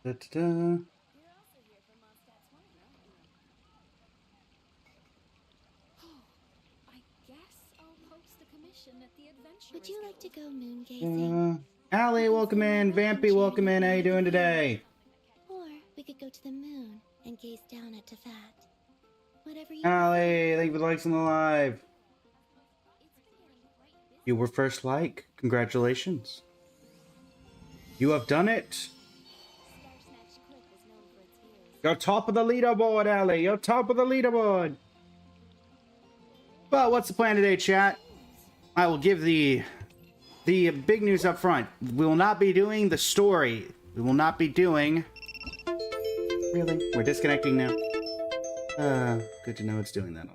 Da-da-da. Would you like to go moon gazing? Allie, welcome in. Vampy, welcome in. How you doing today? Or we could go to the moon and gaze down at Tefat. Whatever you Allie, thank you for the likes on the live. You were first like. Congratulations. You have done it. You're top of the leaderboard, Allie. You're top of the leaderboard. But what's the plan today, chat? I will give the big news up front. We will not be doing the story. We will not be doing... Really? We're disconnecting now? Good to know it's doing that.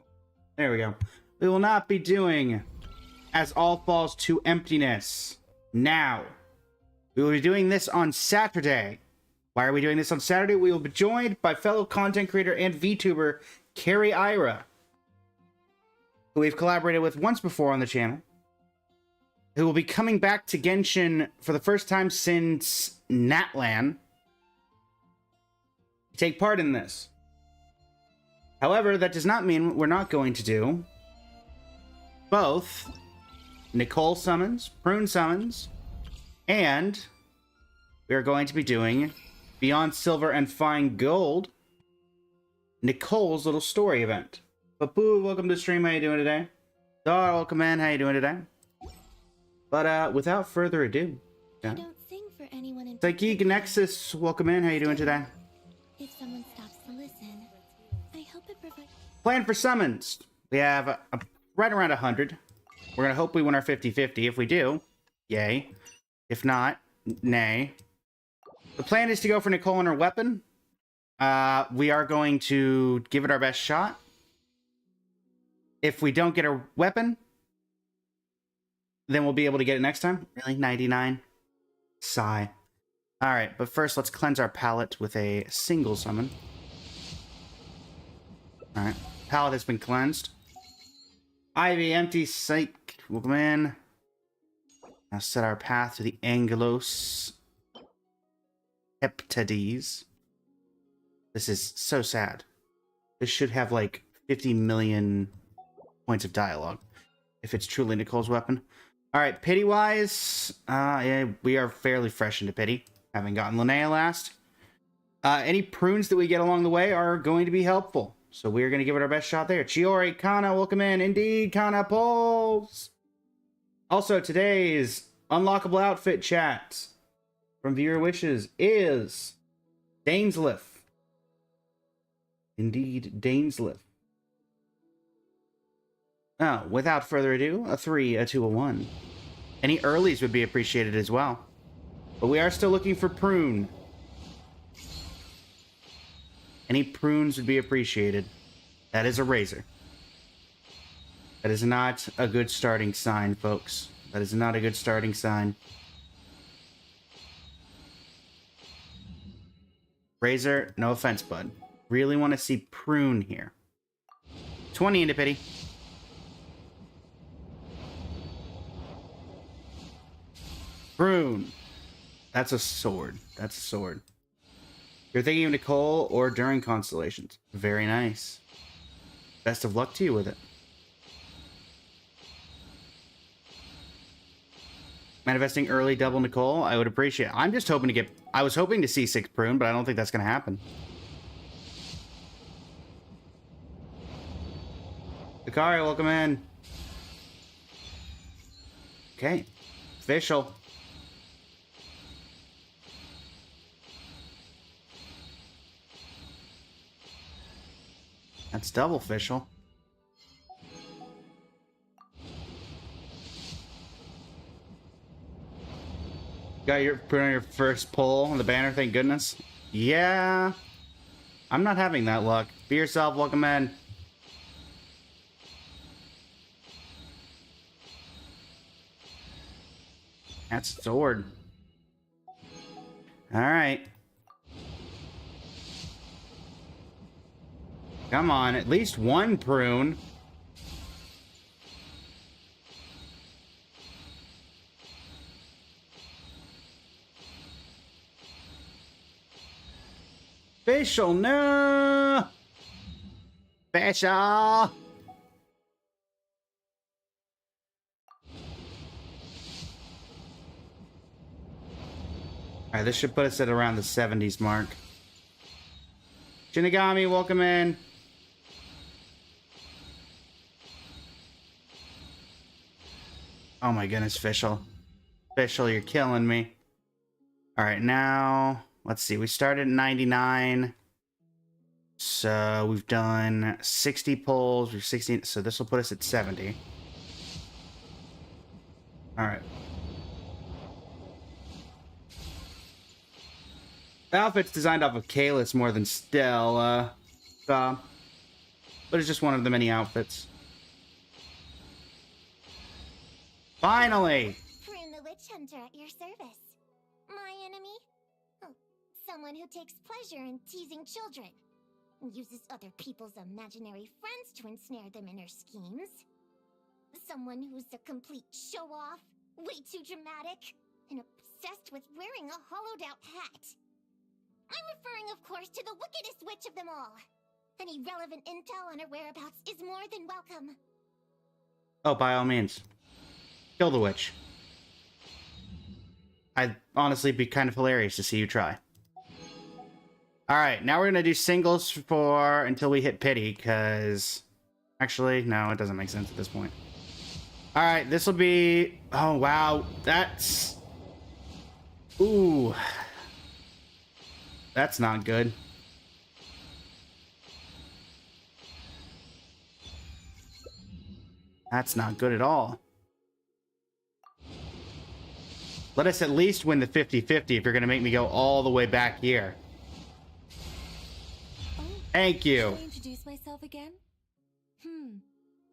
There we go. We will not be doing As All Falls to Emptiness now. We will be doing this on Saturday. Why are we doing this on Saturday? We will be joined by fellow content creator and VTuber Carrie Ira, who we've collaborated with once before on the channel, who will be coming back to Genshin for the first time since Natlan to take part in this. However, that does not mean we're not going to do both NICOLE summons, PRUNE summons, and we are going to be doing Beyond Silver and Fine Gold, NICOLE's little story event. Papu, welcome to the stream. How you doing today? Dar, welcome in. How you doing today? But without further ado, I don't sing for anyone in Psychic Nexus, welcome in. How you doing today? If someone stops to listen, I hope it provides... Plan for summons. We have right around 100. We're going to hope we win our 50-50. If we do, yay. If not, nay. The plan is to go for NICOLE and her weapon. We are going to give it our best shot. If we don't get a weapon, then we'll be able to get it next time. Really? 99? Sigh. Alright, but first let's cleanse our palette with a single summon. Alright, palette has been cleansed. Ivy, empty, psych. Welcome in. Now set our path to the Angelos Heptades. This is so sad. This should have like 50 million points of dialogue if it's truly NICOLE's weapon. Alright, pity-wise, yeah, we are fairly fresh into pity, having gotten Linnea last. Any prunes that we get along the way are going to be helpful, so we're going to give it our best shot there. Chiori, Kana, welcome in. Indeed, Kana Pulse. Also, today's unlockable outfit chat from viewer wishes is Dainsleif. Indeed, Dainsleif. Oh, without further ado, a 3, a 2, a 1. Any earlies would be appreciated as well. But we are still looking for Prune. Any prunes would be appreciated. That is a razor. That is not a good starting sign, folks. That is not a good starting sign. Razor, no offense, bud. Really want to see Prune here. 20 into pity. Prune. That's a sword. That's a sword. You're thinking of NICOLE or during Constellations. Very nice. Best of luck to you with it. Manifesting early double NICOLE, I would appreciate it. I'm just hoping to get... I was hoping to see 6 Prune, but I don't think that's going to happen. Akari, welcome in. Okay. Official. That's double official. Got your put on your first pull on the banner, thank goodness. Yeah. I'm not having that luck. Be yourself, welcome in. That's sword. Alright. Come on, at least one prune. Facial, no! Facial! Alright, this should put us at around the 70s mark. Shinigami, welcome in. Oh my goodness, Fischl. Fischl, you're killing me. Alright, now, let's see. We started at 99. So we've done 60 pulls. We've 16. So this will put us at 70. Alright. The outfit's designed off of Kalis more than Stella. But it's just one of the many outfits. Finally! Prune the witch hunter at your service. My enemy? Oh, someone who takes pleasure in teasing children. Uses other people's imaginary friends to ensnare them in her schemes. Someone who's a complete show-off, way too dramatic, and obsessed with wearing a hollowed-out hat. I'm referring, of course, to the wickedest witch of them all. Any relevant intel on her whereabouts is more than welcome. Oh, by all means. Kill the witch. I'd honestly be kind of hilarious to see you try. Alright, now we're gonna do singles for until we hit pity, because... Actually, no, it doesn't make sense at this point. Alright, this will be... Oh, wow. That's... Ooh. That's not good. That's not good at all. Let us at least win the 50-50 if you're gonna make me go all the way back here. Thank you. Should I introduce myself again?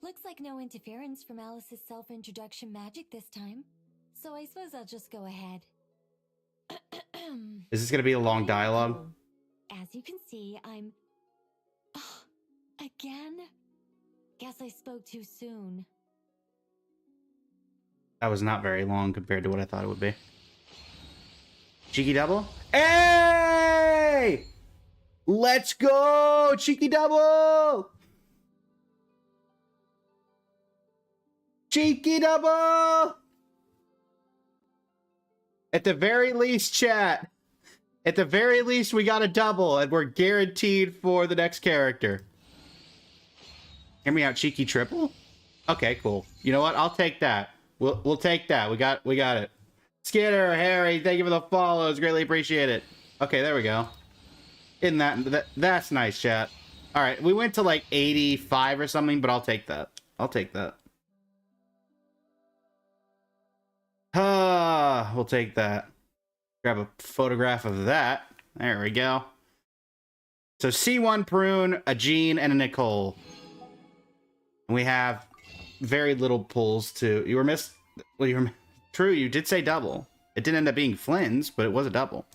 Looks like no interference from Alice's self-introduction magic this time. So I suppose I'll just go ahead. Is this gonna be a long dialogue? As you can see, I'm... Oh, again? Guess I spoke too soon. That was not very long compared to what I thought it would be. Cheeky double? Hey! Let's go! Cheeky double! Cheeky double! At the very least, chat. At the very least, we got a double, and we're guaranteed for the next character. Hear me out, cheeky triple? Okay, cool. You know what? I'll take that. We'll take that. We got it. Skidder, Harry, thank you for the follows. Greatly appreciate it. Okay, there we go. Isn't that's nice, chat. All right, we went to like 85 or something, but I'll take that. I'll take that. We'll take that. Grab a photograph of that. There we go. So C1 Prune, a Jean, and a Nicole. And we have very little pulls too. You were missed. Well, you were true. You did say double. It didn't end up being Flynn's, but it was a double.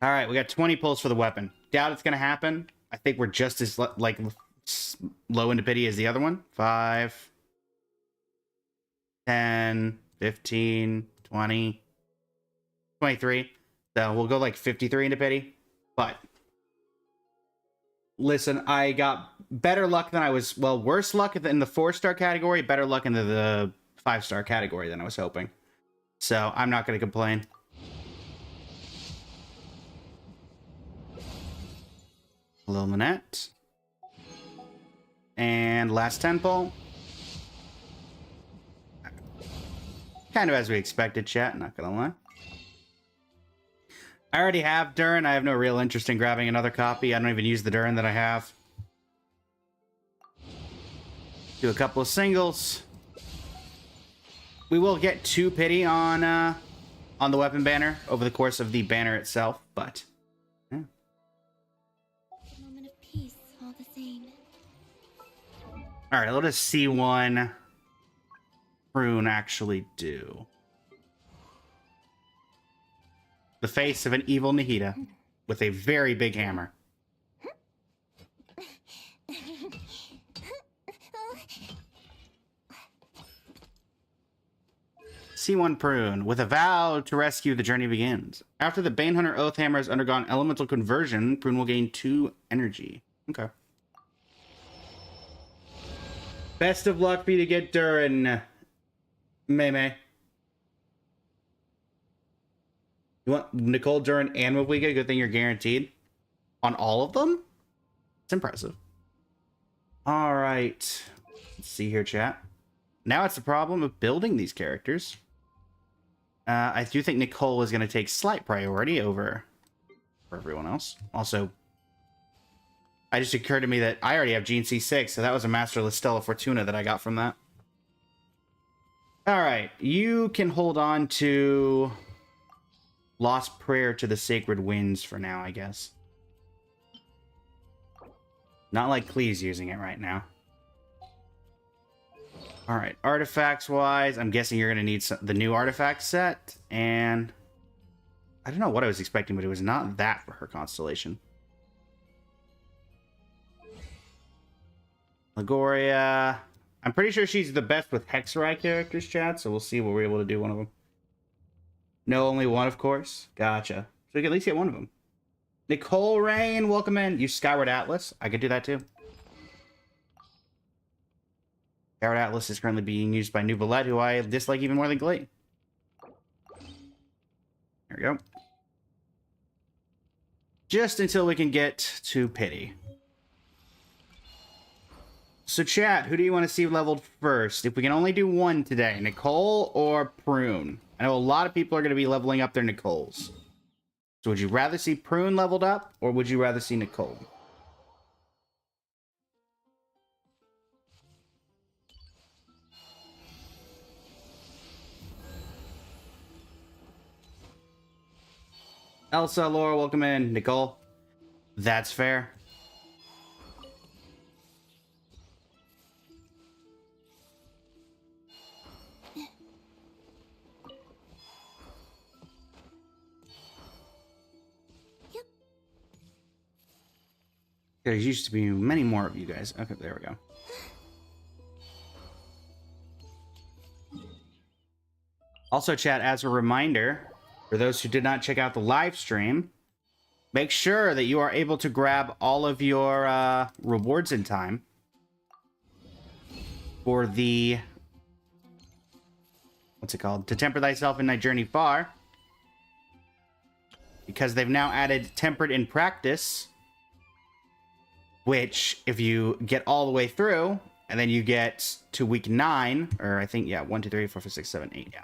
All right, we got 20 pulls for the weapon. Doubt it's gonna happen. I think we're just as like low into pity as the other one. 5, 10, 15, 20, 23. So we'll go like 53 into pity. But listen, I got better luck than I was. Well, worse luck in the 4-star category, better luck in the 5-star category than I was hoping. So I'm not going to complain. Hello, Lynette. And last 10 pull. Kind of as we expected, chat, not gonna lie. I already have Durin. I have no real interest in grabbing another copy. I don't even use the Durin that I have. Do a couple of singles. We will get 2 pity on the weapon banner over the course of the banner itself, but yeah. Moment of peace, all the same. All right, let us see one Prune actually do. The face of an evil Nahida with a very big hammer. C1 Prune. With a vow to rescue, the journey begins. After the Banehunter Oathhammer has undergone elemental conversion, Prune will gain 2 energy. Okay. Best of luck for you to get Durin, Mei. You want Nicole, Durin, and Mawika? Good thing you're guaranteed. On all of them? It's impressive. Alright. Let's see here, chat. Now it's the problem of building these characters. I do think Nicole is going to take slight priority over for everyone else. Also, it just occurred to me that I already have Gene C6, so that was a Masterless Stella Fortuna that I got from that. Alright, you can hold on to Lost Prayer to the Sacred Winds for now, I guess. Not like Klee's using it right now. Alright, artifacts-wise, I'm guessing you're going to need the new artifact set, and I don't know what I was expecting, but it was not that for her constellation. Lagoria. I'm pretty sure she's the best with Hexerai characters, chat, so we'll see what we're able to do one of them. No, only one, of course. Gotcha. So we can at least get one of them. Nicole Rain, welcome in. Use Skyward Atlas. I could do that too. Skyward Atlas is currently being used by Nubalette, who I dislike even more than Glee. There we go. Just until we can get to Pity. So chat, who do you want to see leveled first? If we can only do one today, Nicole or Prune? I know a lot of people are going to be leveling up their Nicoles. So would you rather see Prune leveled up, or would you rather see Nicole? Elsa, Laura, welcome in. Nicole? That's fair. There used to be many more of you guys. Okay, there we go. Also, chat, as a reminder, for those who did not check out the live stream, make sure that you are able to grab all of your rewards in time for the... what's it called? To temper thyself in thy journey far. Because they've now added Tempered in Practice, which, if you get all the way through, and then you get to week 9, or I think, yeah, 1, 2, 3, 4, 5, 6, 7, 8, yeah.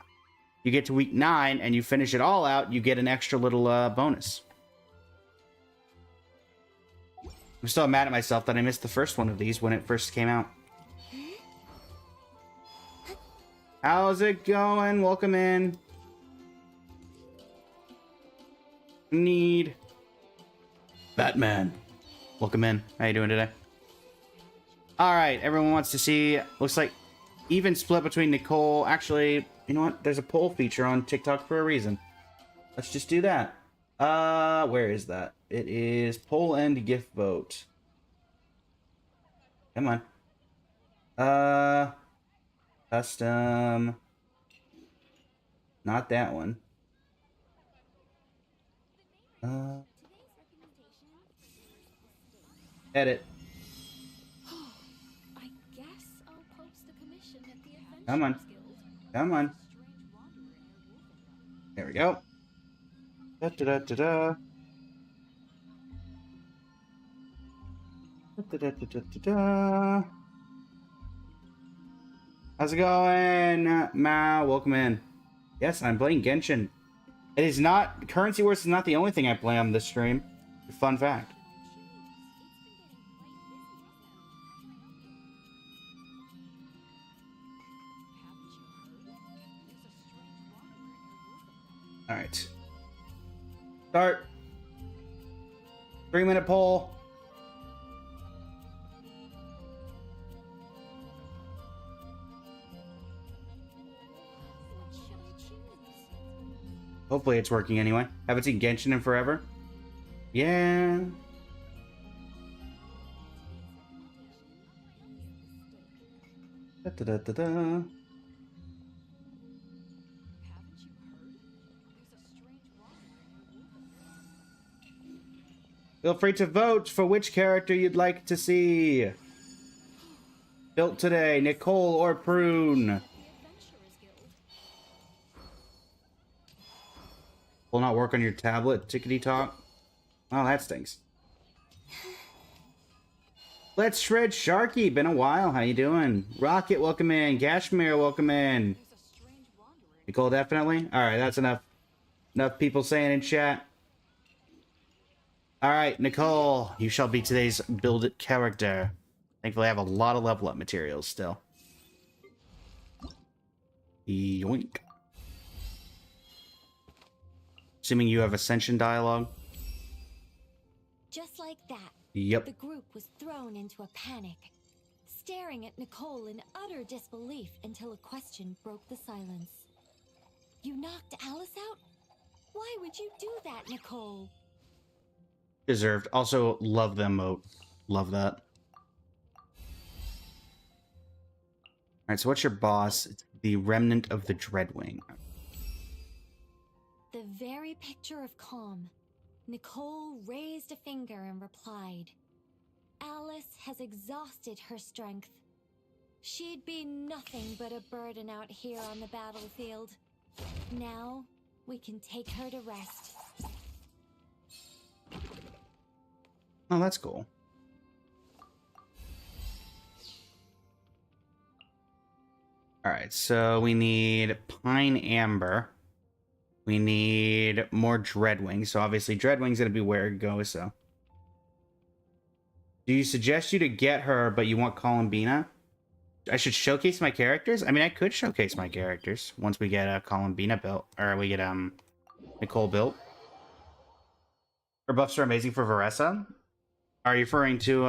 You get to week 9, and you finish it all out, you get an extra little bonus. I'm still mad at myself that I missed the first one of these when it first came out. How's it going? Welcome in. Need Batman. Welcome in. How you doing today? Alright, everyone wants to see... looks like even split between Nicole... actually, you know what? There's a poll feature on TikTok for a reason. Let's just do that. Where is that? It is poll and gift vote. Come on. Custom. Not that one. Edit. I guess I'll post the commission at the Adventurers Come on. Guild. Come on. There we go. Da da da da da. Da da da da da da. How's it going, Ma? Welcome in. Yes, I'm playing Genshin. It is not... Currency Wars is not the only thing I play on this stream. Fun fact. Alright. Start. 3-minute poll. Hopefully it's working anyway. Haven't seen Genshin in forever. Yeah. Da, da, da, da, da. Feel free to vote for which character you'd like to see built today, Nicole or Prune. Will not work on your tablet, tickety talk. Oh, that stinks. Let's shred Sharky. Been a while. How you doing? Rocket, welcome in. Gashmere, welcome in. Nicole, definitely. All right, that's enough. Enough people saying in chat. All right, Nicole, you shall be today's build it character. Thankfully, I have a lot of level up materials still. Yoink. Assuming you have Ascension dialogue. Just like that, Yep. the group was thrown into a panic, staring at Nicole in utter disbelief until a question broke the silence. You knocked Alice out? Why would you do that, Nicole? Deserved. Also, love the emote. Love that. Alright, so what's your boss? It's the Remnant of the Dreadwing. The very picture of calm. Nicole raised a finger and replied. Alice has exhausted her strength. She'd be nothing but a burden out here on the battlefield. Now, we can take her to rest. Oh, that's cool. Alright, so we need Pine Amber. We need more Dreadwing. So obviously Dreadwing's gonna be where it goes, so. Do you suggest you to get her, but you want Columbina? I should showcase my characters? I mean, I could showcase my characters once we get Columbina built. Or we get Nicole built. Her buffs are amazing for Varessa. Are you referring to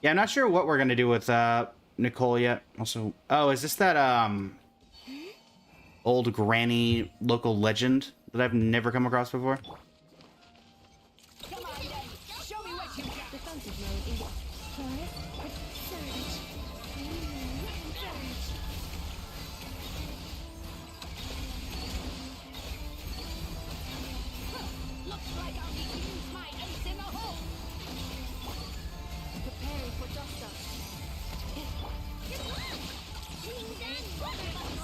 Yeah, I'm not sure what we're gonna do with Nicole yet. Also, oh, is this that old granny local legend that I've never come across before? Come on, then. Show me what you got. Defensive mode is Taurus, Surge. Looks like I'll need to use my ace in the hole. Preparing for dust up.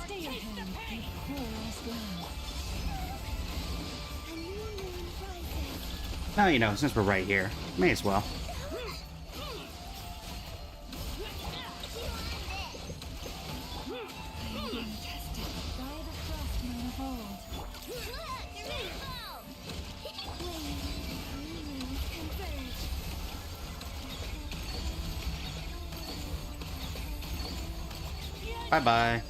Stay your hand. Oh, you know, since we're right here, may as well. Bye-bye.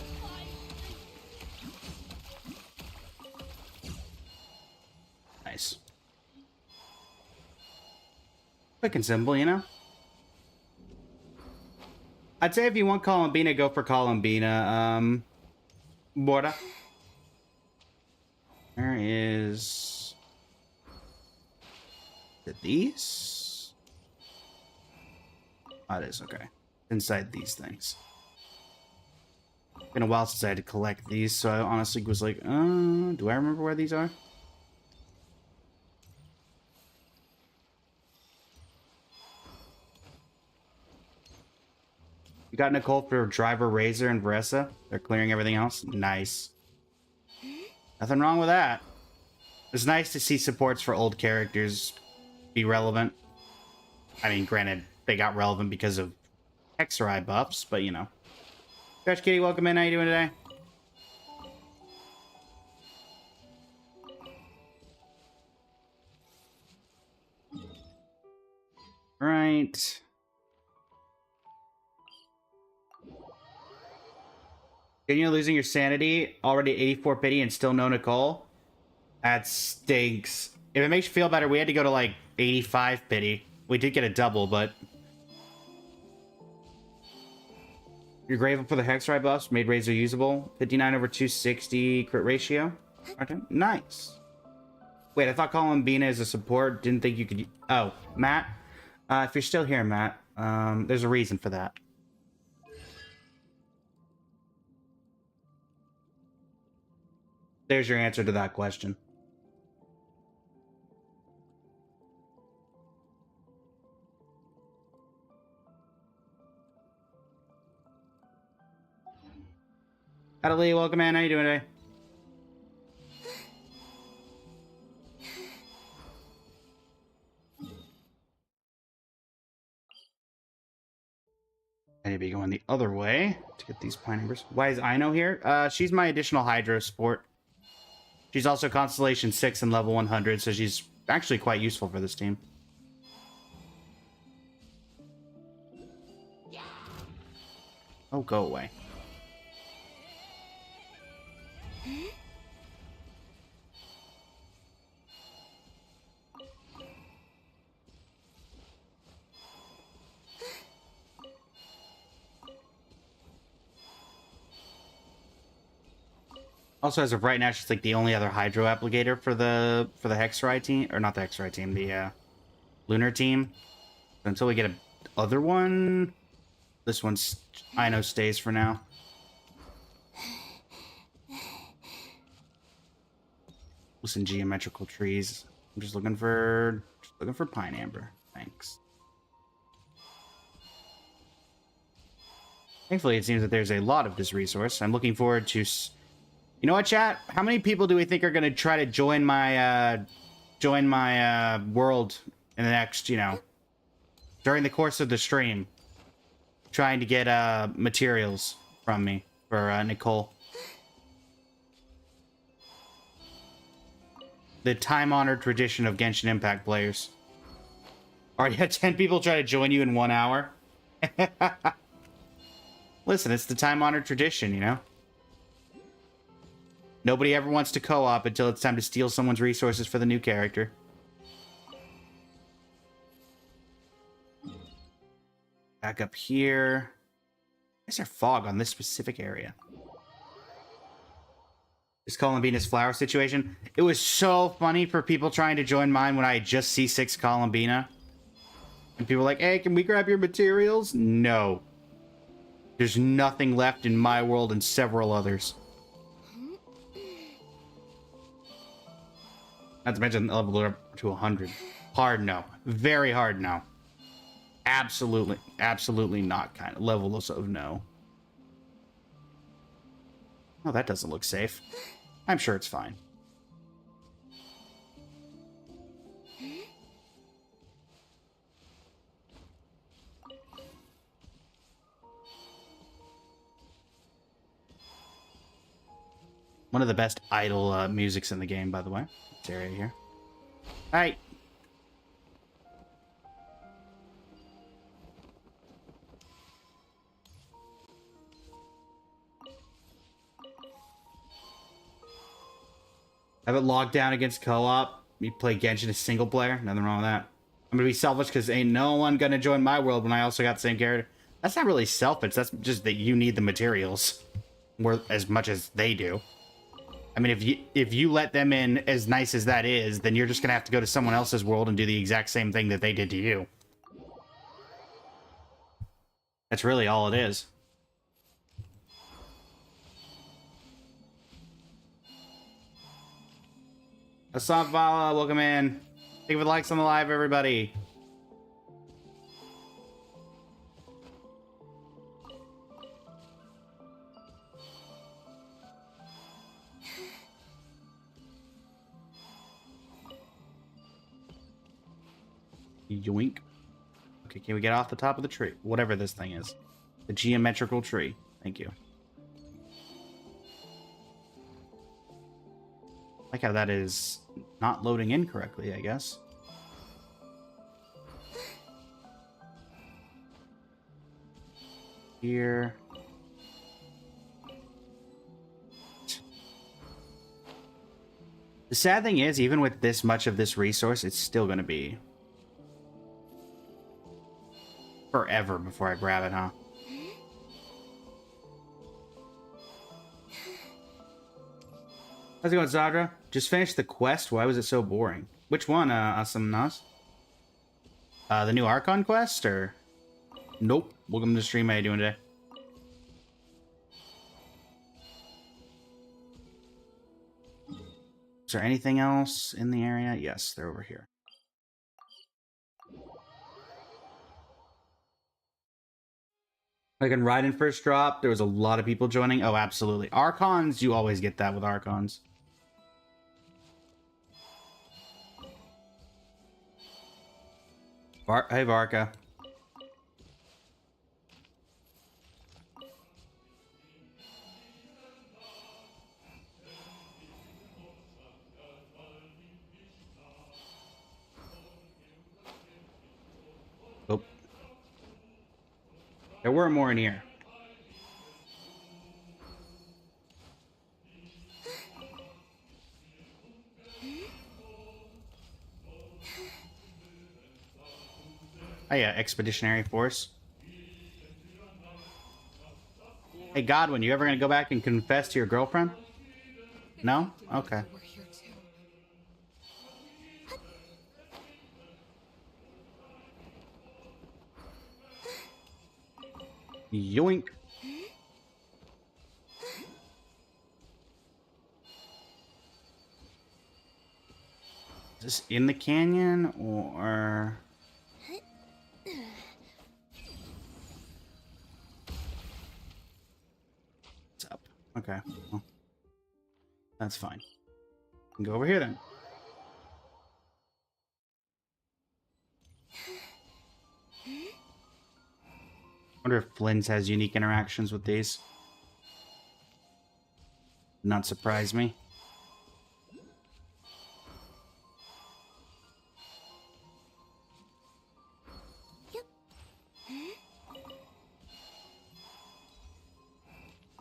Nice. Quick and simple, you know? I'd say if you want Columbina, go for Columbina. Borda. There is... these? Oh, it is, okay. Inside these things. Been a while since I had to collect these, so I honestly was like, do I remember where these are? You got Nicole for Driver, Razor, and Varessa. They're clearing everything else. Nice. Nothing wrong with that. It's nice to see supports for old characters be relevant. I mean, granted, they got relevant because of Hexereye buffs, but you know. Crash Kitty, welcome in. How you doing today? Right. You're losing your sanity, already 84 pity and still no Nicole? That stinks. If it makes you feel better, we had to go to like 85 pity. We did get a double, but... You're grateful for the Hexereye buffs, made Razor usable. 59 over 260 crit ratio. Okay, nice. Wait, I thought Columbina is a support. Didn't think you could... Oh, Matt? If you're still here, Matt, there's a reason for that. There's your answer to that question. Adelie, welcome in. How you doing today? I need to be going the other way to get these pine numbers. Why is Ino here? She's my additional Hydro support. She's also Constellation 6 and level 100, so she's actually quite useful for this team. Oh, go away. Also, as of right now, she's like the only other Hydro applicator for the Hexerite team, or not the Hexerite team, the Lunar team. Until we get a other one, this one's I know stays for now. Listen, geometrical trees. I'm just looking for pine amber. Thanks. Thankfully, it seems that there's a lot of this resource. I'm looking forward to. You know what, chat? How many people do we think are going to try to join my world in the next, you know, during the course of the stream, trying to get materials from me for Nicole? The time-honored tradition of Genshin Impact players. Already had 10 people try to join you in 1 hour. Listen, it's the time-honored tradition, you know? Nobody ever wants to co-op until it's time to steal someone's resources for the new character. Back up here. Why is there fog on this specific area? This Columbina's flower situation. It was so funny for people trying to join mine when I had just C6 Columbina. And people were like, hey, can we grab your materials? No. There's nothing left in my world and several others. Not to mention level up to 100. Hard no. Very hard no. Absolutely, absolutely not kind of levels of no. Oh, that doesn't look safe. I'm sure it's fine. One of the best idle musics in the game, by the way. This area here. Hi. Have it locked down against co-op. You play Genshin as single player. Nothing wrong with that. I'm gonna be selfish because ain't no one gonna join my world when I also got the same character. That's not really selfish. That's just that you need the materials more as much as they do. I mean, if you let them in, as nice as that is, then you're just gonna have to go to someone else's world and do the exact same thing that they did to you. That's really all it is. Assad Vala, welcome in. Thank you for the likes on the live, everybody. Yoink. Okay, can we get off the top of the tree? Whatever this thing is. The geometrical tree. Thank you. I like how that is not loading in correctly, I guess. Here. The sad thing is, even with this much of this resource, it's still going to be forever before I grab it, huh? How's it going, Zadra? Just finished the quest. Why was it so boring? Which one, Awesome Nas? The new Archon quest, or? Nope. Welcome to the stream. How you doing today? Is there anything else in the area? Yes, they're over here. Like in Raiden first drop, there was a lot of people joining. Oh, absolutely. Archons, you always get that with Archons. Hey, Varka. Oh. There were more in here. Oh yeah, Expeditionary Force. Hey Godwin, you ever gonna go back and confess to your girlfriend? No? Okay. Yoink. Is this in the canyon or... It's up. Okay. Well, that's fine. We can go over here then. Wonder if Flynn's has unique interactions with these. Not surprise me.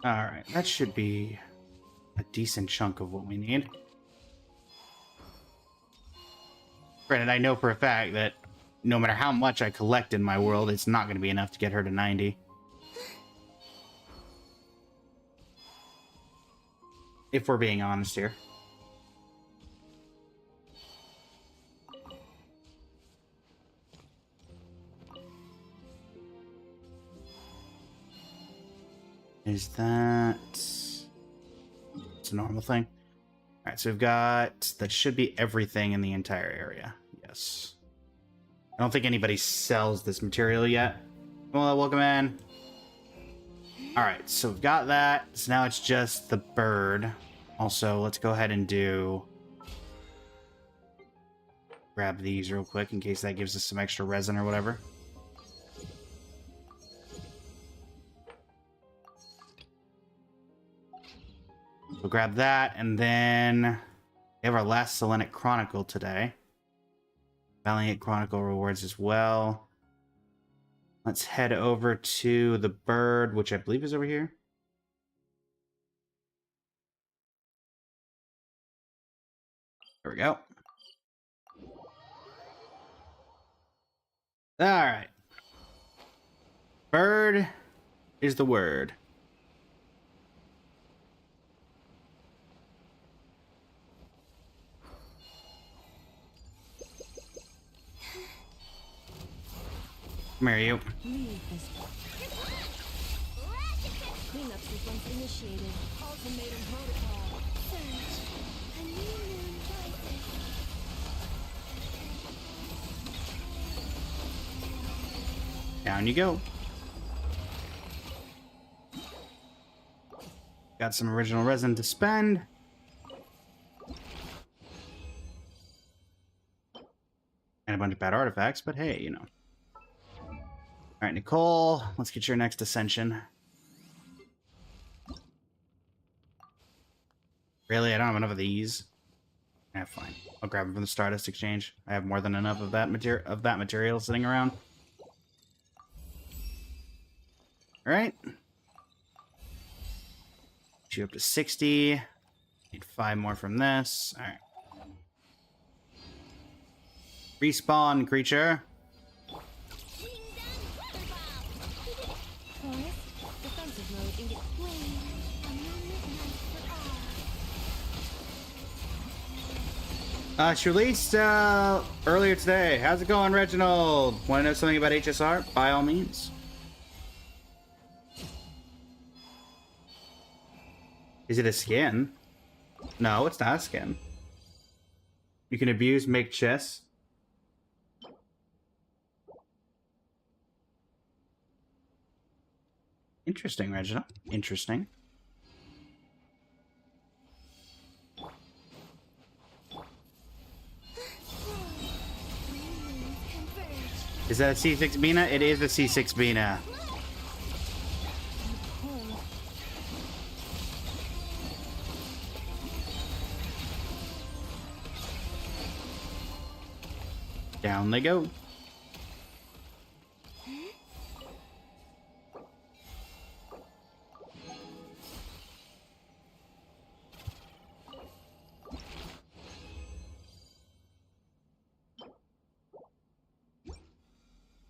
Alright, that should be a decent chunk of what we need. Granted, I know for a fact that no matter how much I collect in my world, it's not going to be enough to get her to 90. If we're being honest here. Is that... It's a normal thing. Alright, so we've got... That should be everything in the entire area. Yes. I don't think anybody sells this material yet. Well, welcome in. Alright, so we've got that. So now it's just the bird. Also, let's go ahead and do... Grab these real quick in case that gives us some extra resin or whatever. We'll grab that, and then we have our last Selenic Chronicle today. Valiant Chronicle rewards as well. Let's head over to the bird, which I believe is over here. There we go. Alright. Bird is the word. Come here, you. Leave this one. Cleanups is once initiated. Ultimatum protocol. Search. A new moon rises. Down you go. Got some original resin to spend. And a bunch of bad artifacts, but hey, you know. Alright, Nicole, let's get your next ascension. Really? I don't have enough of these. Yeah, fine. I'll grab them from the Stardust Exchange. I have more than enough of that material sitting around. Alright. Get you up to 60. Need 5 more from this. Alright. Respawn, creature. Defensive mode engaged. She released earlier today. How's it going, Reginald? Want to know something about HSR? By all means. Is it a skin? No, it's not a skin. You can abuse, make chess. Interesting, Reginald. Interesting. Is that a C6 Bina? It is a C6 Bina. Down they go.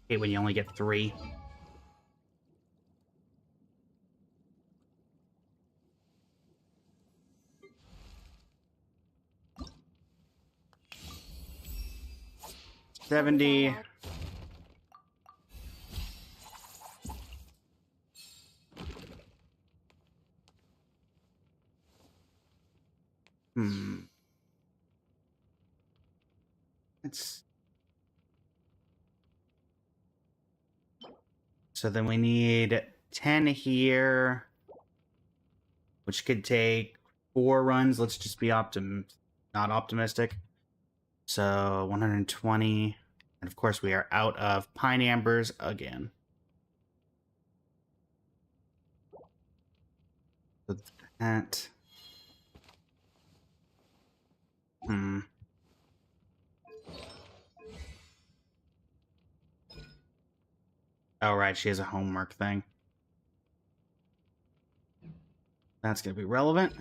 Hate when you only get 3. $70. It's so then we need 10 here, which could take 4 runs. Let's just be not optimistic. So 120, and of course we are out of pine ambers again. So that. Oh, right, she has a homework thing. That's going to be relevant.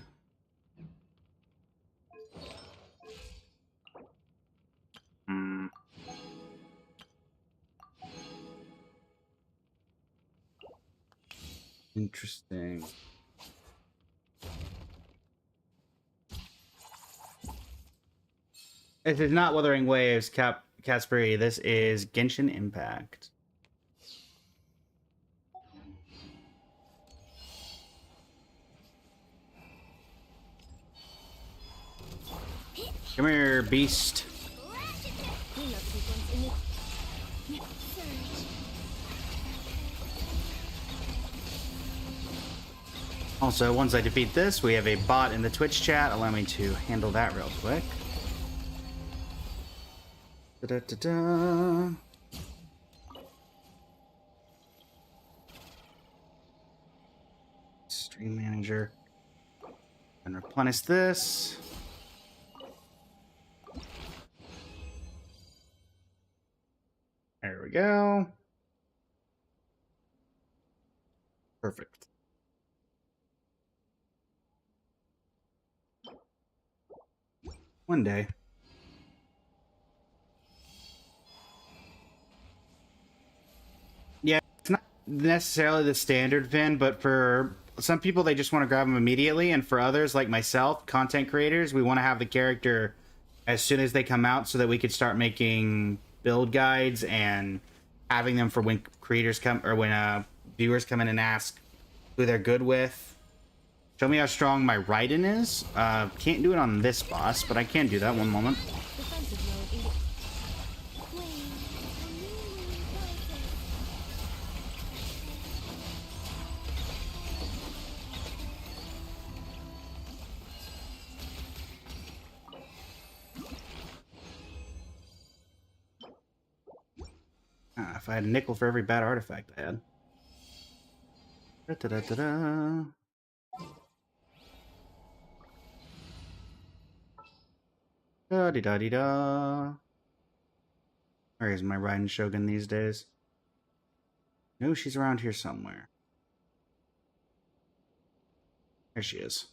Interesting. This is not Wuthering Waves, Casperi. This is Genshin Impact. Come here, beast. Also, once I defeat this, we have a bot in the Twitch chat. Allow me to handle that real quick. Da-da-da-da. Stream manager. And replenish this. There we go. Perfect. One day. Yeah, it's not necessarily the standard Vin, but for some people, they just want to grab them immediately, and for others, like myself, content creators, we want to have the character as soon as they come out so that we could start making build guides and having them for when creators come, or when viewers come in and ask who they're good with. Show me how strong my Raiden is. Can't do it on this boss, but I can do that. One moment. If I had a nickel for every bad artifact I had. Da-da-da-da-da. Da-dee-da-dee-da. Where is my Raiden Shogun these days? No, she's around here somewhere. There she is.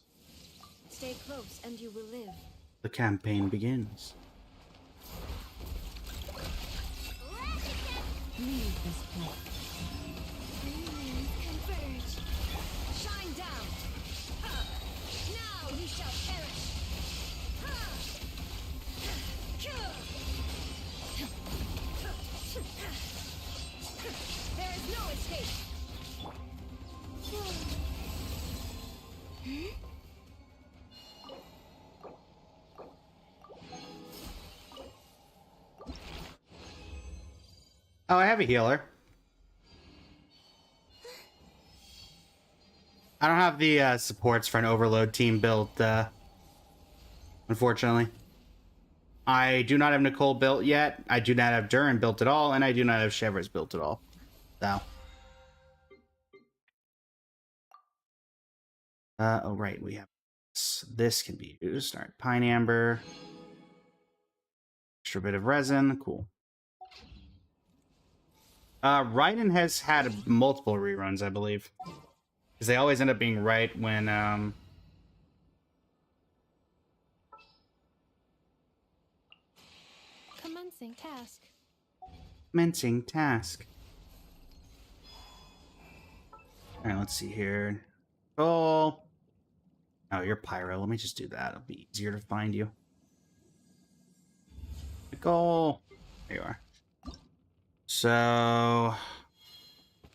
Stay close and you will live. The campaign begins. Leave this place. Converge. Shine down. Now you shall perish. There is no escape. Oh, I have a healer. I don't have the supports for an overload team built, unfortunately. I do not have Nicole built yet. I do not have Durin built at all, and I do not have Chevres built at all. So. Oh, right, we have this. This can be used. All right, pine amber. Extra bit of resin. Cool. Raiden has had multiple reruns, I believe. Because they always end up being right when, Commencing task. Commencing task. Alright, let's see here. Oh. Oh, you're Pyro. Let me just do that. It'll be easier to find you. Nicole. There you are. So,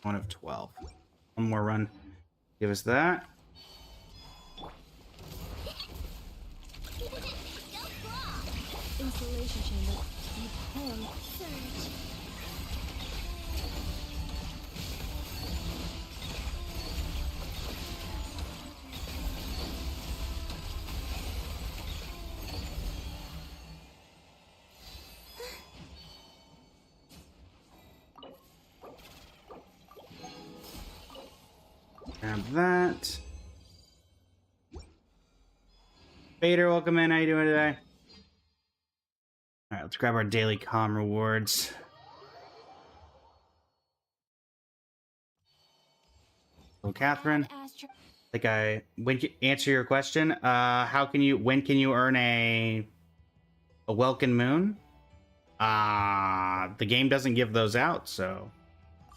1 of 12. One more run. Give us that. Installation chamber. Home. Surge. Grab that. Vader, welcome in. How you doing today? Alright, let's grab our daily comm rewards. Hello, Catherine. Like answer your question. When can you earn a Welkin Moon? The game doesn't give those out, so.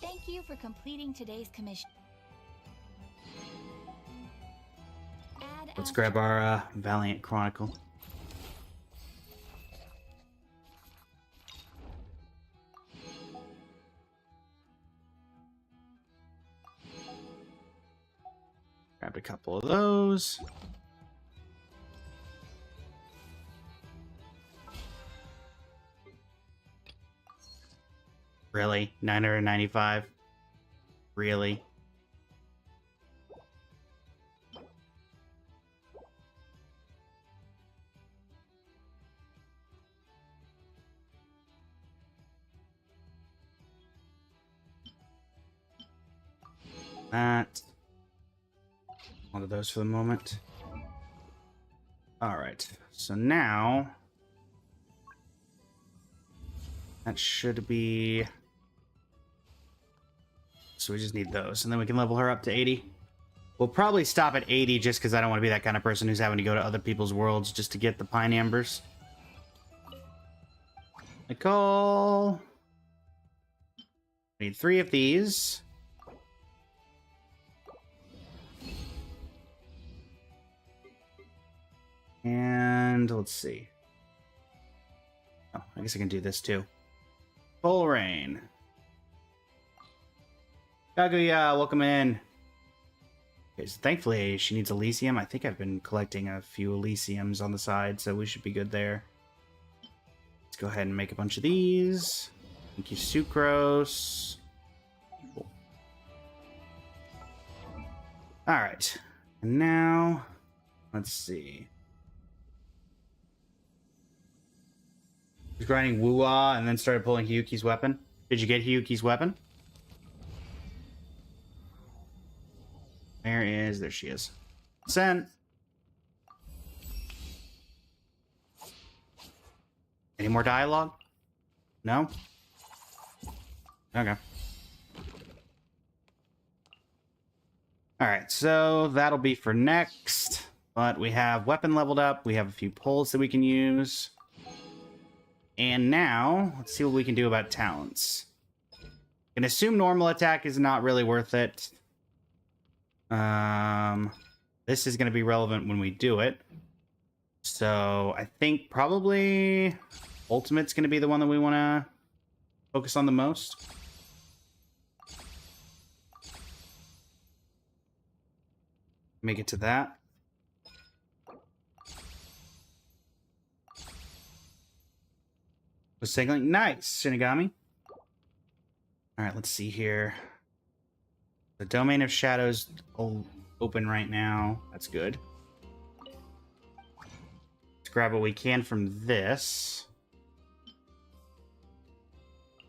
Thank you for completing today's commission. Let's grab our Valiant Chronicle. Grabbed a couple of those. Really? 995? Really? That. One of those for the moment. Alright, so now that should be. So we just need those, and then we can level her up to 80. We'll probably stop at 80 just because I don't want to be that kind of person who's having to go to other people's worlds just to get the pine ambers. Nicole. I need 3 of these. And let's see. Oh, I guess I can do this too. Full rain. Kaguya, welcome in. Okay, so thankfully she needs Elysium. I think I've been collecting a few Elysiums on the side, so we should be good there. Let's go ahead and make a bunch of these. Thank you, Sucrose. Cool. Alright. And now, let's see. Was grinding Woo-Ah and then started pulling Hiyuki's weapon. Did you get Hiyuki's weapon? There she is. Sent. Any more dialogue? No? Okay. Alright, so that'll be for next. But we have weapon leveled up. We have a few pulls that we can use. And now, let's see what we can do about talents. I can assume normal attack is not really worth it. This is going to be relevant when we do it. So I think probably ultimate's going to be the one that we want to focus on the most. Make it to that. Was signaling. Nice, Shinigami. All right, let's see here. The Domain of Shadows open right now. That's good. Let's grab what we can from this.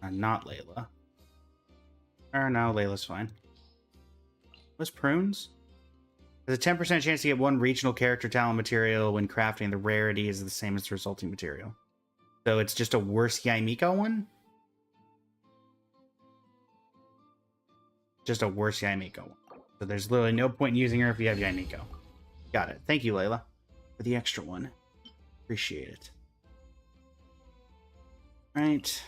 Not Layla. Or no, Layla's fine. What's prunes? There's a 10% chance to get one regional character talent material when crafting. The rarity is the same as the resulting material. So it's just a worse Yaimiko one? Just a worse Yaimiko one. So there's literally no point in using her if you have Yaimiko. Got it. Thank you, Layla, for the extra one. Appreciate it. Right.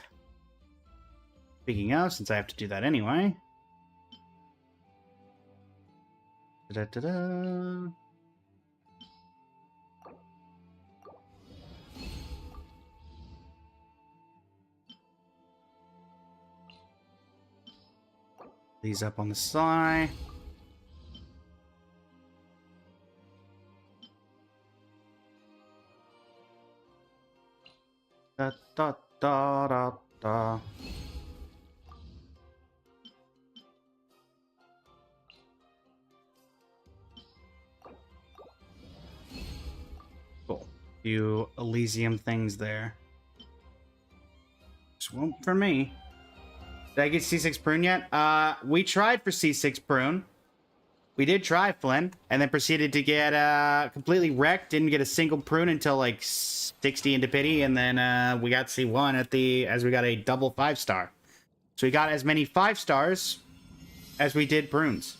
Speaking of, since I have to do that anyway. Da-da-da-da. These up on the side. Da da da da da. Cool. Few Elysium things there. Just one for me. Did I get C6 Prune yet? We tried for C6 Prune. We did try, Flynn, and then proceeded to get completely wrecked. Didn't get a single Prune until like 60 into pity, and then we got C1 at the as we got a double 5-star. So we got as many 5 stars as we did Prunes.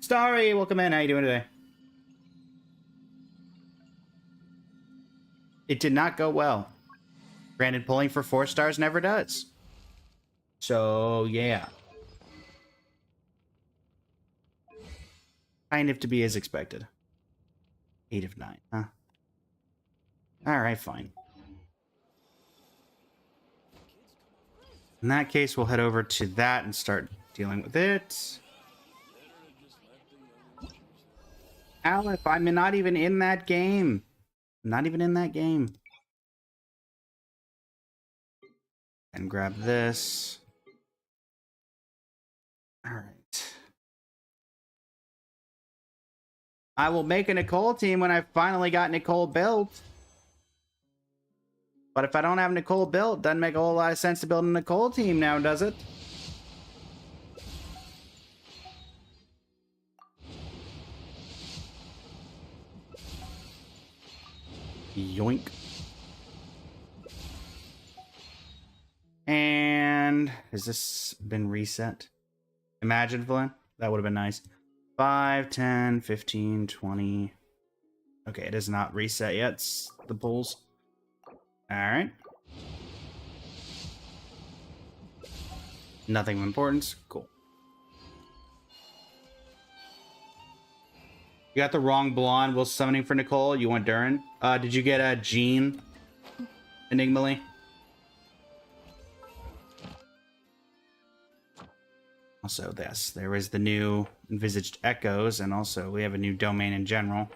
Starry, welcome in. How you doing today? It did not go well. Granted, pulling for 4 stars never does. So, yeah. Kind of to be as expected. 8 of 9, huh? Alright, fine. In that case, we'll head over to that and start dealing with it. Aleph, I'm not even in that game. Not even in that game. And grab this. Alright. I will make a Nicole team when I finally got Nicole built. But if I don't have Nicole built, doesn't make a whole lot of sense to build a Nicole team now, does it? Yoink. And has this been reset? Imagine, Flynn. That would have been nice. 5, 10, 15, 20. Okay, it is not reset yet. It's the pulls. Alright. Nothing of importance. Cool. You got the wrong blonde while summoning for Nicole. You want Durin? Did you get a Jean? Enigmally? Also, this. There is the new Envisaged Echoes, and also we have a new domain in general.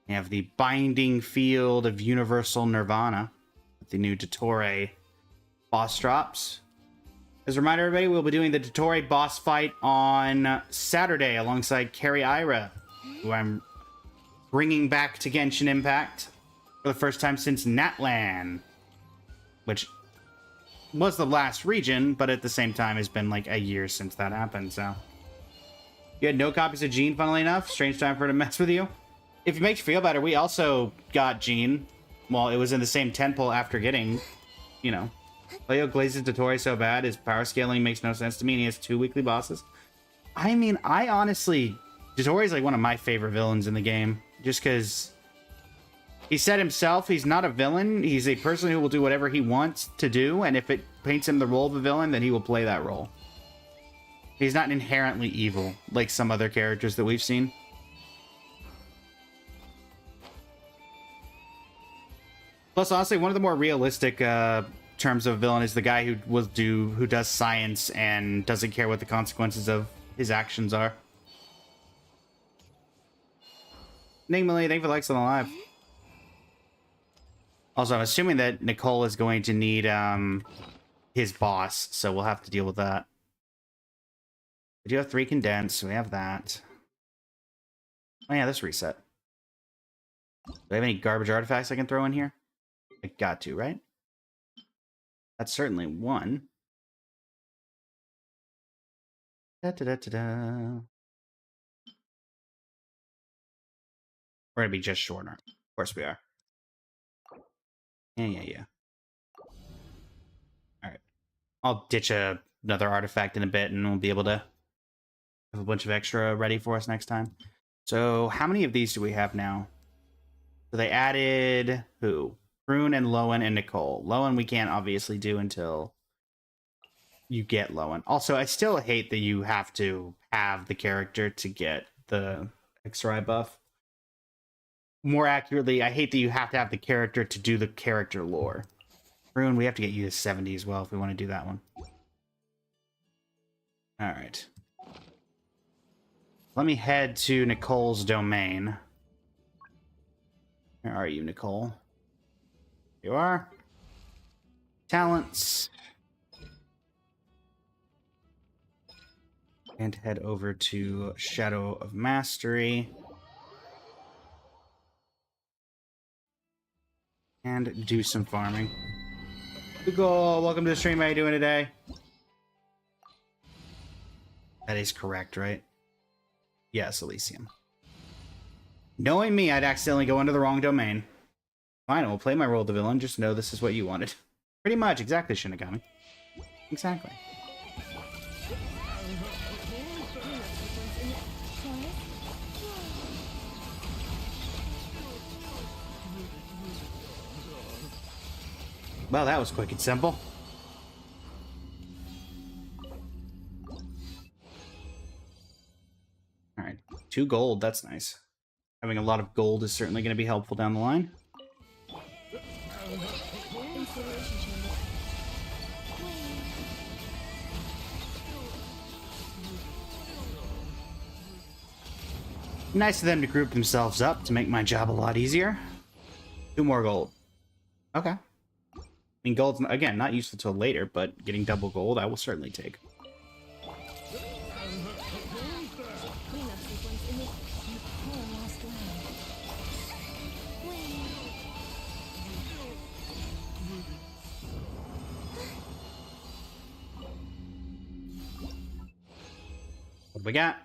We have the Binding Field of Universal Nirvana, with the new Dottore boss drops. As a reminder, everybody, we'll be doing the Dottore boss fight on Saturday alongside Carrie Ira, who I'm bringing back to Genshin Impact for the first time since Natlan, which was the last region, but at the same time, it's been like a year since that happened, so. You had no copies of Jean, funnily enough. Strange time for her to mess with you. If it makes you feel better, we also got Jean. Well, it was in the same temple after getting, you know. Leo glazes Dottore so bad, his power scaling makes no sense to me, and he has 2 weekly bosses. I mean, I honestly... Dottore is like one of my favorite villains in the game. Just because... He said himself, he's not a villain. He's a person who will do whatever he wants to do, and if it paints him the role of a villain, then he will play that role. He's not inherently evil, like some other characters that we've seen. Plus, honestly, one of the more realistic terms of villain is the guy who does science and doesn't care what the consequences of his actions are. Enigmally, thank you for likes on the live. Also, I'm assuming that Nicole is going to need his boss, so we'll have to deal with that. We do have 3 condensed, so we have that. Oh yeah, this reset. Do I have any garbage artifacts I can throw in here? I got to, right? That's certainly one. Da-da-da-da-da. We're gonna be just shorter. Of course we are. Yeah. Alright. I'll ditch another artifact in a bit and we'll be able to have a bunch of extra ready for us next time. So how many of these do we have now? So they added who? Prune and Lowen and Nicole. Lowen we can't obviously do until you get Lowen. Also, I still hate that you have to have the character to get the XRI buff. More accurately, I hate that you have to have the character to do the character lore. Prune, we have to get you to 70 as well if we want to do that one. Alright. Let me head to Nicole's domain. Where are you, Nicole? You are. Talents. And head over to Shadow of Mastery. And do some farming. Nicole, welcome to the stream. How you doing today? That is correct, right? Yes, Elysium. Knowing me, I'd accidentally go into the wrong domain. Fine, I will play my role of the villain. Just know this is what you wanted. Pretty much, exactly, Shinigami. Exactly. Well, that was quick and simple. Alright, 2 gold, that's nice. Having a lot of gold is certainly going to be helpful down the line. Nice of them to group themselves up to make my job a lot easier. 2 more gold. Okay. I mean, gold's, again, not useful till later, but getting double gold I will certainly take. What do we got?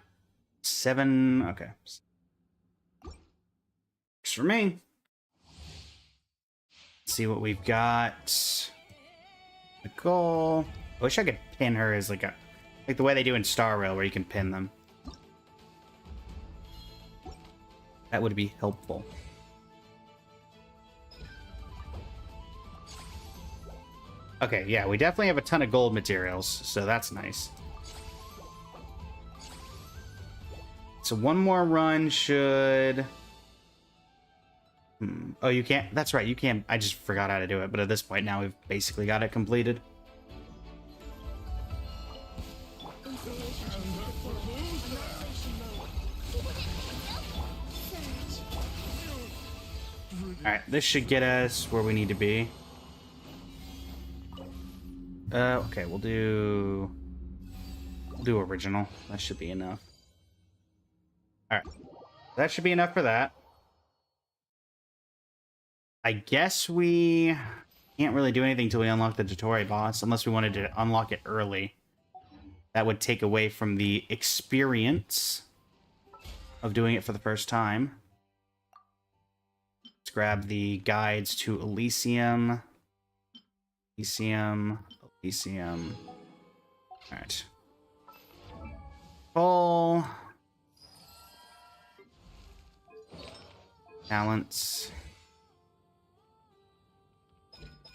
7. Okay. Works for me. Let's see what we've got. Nicole. I wish I could pin her as like the way they do in Star Rail, where you can pin them. That would be helpful. Okay, yeah, we definitely have a ton of gold materials, so that's nice. So one more run should... Oh, you can't... That's right, you can't... I just forgot how to do it, but at this point now we've basically got it completed. Alright, this should get us where we need to be. Okay, we'll do original. That should be enough. Alright. That should be enough for that. I guess we can't really do anything until we unlock the Dottore boss, unless we wanted to unlock it early. That would take away from the experience of doing it for the first time. Let's grab the guides to Elysium. Elysium. Alright. Full. Balance.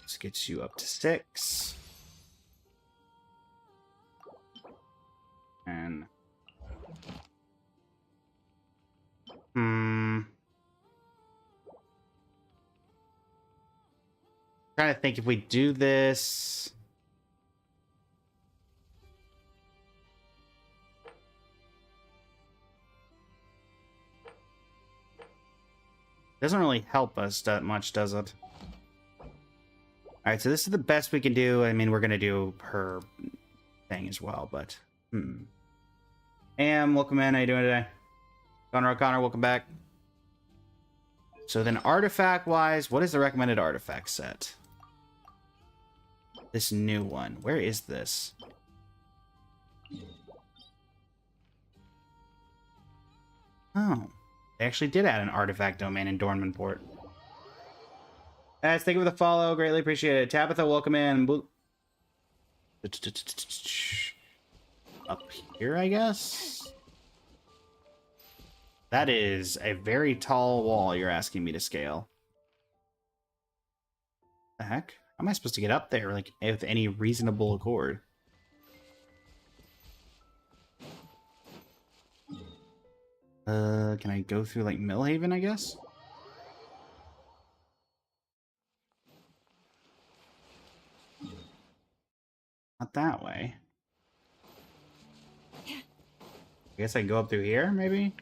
This gets you up to 6. And... trying to think if we do this... Doesn't really help us that much, does it? Alright, so this is the best we can do. I mean, we're gonna do her thing as well, but... Am, welcome in. How you doing today? Connor O'Connor, welcome back. So then artifact-wise, what is the recommended artifact set? This new one. Where is this? Oh. They actually did add an artifact domain in Dornmanport. Thank you for the follow. Greatly appreciate it. Tabitha, welcome in. Up here, I guess? That is a very tall wall you're asking me to scale. The heck? How am I supposed to get up there, like, with any reasonable accord? Can I go through, like, Millhaven, I guess? Not that way. I guess I can go up through here, maybe?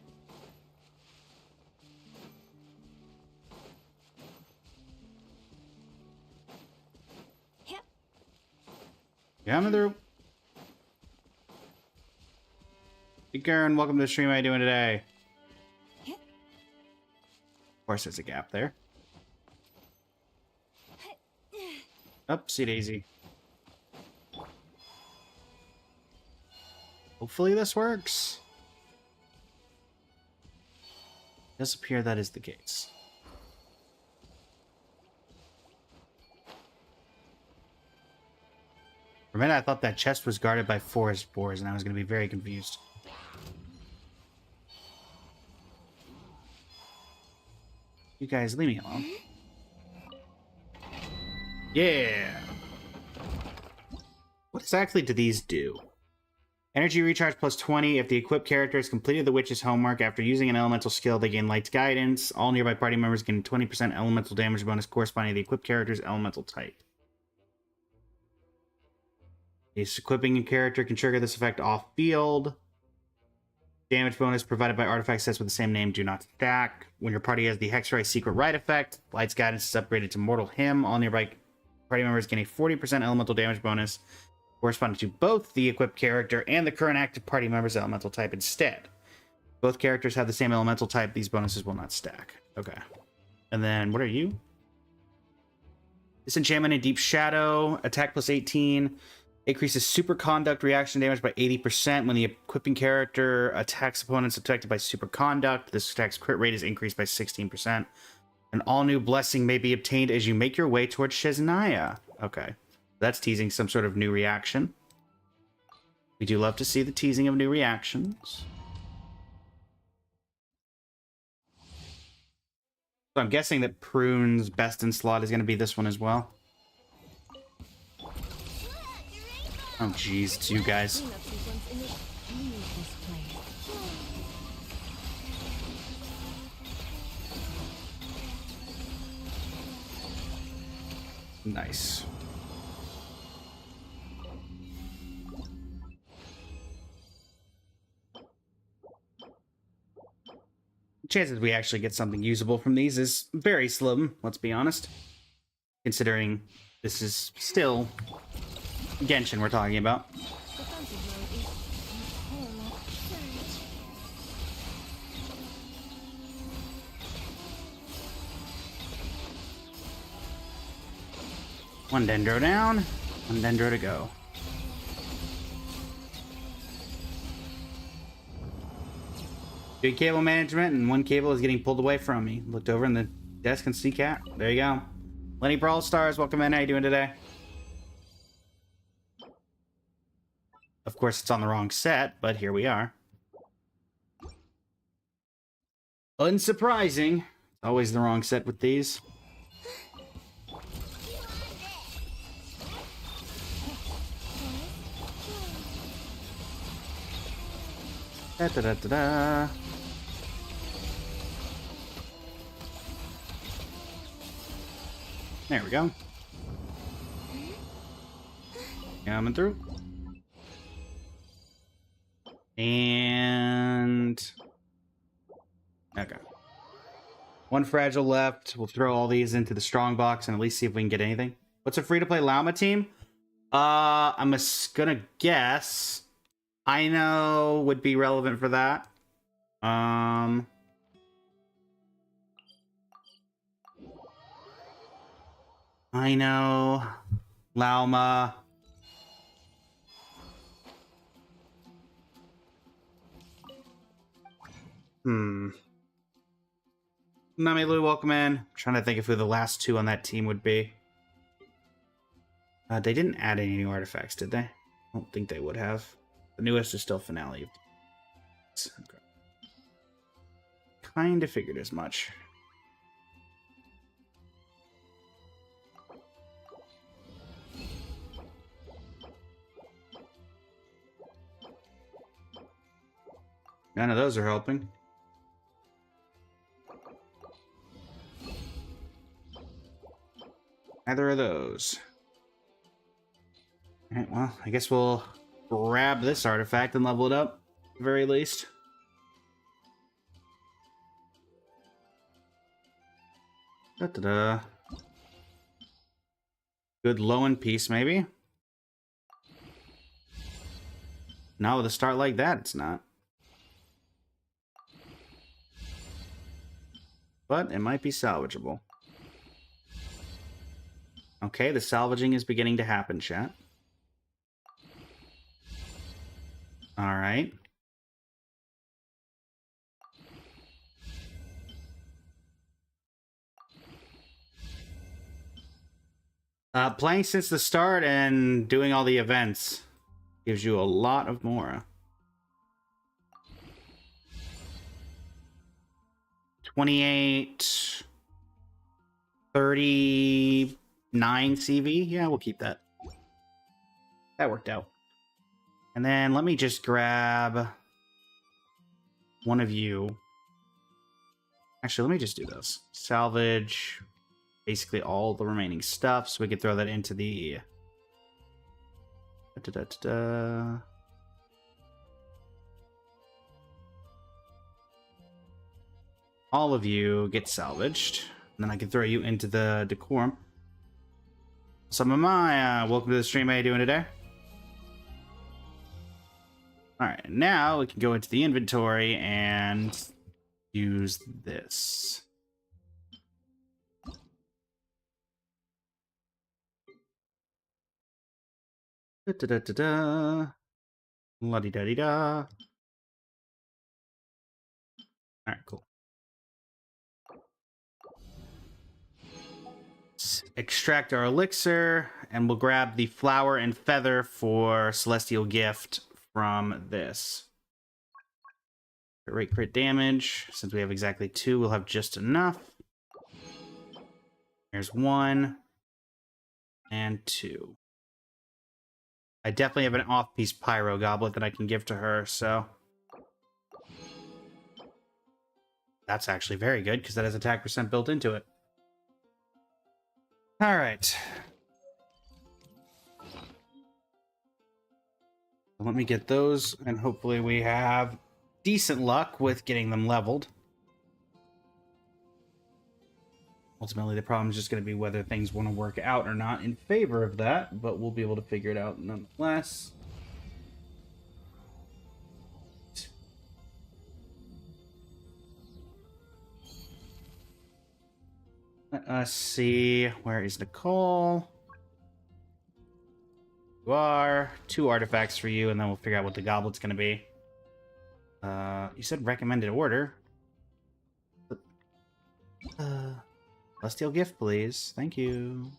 Yeah, I'm through. Hey, Karen, welcome to the stream. How you doing today? Of course, there's a gap there. Oopsie daisy. Hopefully this works. It does appear that is the case. For a minute, I thought that chest was guarded by forest boars, and I was going to be very confused. You guys, leave me alone. Yeah! What exactly do these do? Energy recharge plus 20. If the equipped character has completed the witch's homework after using an elemental skill, they gain Light's Guidance. All nearby party members gain 20% elemental damage bonus corresponding to the equipped character's elemental type. This equipping character can trigger this effect off-field. Damage bonus provided by artifact sets with the same name do not stack. When your party has the Hexray Secret Rite effect, Light's Guidance is upgraded to Mortal Hymn. All nearby party members gain a 40% elemental damage bonus corresponding to both the equipped character and the current active party member's elemental type instead. Both characters have the same elemental type. These bonuses will not stack. Okay. And then, what are you? Disenchantment in Deep Shadow. Attack plus 18. Increases superconduct reaction damage by 80% when the equipping character attacks opponents affected by superconduct. This attack's crit rate is increased by 16%. An all-new blessing may be obtained as you make your way towards Shesnaya. Okay. That's teasing some sort of new reaction. We do love to see the teasing of new reactions. So I'm guessing that Prune's best in slot is going to be this one as well. Oh jeez, it's you guys. Nice. Chances we actually get something usable from these is very slim, let's be honest. Considering this is still Genshin we're talking about. One Dendro down, one Dendro to go. Good cable management, and one cable is getting pulled away from me. Looked over in the desk and see cat. There you go. Lenny Brawl Stars, welcome in. How you doing today? Of course, it's on the wrong set, but here we are. Unsurprising. Always the wrong set with these. Da da da da da. There we go. Coming through. And... okay. One fragile left. We'll throw all these into the strong box and at least see if we can get anything. What's a free-to-play llama team? I'm gonna guess I know would be relevant for that. I know llama. Namilu, welcome in. I'm trying to think of who the last two on that team would be. They didn't add any new artifacts, did they? I don't think they would have. The newest is still Finale. Okay. Kind of figured as much. None of those are helping. Neither of those. Alright, well, I guess we'll grab this artifact and level it up, at the very least. Da-da-da. Good low end piece, maybe? Not with a start like that, it's not. But it might be salvageable. Okay, the salvaging is beginning to happen, chat. Alright. Playing since the start and doing all the events gives you a lot of Mora. 28, 39 CV. Yeah, we'll keep that. That worked out. And then let me just grab one of you. Actually, let me just do this. Salvage basically all the remaining stuff, so we could throw that into the... All of you get salvaged. And then I can throw you into the decorum. So Mama, welcome to the stream. How you doing today? Alright, now we can go into the inventory and use this. Da-da-da-da-da. La-di-da-di-da. Alright, cool. Let's extract our elixir, and we'll grab the flower and feather for Celestial Gift from this. Crit damage. Since we have exactly 2, we'll have just enough. There's 1 and 2. I definitely have an off-piece Pyro Goblet that I can give to her, so... That's actually very good, because that has attack percent built into it. Alright. Let me get those, and hopefully we have decent luck with getting them leveled. Ultimately, the problem is just going to be whether things want to work out or not in favor of that, but we'll be able to figure it out nonetheless. Let us see. Where is Nicole? You are. 2 artifacts for you, and then we'll figure out what the goblet's going to be. You said recommended order. Celestial Gift, please. Thank you.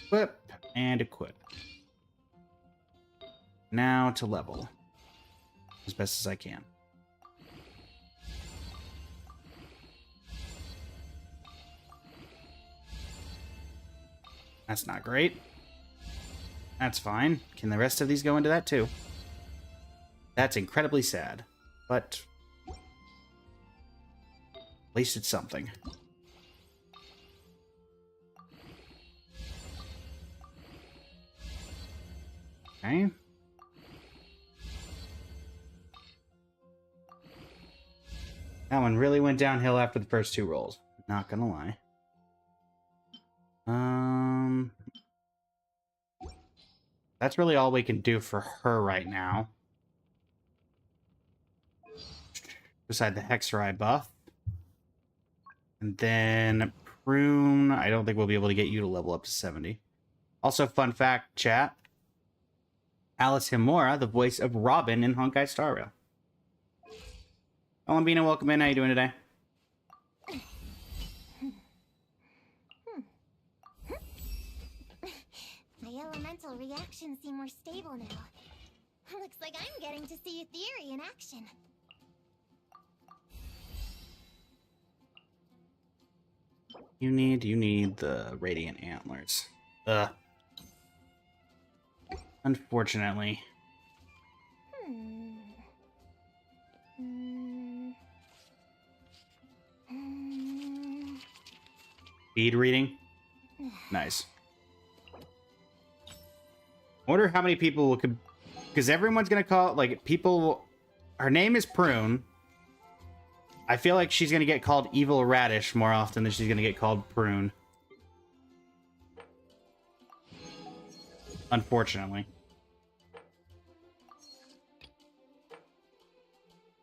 Equip and equip. Now to level. As best as I can. That's not great. That's fine. Can the rest of these go into that too? That's incredibly sad. But at least it's something. Okay. That one really went downhill after the first 2 rolls. Not gonna lie. That's really all we can do for her right now. Beside the Hexereye buff. And then Prune, I don't think we'll be able to get you to level up to 70. Also, fun fact, chat. Alice Himura, the voice of Robin in Honkai Star Rail. Olambina, welcome in. How you doing today? My elemental reactions seem more stable now. Looks like I'm getting to see a theory in action. You need the Radiant Antlers. Unfortunately. Speed reading? Nice. I wonder how many people could... Because everyone's going to call... Like, people... Her name is Prune. I feel like she's going to get called Evil Radish more often than she's going to get called Prune. Unfortunately.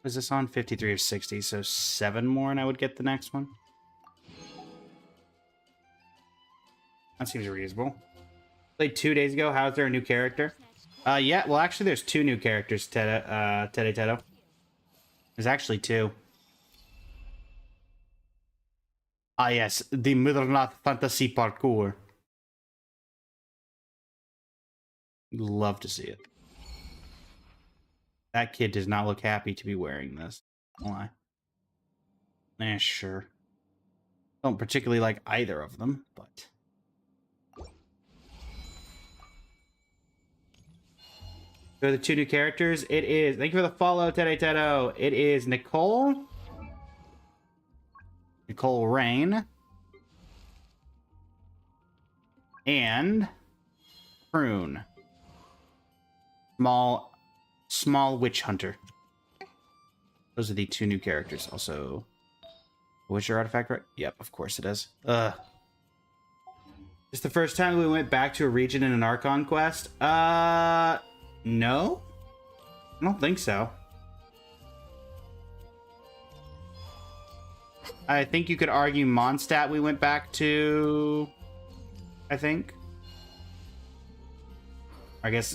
Was this on 53 of 60? So 7 more and I would get the next one. That seems reasonable. Played 2 days ago. How is there a new character? Yeah, well, actually, there's 2 new characters, Teddy Tedo. There's actually 2. Ah, yes, the Middernath Fantasy Parkour. Love to see it. That kid does not look happy to be wearing this. Why? Eh, sure. Don't particularly like either of them, but... So the 2 new characters, it is... Thank you for the follow, Teddy Tedo. It is Nicole. Nicole Rain. And... Prune. Small witch hunter. Those are the 2 new characters. Also... Witcher artifact, right? Yep, of course it is. It's the first time we went back to a region in an Archon quest? No? I don't think so. I think you could argue Mondstadt we went back to... I think. I guess,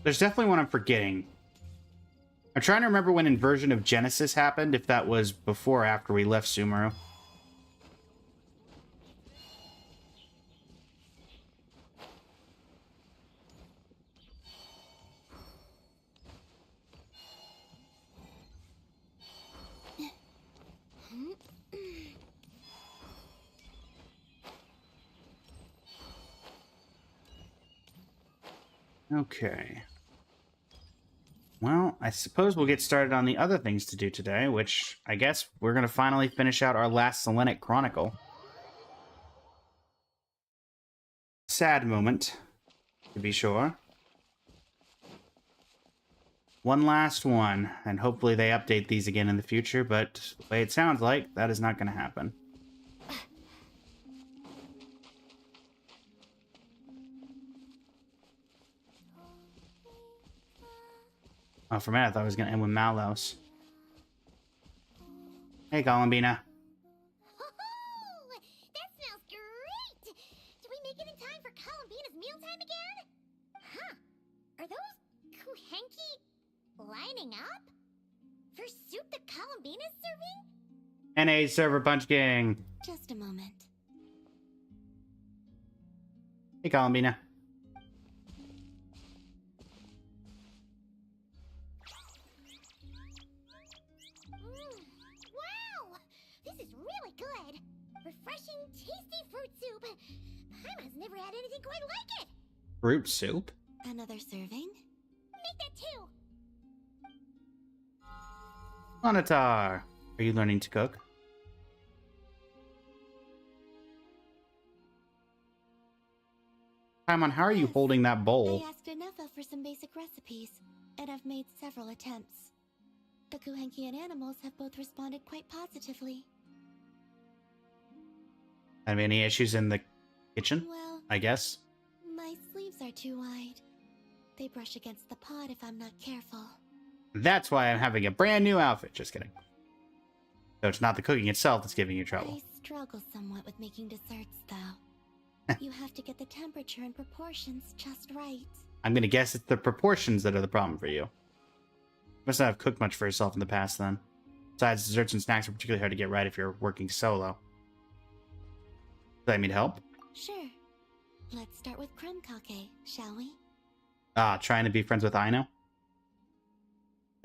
There's definitely one I'm forgetting. I'm trying to remember when Inversion of Genesis happened, if that was before or after we left Sumeru. Okay. Well, I suppose we'll get started on the other things to do today, which I guess we're going to finally finish out our last Selenic Chronicle. Sad moment, to be sure. One last one, and hopefully they update these again in the future, but the way it sounds like, that is not going to happen. Oh, for a minute, I thought I was going to end with Malos. Hey, Columbina. Oh, that smells great! Did we make it in time for Columbina's mealtime again? Huh. Are those Kuhenki lining up? For soup that Columbina's serving? NA Server Punch King. Just a moment. Hey, Columbina. Wow! This is really good! Refreshing, tasty fruit soup! Paimon's never had anything quite like it! Fruit soup? Another serving? Make that too! Monatar, are you learning to cook? Paimon, how are you holding that bowl? I asked Anefa for some basic recipes, and I've made several attempts. The Kuhenkian animals have both responded quite positively. Have any issues in the kitchen? Well, I guess. my sleeves are too wide. They brush against the pot if I'm not careful. That's why I'm having a brand new outfit. Just kidding. So it's not the cooking itself that's giving you trouble. I struggle somewhat with making desserts, though. You have to get the temperature and proportions just right. I'm gonna guess it's the proportions that are the problem for you. Must not have cooked much for yourself in the past, then. Besides, desserts and snacks are particularly hard to get right if you're working solo. Do I need help? Sure. Let's start with crumb cake, shall we? Ah, trying to be friends with Aino?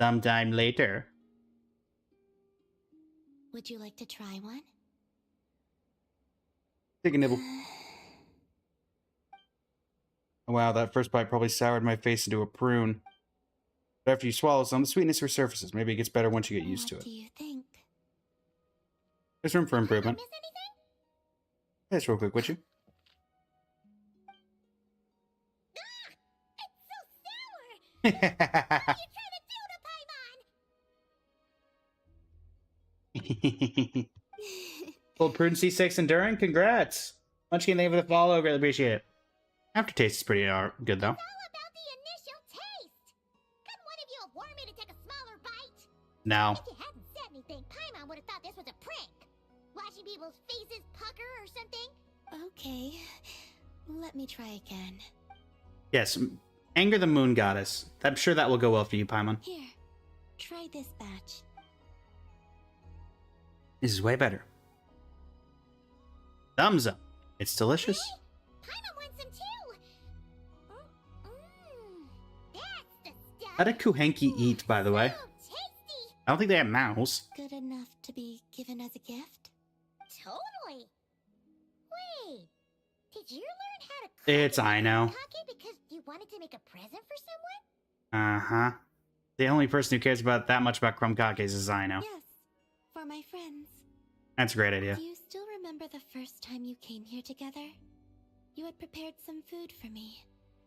Sometime later. Would you like to try one? Take a nibble. Wow, that first bite probably soured my face into a prune. But after you swallow some, the sweetness resurfaces. Maybe it gets better once you get used to What it. do you think? There's room for Did I improvement. miss anything? Yes, real quick, would you? It's so sour! What are you trying to do to Paimon? Old Prune C6 Enduring, congrats! Munchkin, thank you for the follow, greatly appreciate it. Aftertaste is pretty good, though. It's all about the initial taste. Couldn't one of you have warned me to take a smaller bite? No. If you hadn't said anything, Paimon would have thought this was a prank. Watching people's faces pucker or something. Okay. Let me try again. Yes, Anger the Moon Goddess. I'm sure that will go well for you, Paimon. Here. Try this batch. This is way better. Thumbs up. It's delicious. Paimon wants some too. That's the stuff. How did Kuhenki eat, by the way? So tasty. I don't think they have mouths. Good enough to be given as a gift? Totally. Wait, did you learn how to cook It's Aino. kake because you wanted to make a present for someone? Uh-huh. The only person who cares about that much about crumb cakes is Aino. Yes. For my friends. That's a great idea. Do you still remember the first time you came here together? You had prepared some food for me.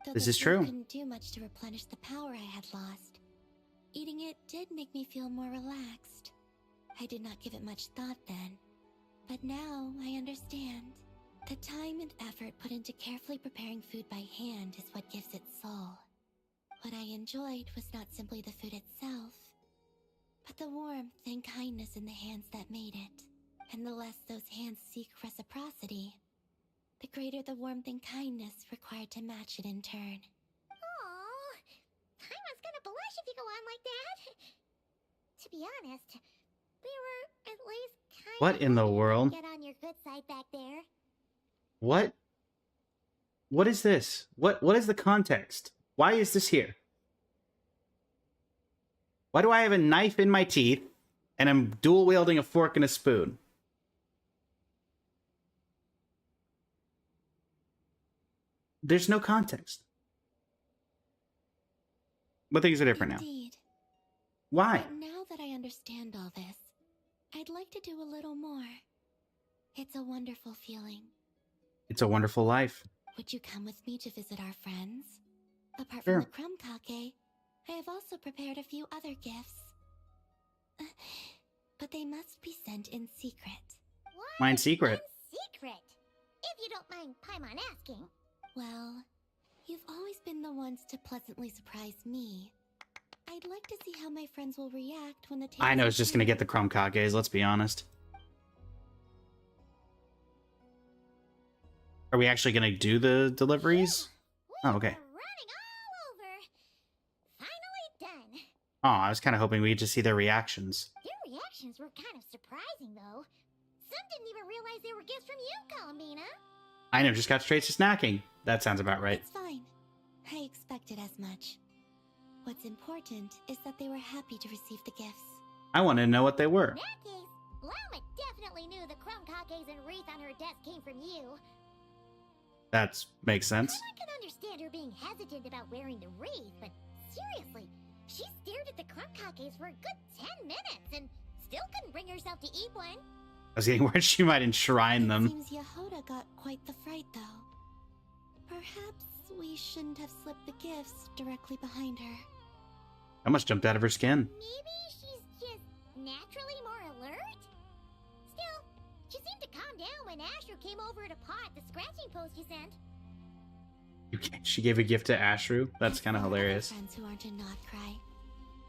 Though This the is food true. couldn't do much to replenish the power I had lost. Eating it did make me feel more relaxed. I did not give it much thought then. But now I understand. The time and effort put into carefully preparing food by hand is what gives it soul. What I enjoyed was not simply the food itself, but the warmth and kindness in the hands that made it. And the less those hands seek reciprocity, the greater the warmth and kindness required to match it in turn. Aww, Paimon's gonna blush if you go on like that. To be honest, we were at least kind What of in the hoping you'd world? get on your good side back there. What? What is this? What is the context? Why is this here? Why do I have a knife in my teeth and I'm dual wielding a fork and a spoon? There's no context. But things are different now. Indeed. Why? But now that I understand all this, I'd like to do a little more. It's a wonderful feeling. It's a wonderful life. Would you come with me to visit our friends? Apart Sure. from the crumb cake, I have also prepared a few other gifts. But they must be sent in secret. What? Mine's secret. In secret. If you don't mind Paimon asking. Well, you've always been the ones to pleasantly surprise me. I'd like to see how my friends will react when the I know tables it's just gonna turn. get the crumb cakes, let's be honest. Are we actually gonna do the deliveries? We Oh, okay. were running all over. Finally done. Oh, I was kind of hoping we'd just see their reactions. Their reactions were kind of surprising, though. Some didn't even realize they were gifts from you, Columbina. I know, just got straight to snacking. That sounds about right. It's fine. I expected as much. What's important is that they were happy to receive the gifts. I wanted to know what they were. In that case, Lama definitely knew the crumb cakes and wreath on her desk came from you. That makes sense. I can understand her being hesitant about wearing the wreath, but seriously, she stared at the crumb cakes for a good 10 minutes and still couldn't bring herself to eat one. I was getting worried she might enshrine It them. seems Yehoda got quite the fright, though. Perhaps we shouldn't have slipped the gifts directly behind her. I almost jumped out of her skin. Maybe she's just naturally more alert? Still, She seemed to calm down when Ashru came over to paw at the scratching post you sent. She gave a gift to Ashru? That's And kind of for other hilarious. friends who aren't in Notcry,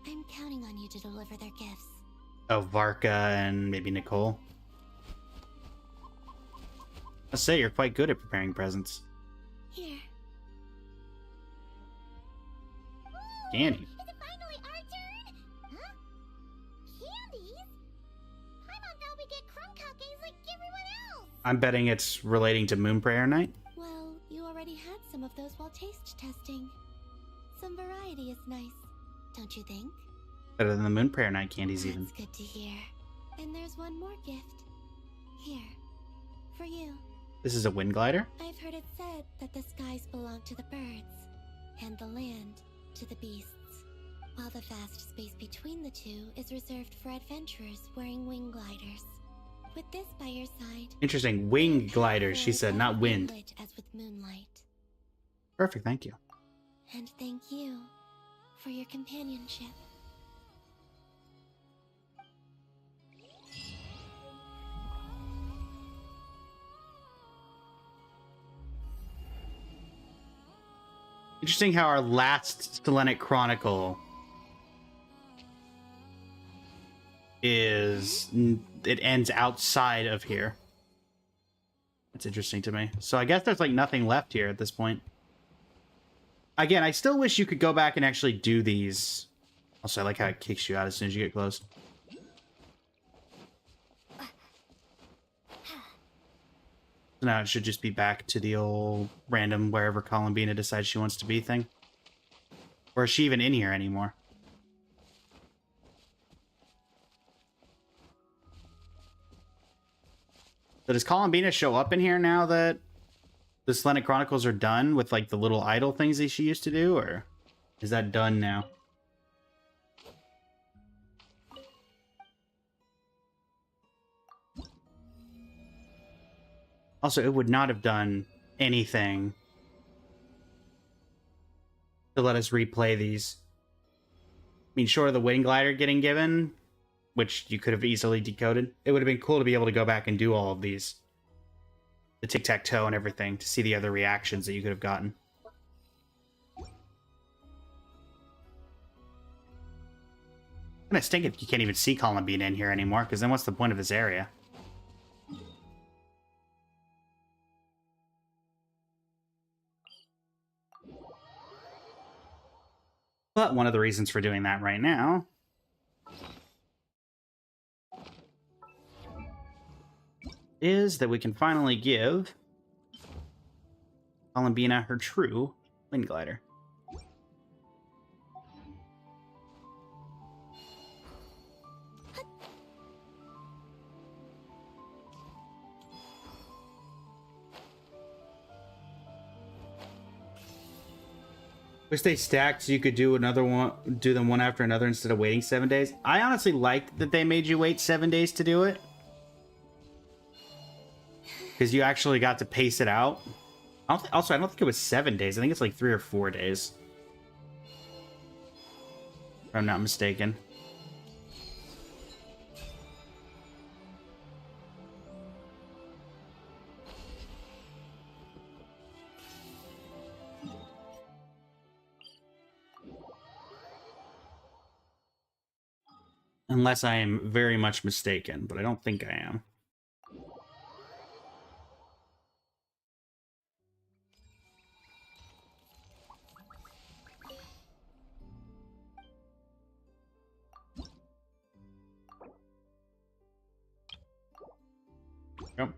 I'm counting on you to deliver their gifts. Oh, Varka and maybe Nicole. I say you're quite good at preparing presents. Here. Candy. Is it finally our turn? Huh? Candies? I thought we get crumb cupcakes like everyone else. I'm betting it's relating to Moon Prayer Night. Well, you already had some of those while taste testing. Some variety is nice, don't you think? Better than the Moon Prayer Night candies even. That's good to hear. And there's one more gift. Here. For you. This is a wind glider? I've heard it said that the skies belong to the birds, and the land to the beasts, while the vast space between the two is reserved for adventurers wearing wing gliders. With this by your side... Interesting. Wing gliders, she said, not wind. Lit as with moonlight. Perfect, thank you. And thank you for your companionship. Interesting how our last Stellenic Chronicle is... it ends outside of here. That's interesting to me. So I guess there's like nothing left here at this point. Again, I still wish you could go back and actually do these. Also, I like how it kicks you out as soon as you get close. So now it should just be back to the old random wherever Columbina decides she wants to be thing. Or is she even in here anymore? So does Columbina show up in here now that the Stellenic Chronicles are done with like the little idle things that she used to do, or is that done now? Also, it would not have done anything to let us replay these. I mean, sure, the Wind Glider getting given, which you could have easily decoded. It would have been cool to be able to go back and do all of these. The tic-tac-toe and everything, to see the other reactions that you could have gotten. I'm gonna stink if you can't even see Columbine in here anymore, because then what's the point of this area? But one of the reasons for doing that right now is that we can finally give Columbina her true wind glider. Wish they stacked so you could do another one, do them one after another instead of waiting 7 days. I honestly liked that they made you wait 7 days to do it, because you actually got to pace it out. Also, I don't think it was 7 days. I think it's like 3 or 4 days, if I'm not mistaken. Unless I am very much mistaken, but I don't think I am. Yep.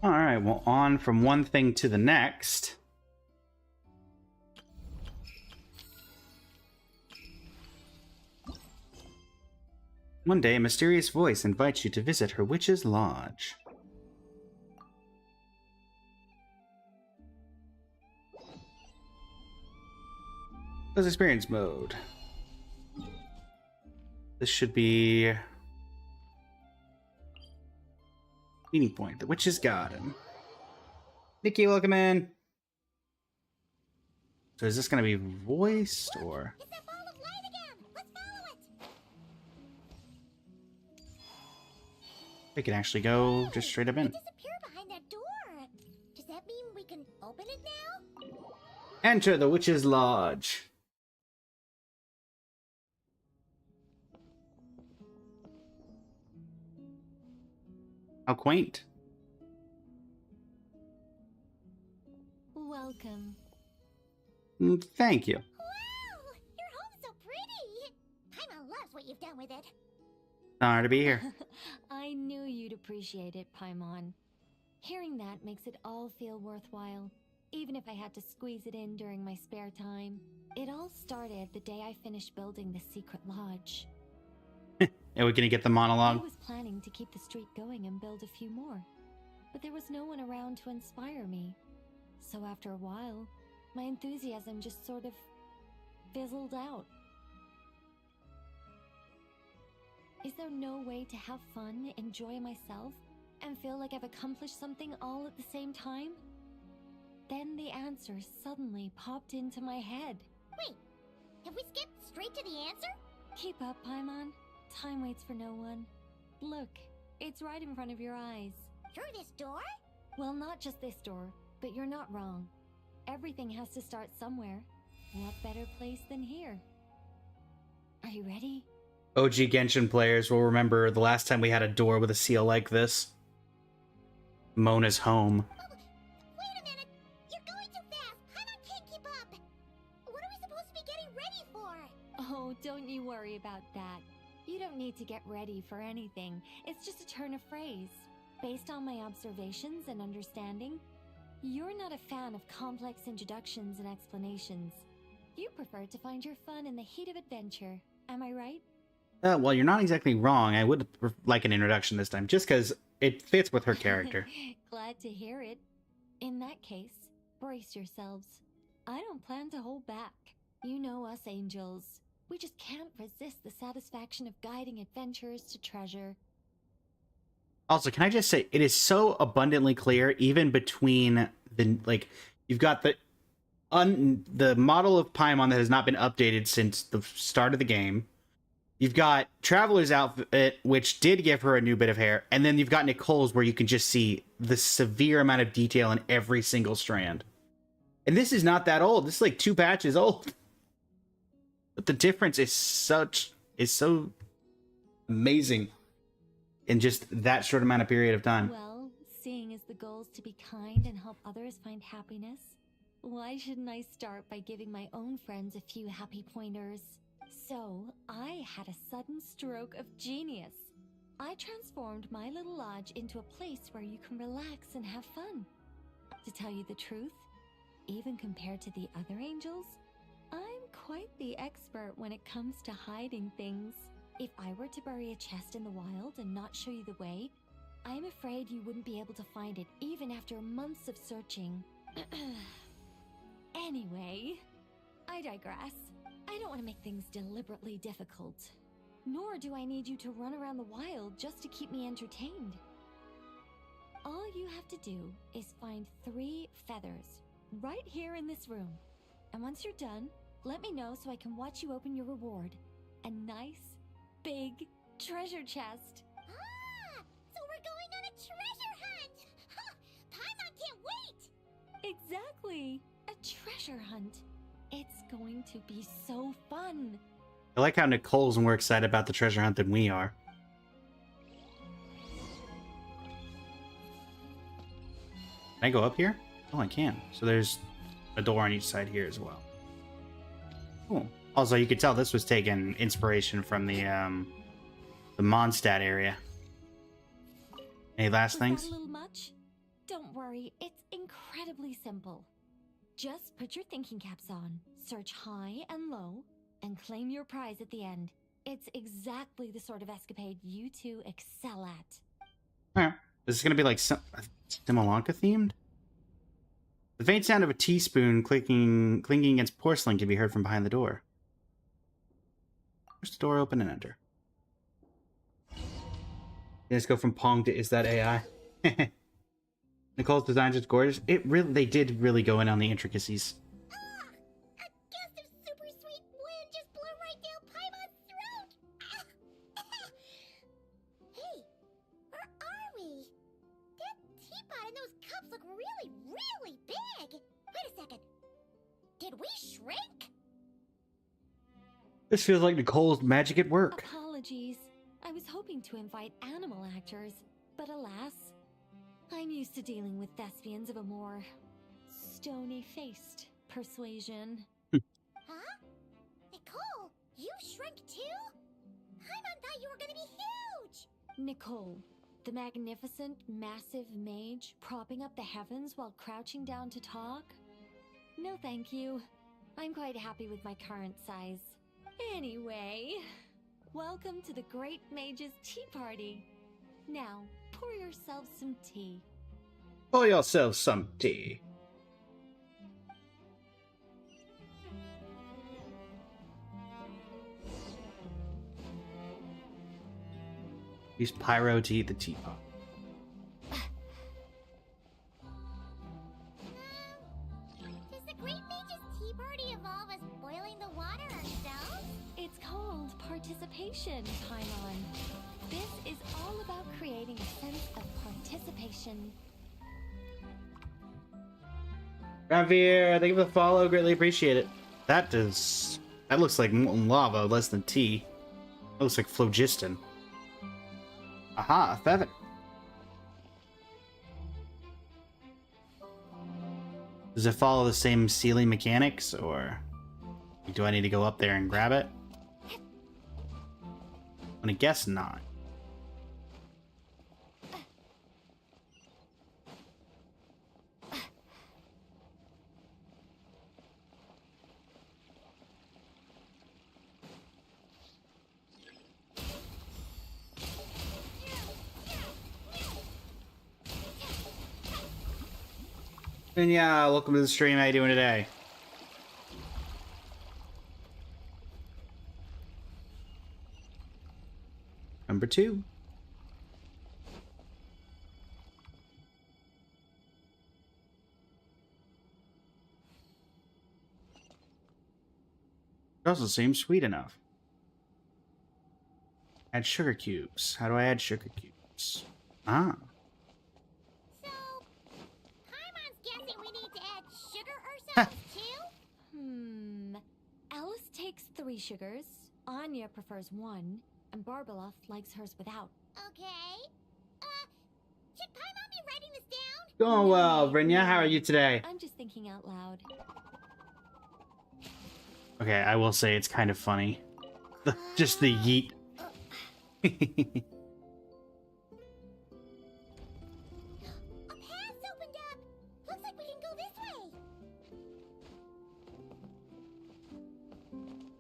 All right, well, on from one thing to the next. One day, a mysterious voice invites you to visit her witch's lodge. Let's experience mode. This should be meeting point, the witch's garden. Nikki, welcome in. So is this gonna be voiced or? It's that ball of light again! Let's follow it! We can actually go just straight up in. It disappeared behind that door. Does that mean we can open it now? Enter the Witch's Lodge. How quaint. Welcome. Thank you. Wow! Your home's so pretty! Paimon loves what you've done with it. Honor to be here. I knew you'd appreciate it, Paimon. Hearing that makes it all feel worthwhile, even if I had to squeeze it in during my spare time. It all started the day I finished building the secret lodge. Are we gonna get the monologue? I was planning to keep the streak going and build a few more, but there was no one around to inspire me. So after a while, my enthusiasm just sort of fizzled out. Is there no way to have fun, enjoy myself, and feel like I've accomplished something all at the same time? Then the answer suddenly popped into my head. Wait, have we skipped straight to the answer? Keep up, Paimon. Time waits for no one. Look, it's right in front of your eyes. Through this door? Well, not just this door, but you're not wrong. Everything has to start somewhere. What better place than here? Are you ready? OG Genshin players will remember the last time we had a door with a seal like this. Mona's home. Oh, wait a minute! You're going too fast! Paimon can't keep up! What are we supposed to be getting ready for? Oh, don't you worry about that. You don't need to get ready for anything. It's just a turn of phrase. Based on my observations and understanding, you're not a fan of complex introductions and explanations. You prefer to find your fun in the heat of adventure. Am I right? Well, you're not exactly wrong. I would like an introduction this time, just because it fits with her character. Glad to hear it. In that case, brace yourselves. I don't plan to hold back. You know us angels. We just can't resist the satisfaction of guiding adventurers to treasure. Also, can I just say, it is so abundantly clear, even between the, like, you've got the model of Paimon that has not been updated since the start of the game. You've got Traveler's outfit, which did give her a new bit of hair, and then you've got Nicole's, where you can just see the severe amount of detail in every single strand. And this is not that old. This is like 2 patches old. But the difference is so amazing in just that short amount of period of time. Well, seeing as the goal is to be kind and help others find happiness, why shouldn't I start by giving my own friends a few happy pointers? So, I had a sudden stroke of genius. I transformed my little lodge into a place where you can relax and have fun. To tell you the truth, even compared to the other angels, I'm quite the expert when it comes to hiding things. If I were to bury a chest in the wild and not show you the way, I'm afraid you wouldn't be able to find it even after months of searching. Anyway, I digress. I don't want to make things deliberately difficult. Nor do I need you to run around the wild just to keep me entertained. All you have to do is find 3 feathers right here in this room. And once you're done, let me know so I can watch you open your reward. A nice, big treasure chest. Ah! So we're going on a treasure hunt! Huh! Paimon can't wait! Exactly! A treasure hunt. It's going to be so fun. I like how Nicole's more excited about the treasure hunt than we are. Can I go up here? Oh, I can. So there's a door on each side here as well. Cool. Also, you could tell this was taking inspiration from the Mondstadt area. Any last Was things? that a little much? Don't worry, it's incredibly simple. Just put your thinking caps on, search high and low, and claim your prize at the end. It's exactly the sort of escapade you two excel at. Alright. This is gonna be like some Simolanka themed? The faint sound of a teaspoon clinking against porcelain can be heard from behind the door. Push the door open and enter. Let's go from Pong to Is That AI? Nicole's designs is gorgeous. They did really go in on the intricacies. Ah! and those cups look really, really big. Wait a second. Did we shrink? This feels like Nicole's magic at work. Apologies. I was hoping to invite animal actors, but alas, I'm used to dealing with thespians of a more stony-faced persuasion. Huh? Nicole, you shrink too? Paimon thought you were gonna be huge! Nicole, the magnificent, massive mage propping up the heavens while crouching down to talk? No thank you. I'm quite happy with my current size. Anyway, welcome to the Great Mage's Tea Party. Now, pour yourself some tea. Pour yourself some tea. Use pyro to eat the teapot. Does the Great Mage's Tea Party involve us boiling the water ourselves? It's called participation, Paimon. This is all about creating a sense of participation. Javier, thank you for the follow. Greatly appreciate it. That looks like molten lava, less than tea. That looks like phlogiston. Aha, Feven. Does it follow the same ceiling mechanics, or do I need to go up there and grab it? I'm gonna guess not. And yeah, welcome to the stream. How you doing today? Number 2. It also seems sweet enough. Add sugar cubes. How do I add sugar cubes? Ah. So, Paimon's guessing we need to add sugar ourselves too? Alice takes 3 sugars, Anya prefers 1, and Barbalov likes hers without. Okay. Should Paimon be writing this down? Going well, Brinya. How are you today? I'm just thinking out loud. Okay, I will say it's kind of funny. Just the yeet. A path's opened up. Looks like we can go this way.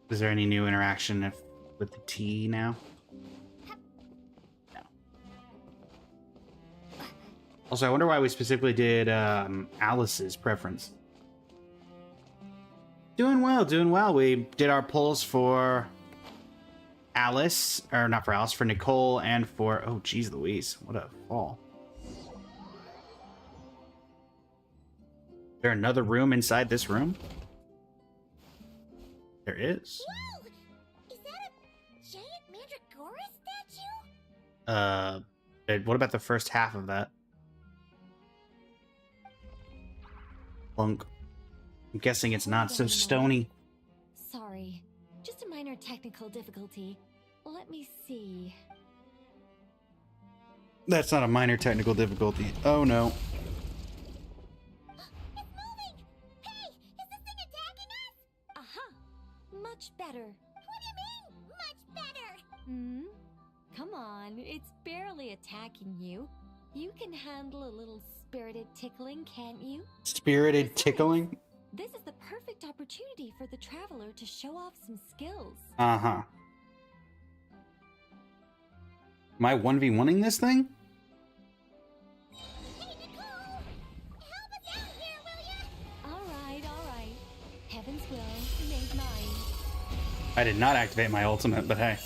Is there any new interaction with the tea now? No. Also, I wonder why we specifically did Alice's preference. Doing well, doing well. We did our polls for Alice, or not for Alice, for Nicole, and for, oh geez Louise, what a fall. Is there another room inside this room? There is. Whoa! Is that a giant Mandragora statue? What about the first half of that? Plunk. I'm guessing it's not so stony. Sorry, just a minor technical difficulty. Let me see. That's not a minor technical difficulty. Oh no. It's moving! Hey! Is this thing attacking us? Aha! Much better. What do you mean, much better? Come on, it's barely attacking you. You can handle a little spirited tickling, can't you? Spirited tickling? This is the perfect opportunity for the traveler to show off some skills. Uh-huh. Am I 1v1ing this thing? Hey, Nicole! Help us out here, will ya? All right. Heaven's will made mine. I did not activate my ultimate, but hey.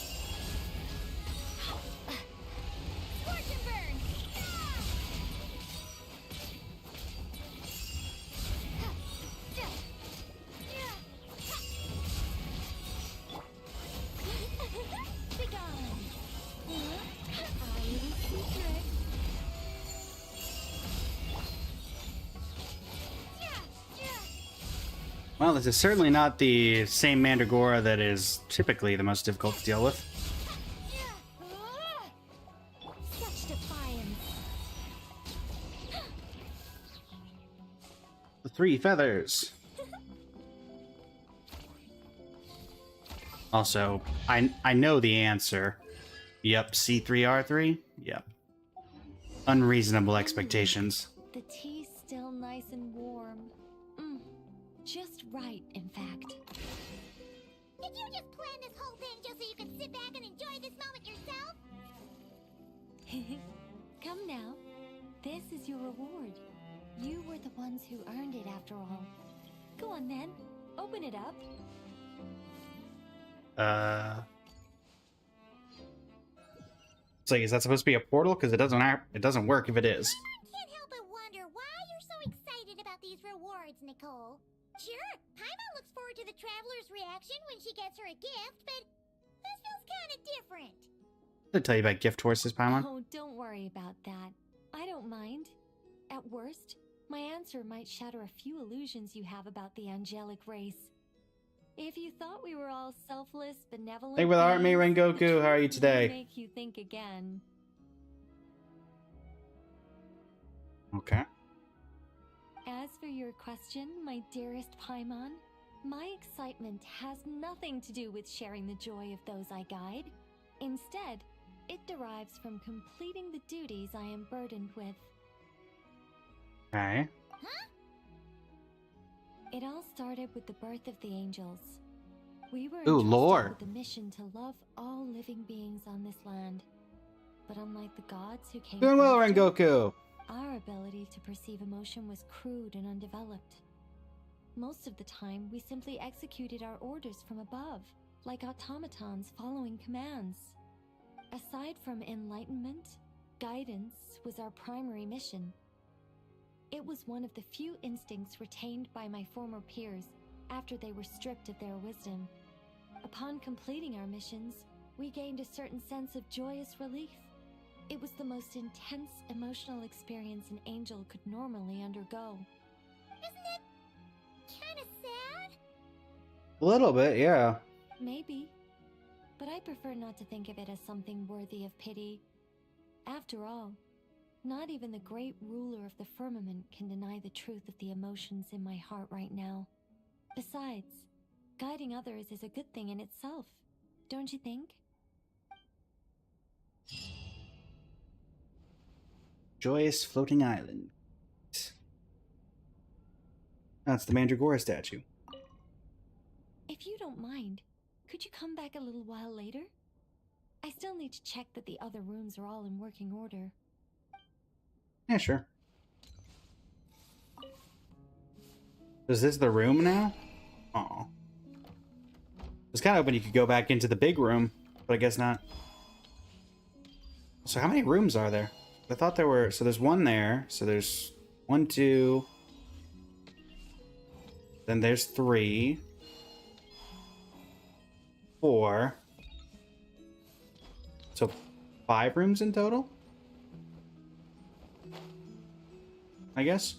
Scorch and burn! Be gone. I will secret. Well, this is certainly not the same Mandragora that is typically the most difficult to deal with. Such defiance. The 3 feathers. Also, I know the answer. Yep, C3R3? Yep. Unreasonable expectations. The tea's still nice and warm. Just right, in fact. Did you just plan this whole thing just so you could sit back and enjoy this moment yourself? Come now. This is your reward. You were the ones who earned it after all. Go on then. Open it up. It's like, is that supposed to be a portal? Because it doesn't work if it is. I can't help but wonder why you're so excited about these rewards, Nicole. Sure, Paimon looks forward to the traveler's reaction when she gets her a gift, but this feels kind of different. Did I tell you about gift horses, Paimon? Oh, don't worry about that. I don't mind. At worst, my answer might shatter a few illusions you have about the angelic race. If you thought we were all selfless, benevolent... Hey, with Army beings, the Rengoku, how are you truth today? may make you think again. Okay. As for your question, my dearest Paimon, my excitement has nothing to do with sharing the joy of those I guide. Instead, it derives from completing the duties I am burdened with. Okay. It all started with the birth of the angels. We were Ooh, entrusted lore. with the mission to love all living beings on this land. But unlike the gods who came Doing well, after, Rengoku. our ability to perceive emotion was crude and undeveloped. Most of the time, we simply executed our orders from above, like automatons following commands. Aside from enlightenment, guidance was our primary mission. It was one of the few instincts retained by my former peers after they were stripped of their wisdom. Upon completing our missions, we gained a certain sense of joyous relief. It was the most intense emotional experience an angel could normally undergo. Isn't it kind of sad? A little bit, yeah. Maybe, but I prefer not to think of it as something worthy of pity. After all, not even the great ruler of the firmament can deny the truth of the emotions in my heart right now. Besides, guiding others is a good thing in itself, don't you think? Joyous floating island. That's the Mandragora statue. If you don't mind, could you come back a little while later? I still need to check that the other rooms are all in working order. Yeah, sure. Is this the room now? Oh. I was kind of hoping you could go back into the big room, but I guess not. So how many rooms are there? I thought there were... So there's one there. So there's 1, 2... Then there's 3... 4... So 5 rooms in total? I guess.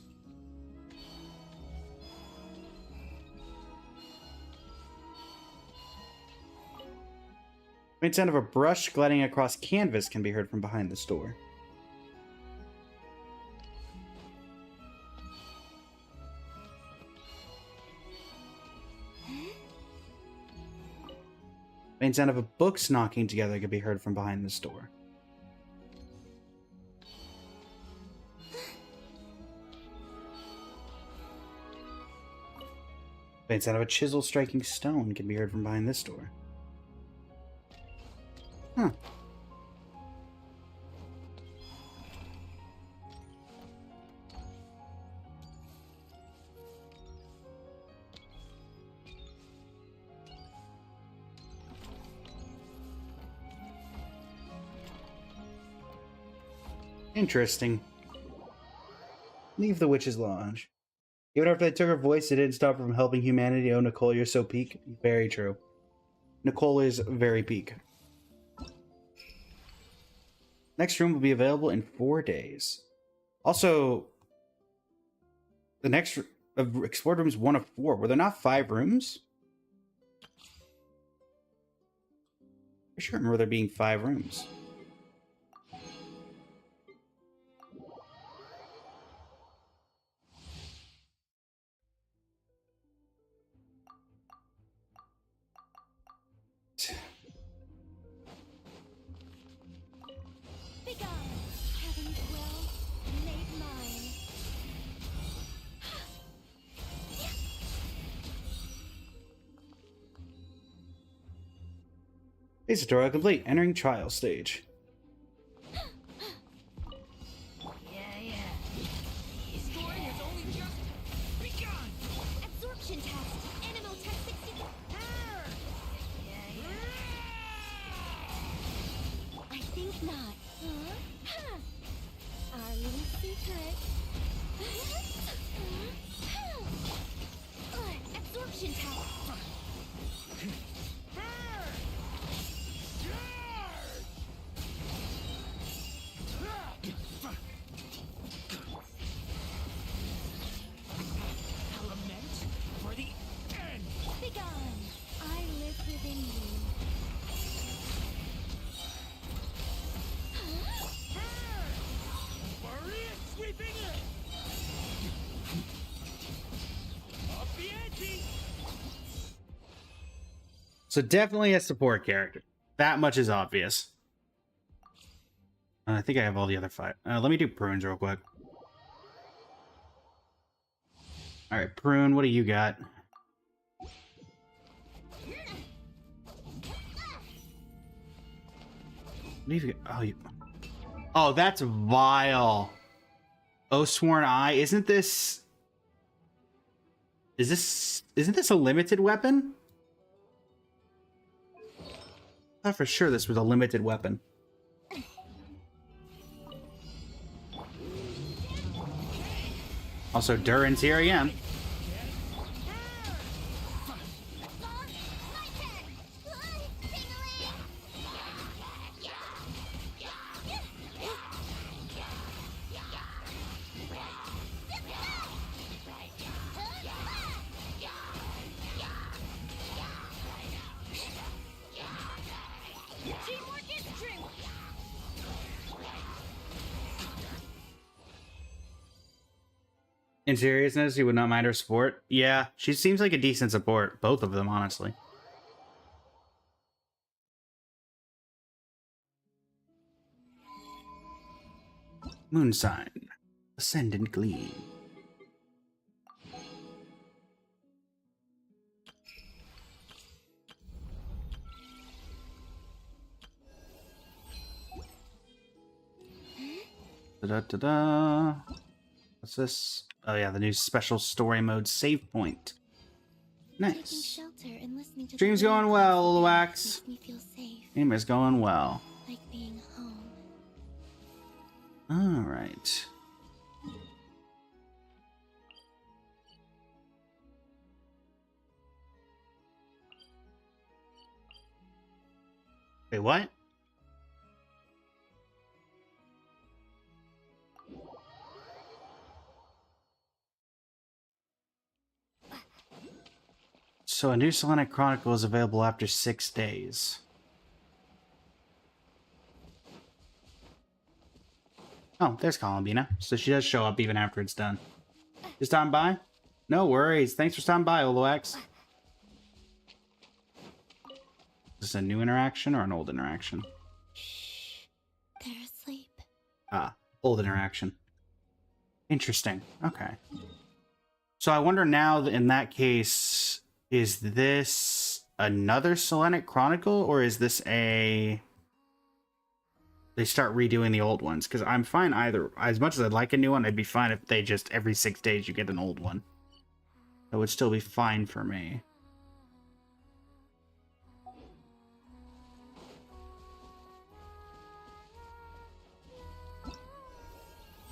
Faint sound of a brush gliding across canvas can be heard from behind the store. Faint sound of a books knocking together can be heard from behind the store. Faint sound of a chisel striking stone can be heard from behind this door. Huh. Interesting. Leave the witch's lodge. Even after they took her voice, it didn't stop her from helping humanity. Oh, Nicole, you're so peak. Very true. Nicole is very peak. Next room will be available in 4 days. Also, the next... explored rooms 1 of 4. Were there not 5 rooms? I sure remember there being 5 rooms. Begone, heaven's will, made mine. Base tutorial complete. Entering trial stage. Story has only just begun. Absorption test. Animal test 60. I think not. Huh? Our little secret. Absorption test. Lament for the end. Begone, I live within you. Worry is sweeping in. Up the ante. So definitely a support character. That much is obvious. I think I have all the other 5. Let me do prunes real quick. Alright, prune, what do you got? What do you got? Oh, that's vile. Oh, sworn eye. Isn't this isn't this a limited weapon? I thought for sure this was a limited weapon. Also, Durin's here again. Teamwork is true. In seriousness, you would not mind her support? Yeah, she seems like a decent support. Both of them, honestly. Moon sign. Ascendant gleam. Da-da-da-da. What's this? Oh yeah, the new special story mode save point. Taking Nice. shelter and listening to Stream's the going wind well, makes Lulax. me feel safe, Game is going well. like being home. Alright. Wait, what? So a new Selenic Chronicle is available after 6 days. Oh, there's Columbina. So she does show up even after it's done. Just stopping by? No worries. Thanks for stopping by, Oloax. Is this a new interaction or an old interaction? Shh. They're asleep. Ah, old interaction. Interesting. Okay. So I wonder now, in that case, is this another Selenic Chronicle, or is this a... they start redoing the old ones? Because I'm fine either. As much as I'd like a new one, I'd be fine if they just, every 6 days you get an old one. That would still be fine for me.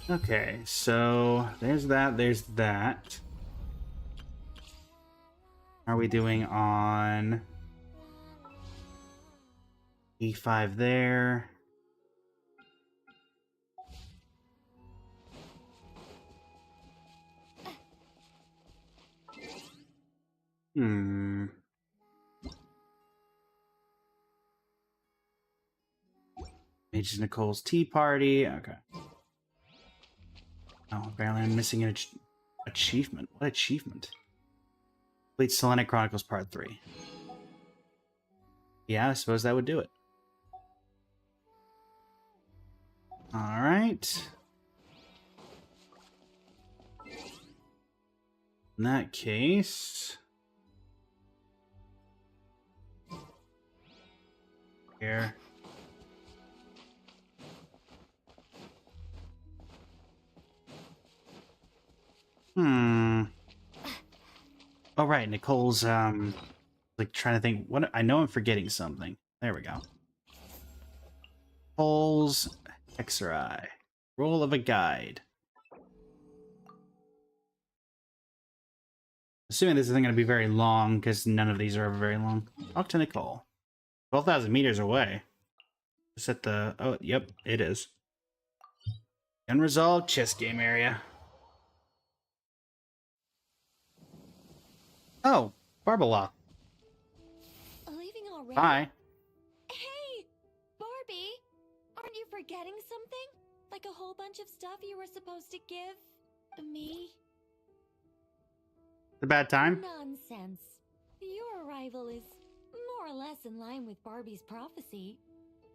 Okay, so there's that, there's that. How are we doing on E5 there? Hmm. Mage's Nicole's tea party. Okay. Oh, apparently I'm missing an achievement. What achievement? Complete Selenic Chronicles Part 3. Yeah, I suppose that would do it. Alright. In that case... Here. Oh, right. Nicole's, like, trying to think. What? I know I'm forgetting something. There we go. Nicole's Hexerai. Roll of a guide. Assuming this isn't going to be very long, because none of these are ever very long. Talk to Nicole. 12,000 meters away. Just at the... Oh, yep, it is. Unresolved chess game area. Oh, Barbala. Leaving already? Hi. Hey, Barbie! Aren't you forgetting something? Like a whole bunch of stuff you were supposed to give me? The bad time? Nonsense. Your arrival is more or less in line with Barbie's prophecy.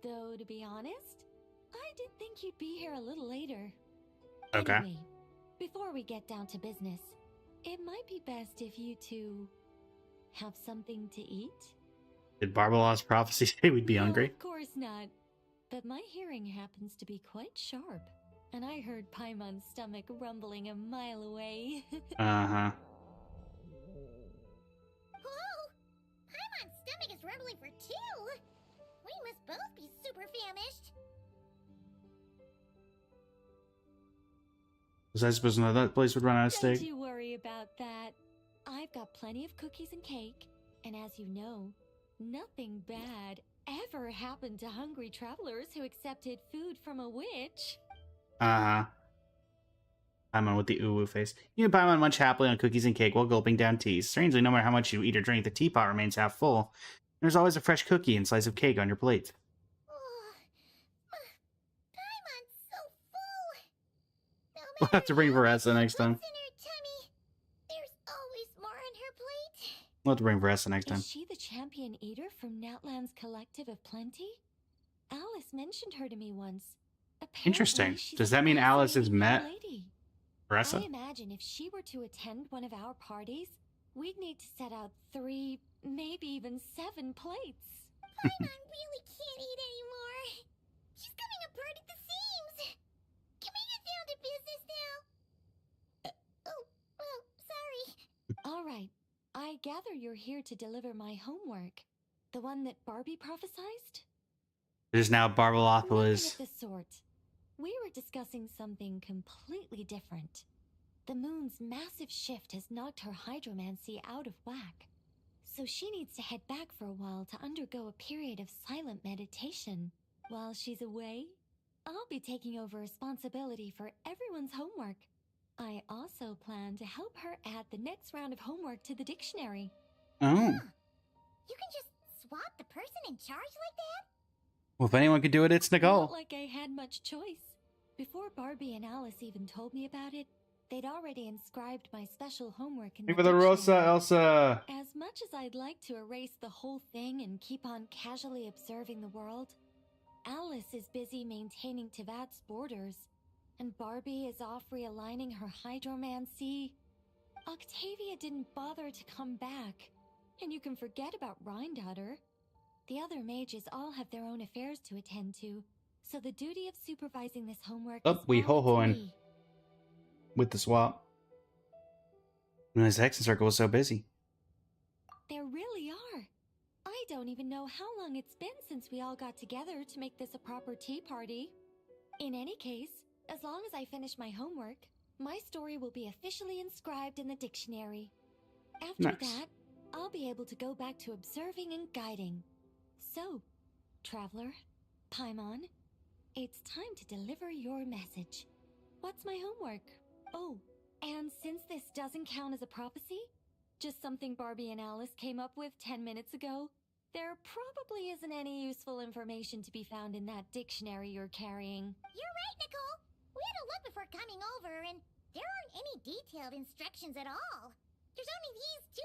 Though, to be honest, I did think you'd be here a little later. Okay. Anyway, before we get down to business, it might be best if you two have something to eat. Did Barbala's prophecy say we'd be No, hungry? of course not. But my hearing happens to be quite sharp, and I heard Paimon's stomach rumbling a mile away. Uh-huh. Whoa! Paimon's stomach is rumbling for two! We must both be super famished! Was I supposed to know that place would run out of Don't steak? you worry about that. I've got plenty of cookies and cake, and as you know, nothing bad ever happened to hungry travelers who accepted food from a witch. Uh-huh. Paimon with the uwu face. You and Paimon munch happily on cookies and cake while gulping down tea. Strangely, no matter how much you eat or drink, the teapot remains half full. There's always a fresh cookie and slice of cake on your plate. Paimon's so full! No We'll have to bring matter how Varessa much next she time. puts in her tummy, there's always more on her plate. We'll have to bring Varessa next time. Is she the champion eater from Natlan's Collective of Plenty? Alice mentioned her to me once. Apparently, Interesting. she's Does a that mean Alice has fascinating young met lady. Varessa? I imagine if she were to attend one of our parties, we'd need to set out 3, maybe even 7 plates. Paimon really can't eat anymore. She's coming apart at the seams. Can we get down to business now? Sorry. All right, I gather you're here to deliver my homework. The one that Barbie prophesized? It is now Barbaloth Nothing was... of the sort. We were discussing something completely different. The moon's massive shift has knocked her hydromancy out of whack. So she needs to head back for a while to undergo a period of silent meditation. While she's away, I'll be taking over responsibility for everyone's homework. I also plan to help her add the next round of homework to the dictionary. Oh. You can just swap the person in charge like that? Well, if anyone could do it, it's Nicole. Not like I had much choice. Before Barbie and Alice even told me about it, they'd already inscribed my special homework in Viva the Rosa, dictionary. Elsa! As much as I'd like to erase the whole thing and keep on casually observing the world, Alice is busy maintaining Tivat's borders, and Barbie is off realigning her hydromancy. Octavia didn't bother to come back, and you can forget about Rhindaughter. The other mages all have their own affairs to attend to, so the duty of supervising this homework Oh, is we all to ho-hoing. me. With the swap. And his Hexen Circle was so busy. There really are. I don't even know how long it's been since we all got together to make this a proper tea party. In any case, as long as I finish my homework, my story will be officially inscribed in the dictionary. After Nice. that, I'll be able to go back to observing and guiding. So, Traveler, Paimon, it's time to deliver your message. What's my homework? Oh, and since this doesn't count as a prophecy, just something Barbie and Alice came up with 10 minutes ago, there probably isn't any useful information to be found in that dictionary you're carrying. You're right, Nicole. We had a look before coming over, and there aren't any detailed instructions at all. There's only these 2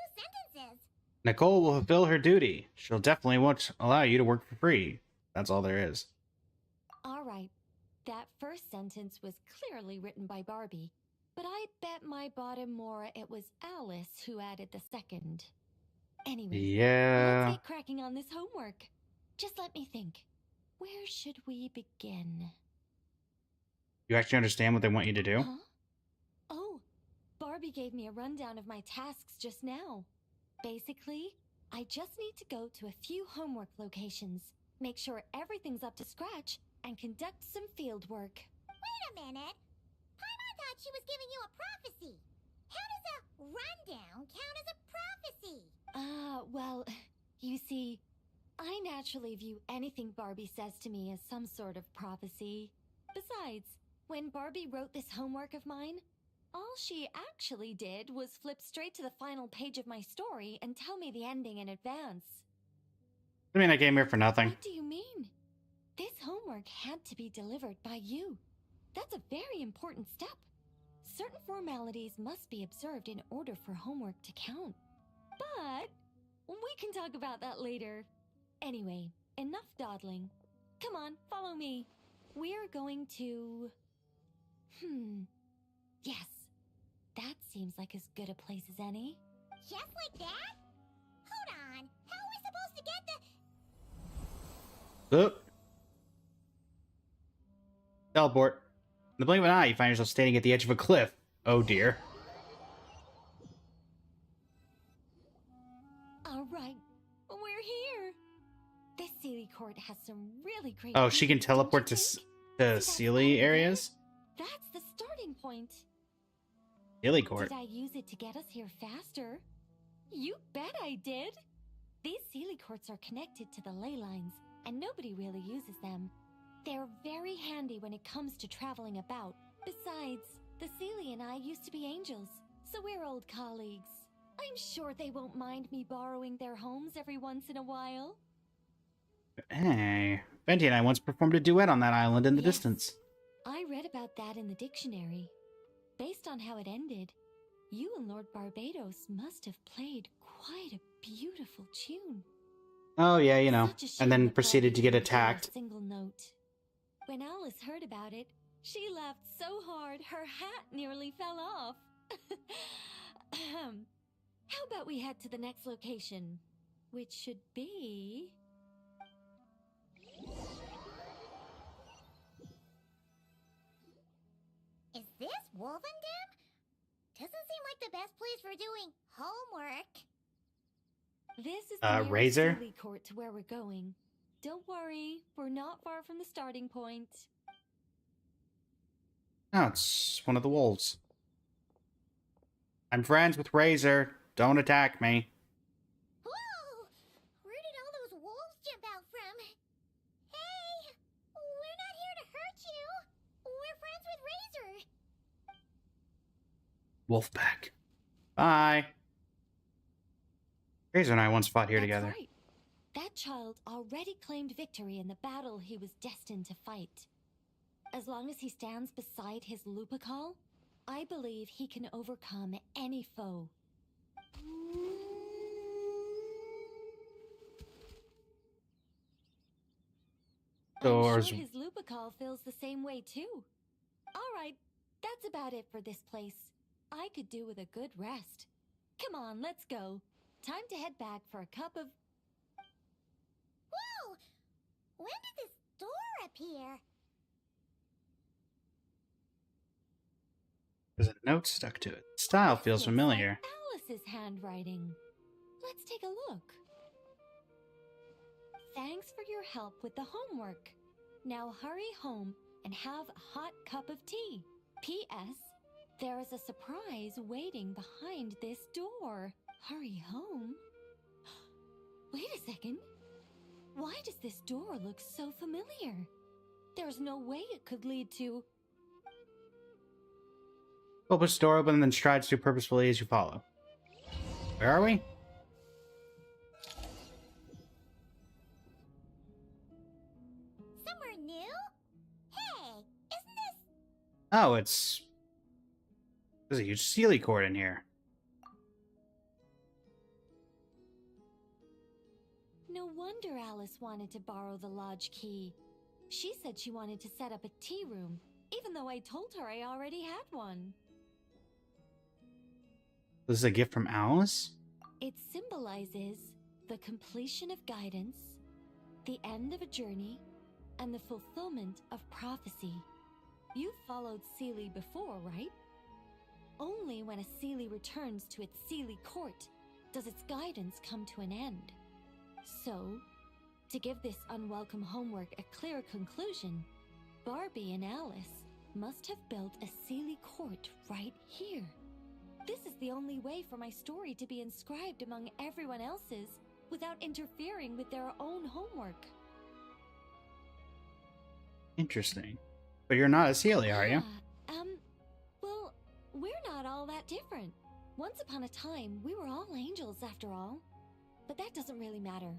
sentences. Nicole will fulfill her duty. She'll definitely won't allow you to work for free. That's all there is. All right, that first sentence was clearly written by Barbie, but I bet my bottom Mora it was Alice who added the second. Anyway, Yeah. let's get cracking on this homework. Just let me think. Where should we begin? You actually understand what they want you to do? Huh? Oh, Barbie gave me a rundown of my tasks just now. Basically, I just need to go to a few homework locations, make sure everything's up to scratch, and conduct some field work. Wait a minute. Paimon thought she was giving you a prophecy. How does a rundown count as a prophecy? Well, you see, I naturally view anything Barbie says to me as some sort of prophecy. Besides, when Barbie wrote this homework of mine, all she actually did was flip straight to the final page of my story and tell me the ending in advance. I mean, I came here for nothing. What do you mean? This homework had to be delivered by you. That's a very important step. Certain formalities must be observed in order for homework to count. But we can talk about that later. Anyway, enough dawdling. Come on, follow me. We're going to... Yes, that seems like as good a place as any. Just like that? Hold on. How are we supposed to get the... Oop. Teleport. In the blink of an eye, you find yourself standing at the edge of a cliff. Oh dear. All right, we're here. This Sealy Court has some really great... Oh, she can views, don't you teleport to think? to See that Sealy spot over areas? there? That's the starting point. Sealy Court. Did I use it to get us here faster? You bet I did. These Sealy Courts are connected to the ley lines, and nobody really uses them. They're very handy when it comes to traveling about. Besides, the Sealy and I used to be angels, so we're old colleagues. I'm sure they won't mind me borrowing their homes every once in a while. Hey, Venti and I once performed a duet on that island in the Yes. distance. I read about that in the dictionary. Based on how it ended, you and Lord Barbados must have played quite a beautiful tune. Oh yeah, you know, Such a shame and then that proceeded to Barbie get didn't play a attacked. single note. When Alice heard about it, she laughed so hard her hat nearly fell off. How about we head to the next location, which should be... Is this Wolvendam? Doesn't seem like the best place for doing homework. This is the nearest Razor? Sealy Court to where we're going. Don't worry, we're not far from the starting point. Oh, it's one of the wolves. I'm friends with Razor. Don't attack me. Whoa! Where did all those wolves jump out from? Hey! We're not here to hurt you! We're friends with Razor! Wolfpack. Bye. Razor and I once fought here That's together. right. That child already claimed victory in the battle he was destined to fight. As long as he stands beside his Lupacol, I believe he can overcome any foe. Doors. I'm sure his Lupacol feels the same way too. Alright, that's about it for this place. I could do with a good rest. Come on, let's go. Time to head back for a cup of... Whoa! When did this door appear? There's a note stuck to it. The style This feels looks familiar. like Alice's handwriting. Let's take a look. Thanks for your help with the homework. Now hurry home and have a hot cup of tea. P.S. There is a surprise waiting behind this door. Hurry home? Wait a second. Why does this door look so familiar? There's no way it could lead to... Pull push the door open and then strides through purposefully as you follow. Where are we? Somewhere new? Hey, isn't this... Oh, there's a huge Sealy cord in here. No wonder Alice wanted to borrow the lodge key. She said she wanted to set up a tea room, even though I told her I already had one. This is a gift from Alice? It symbolizes the completion of guidance, the end of a journey, and the fulfillment of prophecy. You've followed Sealy before, right? Only when a Sealy returns to its Sealy court does its guidance come to an end. So, to give this unwelcome homework a clear conclusion, Barbie and Alice must have built a Sealy court right here. This is the only way for my story to be inscribed among everyone else's without interfering with their own homework. Interesting. But you're not a Sealy, are you? Well, we're not all that different. Once upon a time, we were all angels after all. But that doesn't really matter.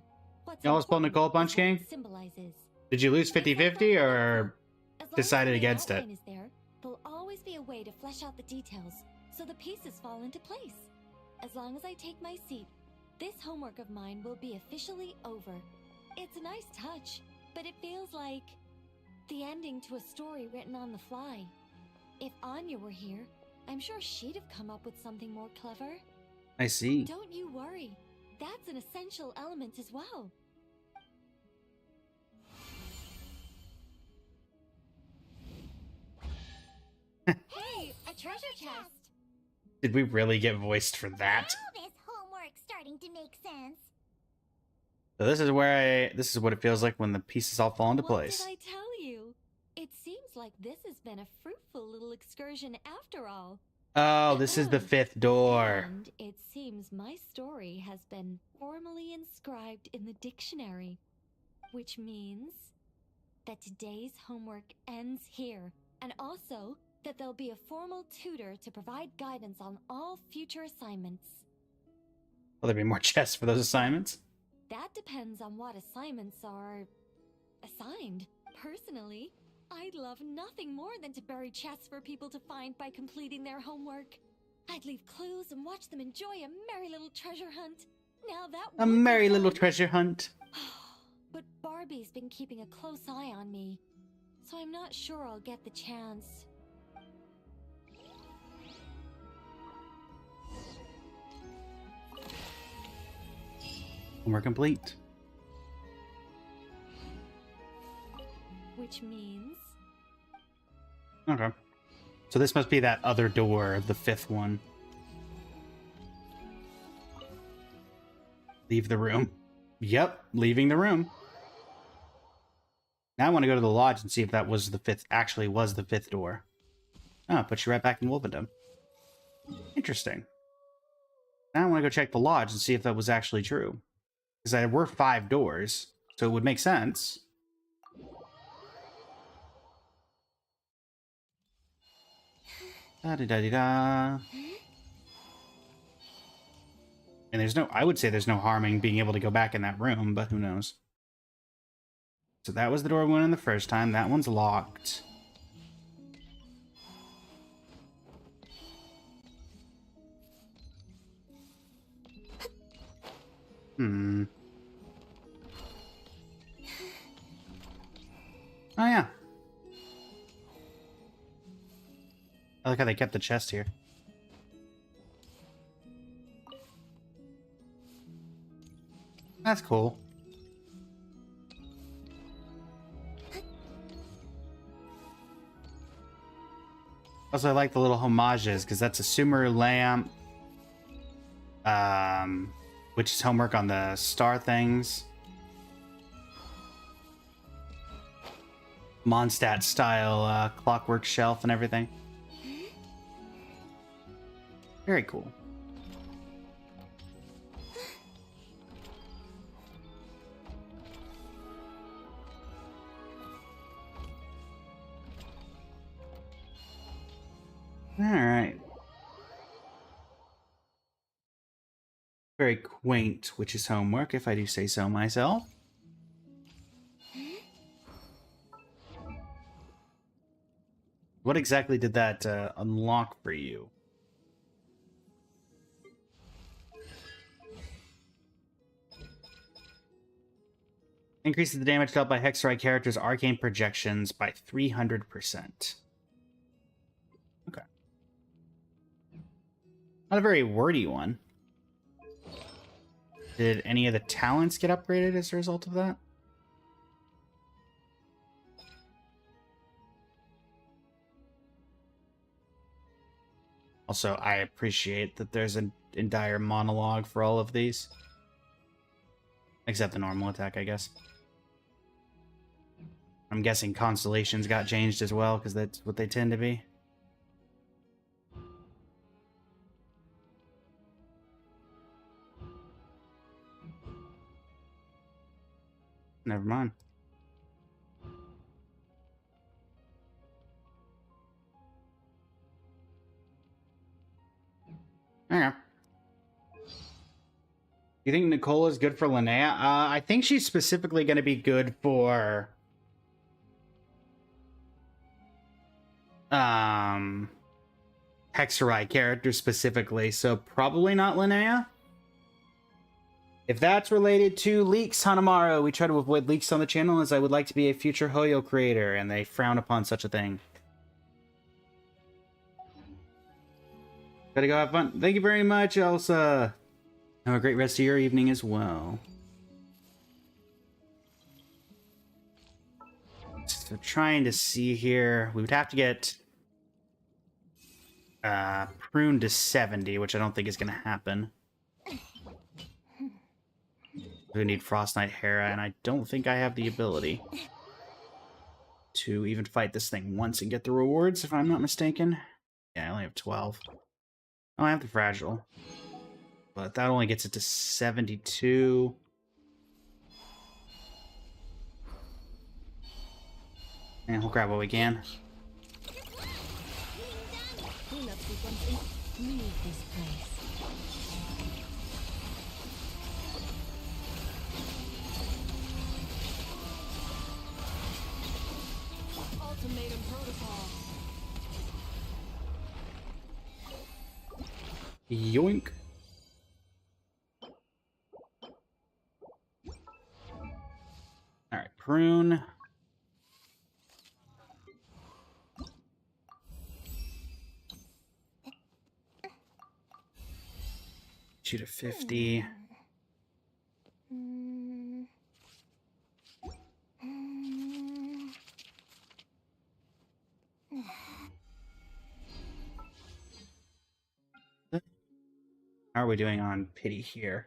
What's You almost pulled important Nicole is Punch what it King? symbolizes. Did you lose 50-50 or As long decided as the main against it? outline is there, there'll always be a way to flesh out the details, so the pieces fall into place. As long as I take my seat, this homework of mine will be officially over. It's a nice touch, but it feels like the ending to a story written on the fly. If Anya were here, I'm sure she'd have come up with something more clever. I see. Don't you worry. That's an essential element as well. Hey, a treasure chest! Did we really get voiced for that? Now this homework's starting to make sense. So this is what it feels like when the pieces all fall into place. What did I tell you? It seems like this has been a fruitful little excursion after all. Oh, this is the 5th door. And it seems my story has been formally inscribed in the dictionary, which means that today's homework ends here, and also that there'll be a formal tutor to provide guidance on all future assignments. Will there be more chests for those assignments? That depends on what assignments are assigned. Personally, I'd love nothing more than to bury chests for people to find by completing their homework. I'd leave clues and watch them enjoy a merry little treasure hunt. Now that A would be merry little fun. treasure hunt. But Barbie's been keeping a close eye on me, so I'm not sure I'll get the chance. Homework complete. Which means Okay. So this must be that other door, the 5th one. Leave the room. Yep, leaving the room. Now I want to go to the lodge and see if that was the 5th, actually was the 5th door. Oh, puts you right back in Wolfendom. Interesting. Now I want to go check the lodge and see if that was actually true. Because there were 5 doors, so it would make sense. Da-da-da-da-da. And there's no, I would say there's no harming being able to go back in that room, but who knows. So that was the door we went in the first time. That one's locked. Hmm. Oh, yeah. I like how they kept the chest here. That's cool. Also, I like the little homages, because that's a Sumer lamp. Which is homework on the star things. Mondstadt style clockwork shelf and everything. Very cool. All right. Very quaint, which is homework, if I do say so myself. What exactly did that unlock for you? Increases the damage dealt by Hexerite characters' arcane projections by 300%. Okay. Not a very wordy one. Did any of the talents get upgraded as a result of that? Also, I appreciate that there's an entire monologue for all of these. Except the normal attack, I guess. I'm guessing constellations got changed as well, because that's what they tend to be. Never mind. Okay. You think NICOLE is good for Linnea? I think she's specifically going to be good for... Hexerite characters specifically, so probably not Linnea. If that's related to leaks, Hanamaru, we try to avoid leaks on the channel as I would like to be a future Hoyo creator, and they frown upon such a thing. Gotta go have fun. Thank you very much, Elsa. Have a great rest of your evening as well. So trying to see here, we would have to get Prune to 70, which I don't think is going to happen. We need Frost Knight Hera, and I don't think I have the ability to even fight this thing once and get the rewards, if I'm not mistaken. Yeah, I only have 12. Oh, I have the Fragile. But that only gets it to 72. And we'll grab what we can. Leave this place. Ultimatum protocol. Yoink. Alright, Prune. Shoot a 50. How are we doing on pity here?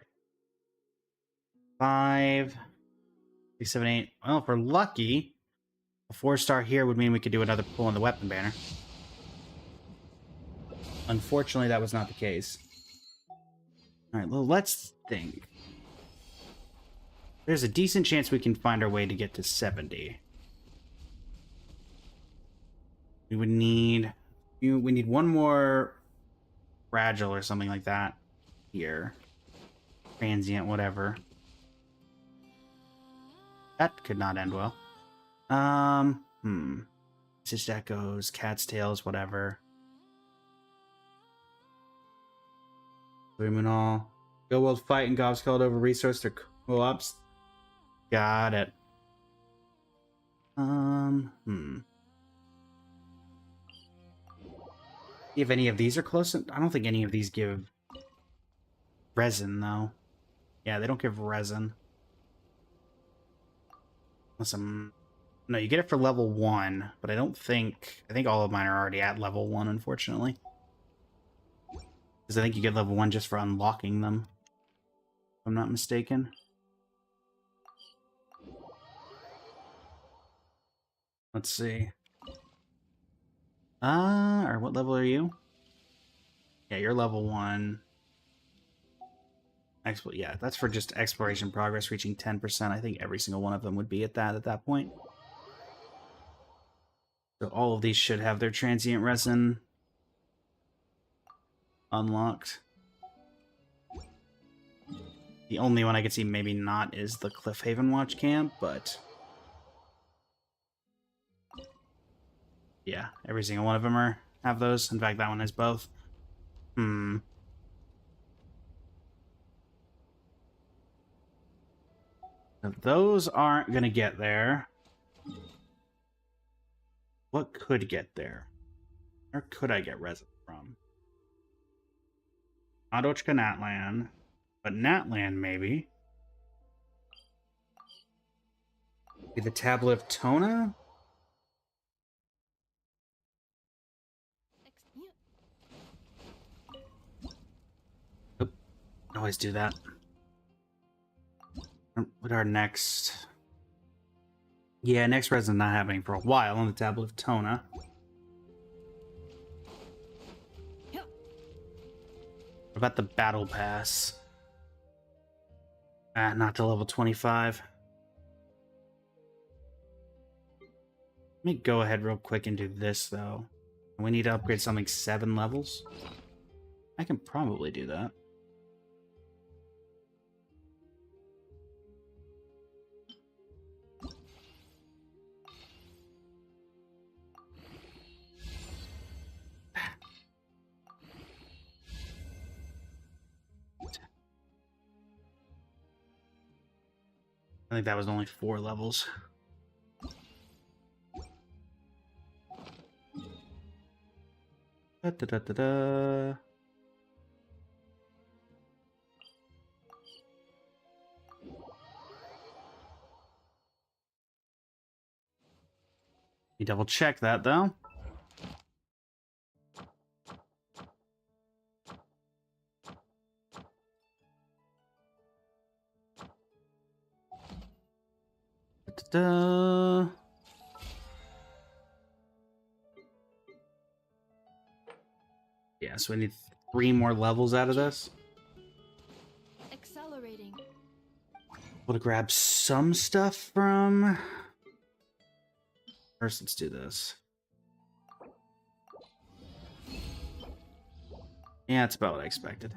5, 6, 7, 8. Well, if we're lucky, a 4-star here would mean we could do another pull on the weapon banner. Unfortunately, that was not the case. Alright, well, let's think. There's a decent chance we can find our way to get to 70. We would need... We need one more Fragile or something like that here. Transient, whatever. That could not end well. Just Echoes, Cat's Tails, whatever. Luminol. Go World Fight and Gob's called over resource to co-ops. Got it. If any of these are close, I don't think any of these give resin, though. Yeah, they don't give resin. Unless I'm... No, you get it for level 1, but I don't think... I think all of mine are already at level 1, unfortunately. Because I think you get level 1 just for unlocking them. If I'm not mistaken. Let's see. Or what level are you? Yeah, you're level 1. Yeah, that's for just exploration progress reaching 10%. I think every single one of them would be at that point. So all of these should have their transient resin unlocked. The only one I could see maybe not is the Cliffhaven Watch Camp, but... yeah, every single one of them have those. In fact, that one has both. If those aren't going to get there, what could get there? Where could I get resin from? Adochka Natlan. But Natlan, maybe. Maybe the Tablet of Tona? Oop. Always do that. What our next... yeah, next resin not happening for a while on the Tablet of Tona. What about the Battle Pass? Not to level 25. Let me go ahead real quick and do this, though. We need to upgrade something 7 levels. I can probably do that. I think that was only 4 levels. Da, da, da, da, da. You double check that though. Da, da, da. Yeah, so we need 3 more levels out of this. Accelerating. Able to grab some stuff from... first, let's do this. Yeah, that's about what I expected.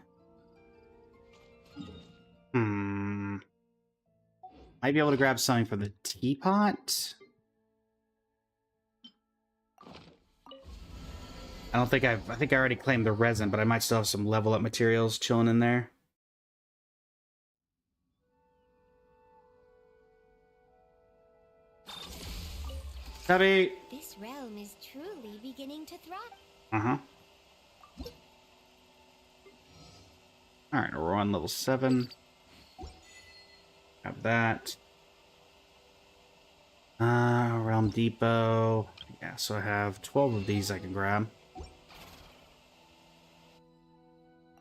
Might be able to grab something from the teapot. I think I already claimed the resin, but I might still have some level up materials chilling in there. Tubby! This realm is truly beginning to thrive. Uh-huh. Alright, we're on level 7. Have that. Realm Depot. Yeah, so I have 12 of these I can grab.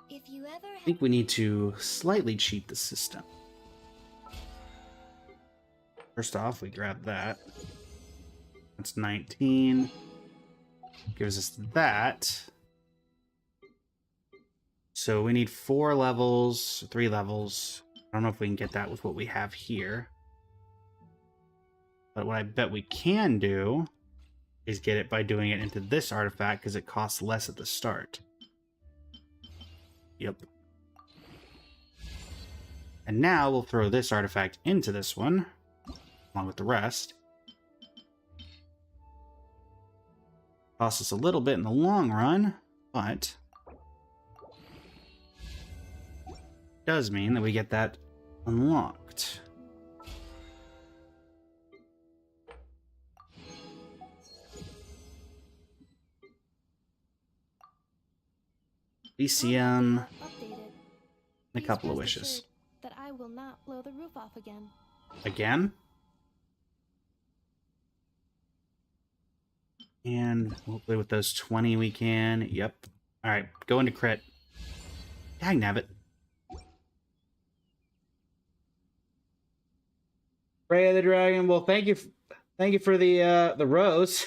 If you ever I think we need to slightly cheat the system. First off, we grab that. That's 19. Gives us that. So we need 4 levels, 3 levels. I don't know if we can get that with what we have here. But what I bet we can do is get it by doing it into this artifact because it costs less at the start. Yep. And now we'll throw this artifact into this one, along with the rest. Costs us a little bit in the long run, but does mean that we get that unlocked. BCM, and a couple of wishes. That I will not blow the roof off again. Again? And hopefully with those 20 we can. Yep. Alright, go into crit. Dang nabbit. Ray of the Dragon, well thank you for the rose.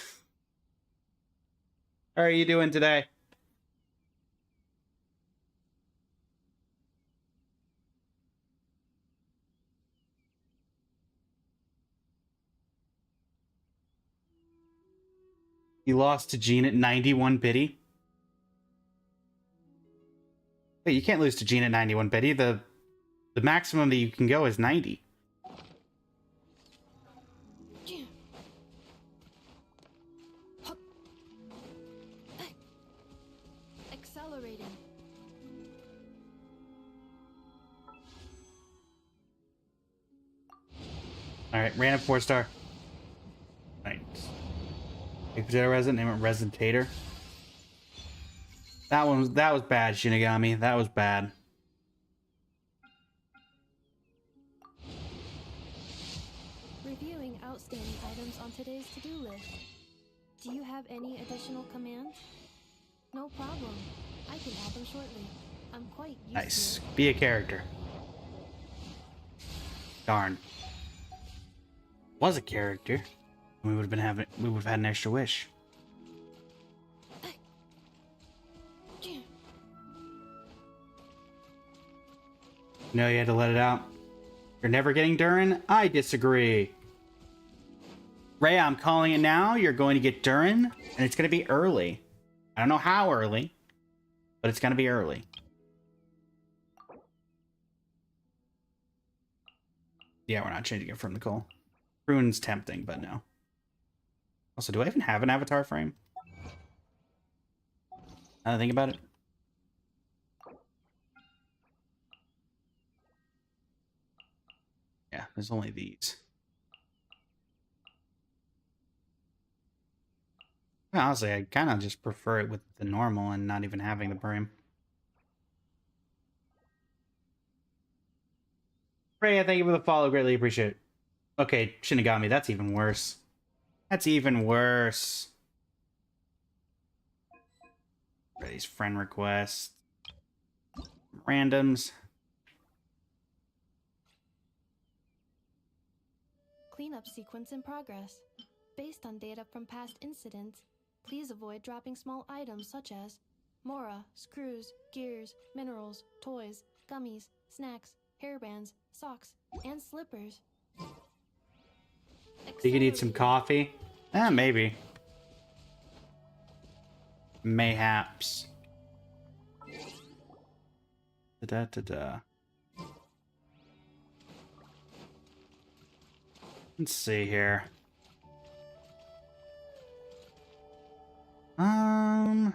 How are you doing today? You lost to Jean at 91 biddy. Wait, you can't lose to Jean at 91 biddy. The The maximum that you can go is 90. Accelerating. Alright, random 4-star. Right. Big potato resin, name it Resin Tater. That was bad, Shinigami. That was bad. Reviewing outstanding items on today's to-do list. Do you have any additional commands? No problem. I can add them shortly. I'm quite used Nice. to it. Be a character. Darn. Was a character. We would have had an extra wish. No, you had to let it out. You're never getting Durin? I disagree. Ray, I'm calling it now. You're going to get Durin, and it's going to be early. I don't know how early, but it's going to be early. Yeah, we're not changing it from Nicole. Prune's tempting, but no. Also, do I even have an avatar frame? Now that I think about it. Yeah, there's only these. Honestly, I kind of just prefer it with the normal and not even having the brim. Freya, thank you for the follow. Greatly appreciate it. Okay, Shinigami, that's even worse. That's even worse. What are these friend requests? Randoms. Cleanup sequence in progress. Based on data from past incidents, please avoid dropping small items such as Mora, screws, gears, minerals, toys, gummies, snacks, hairbands, socks, and slippers. You can eat some coffee? Maybe. Mayhaps. Da-da-da-da. Let's see here. When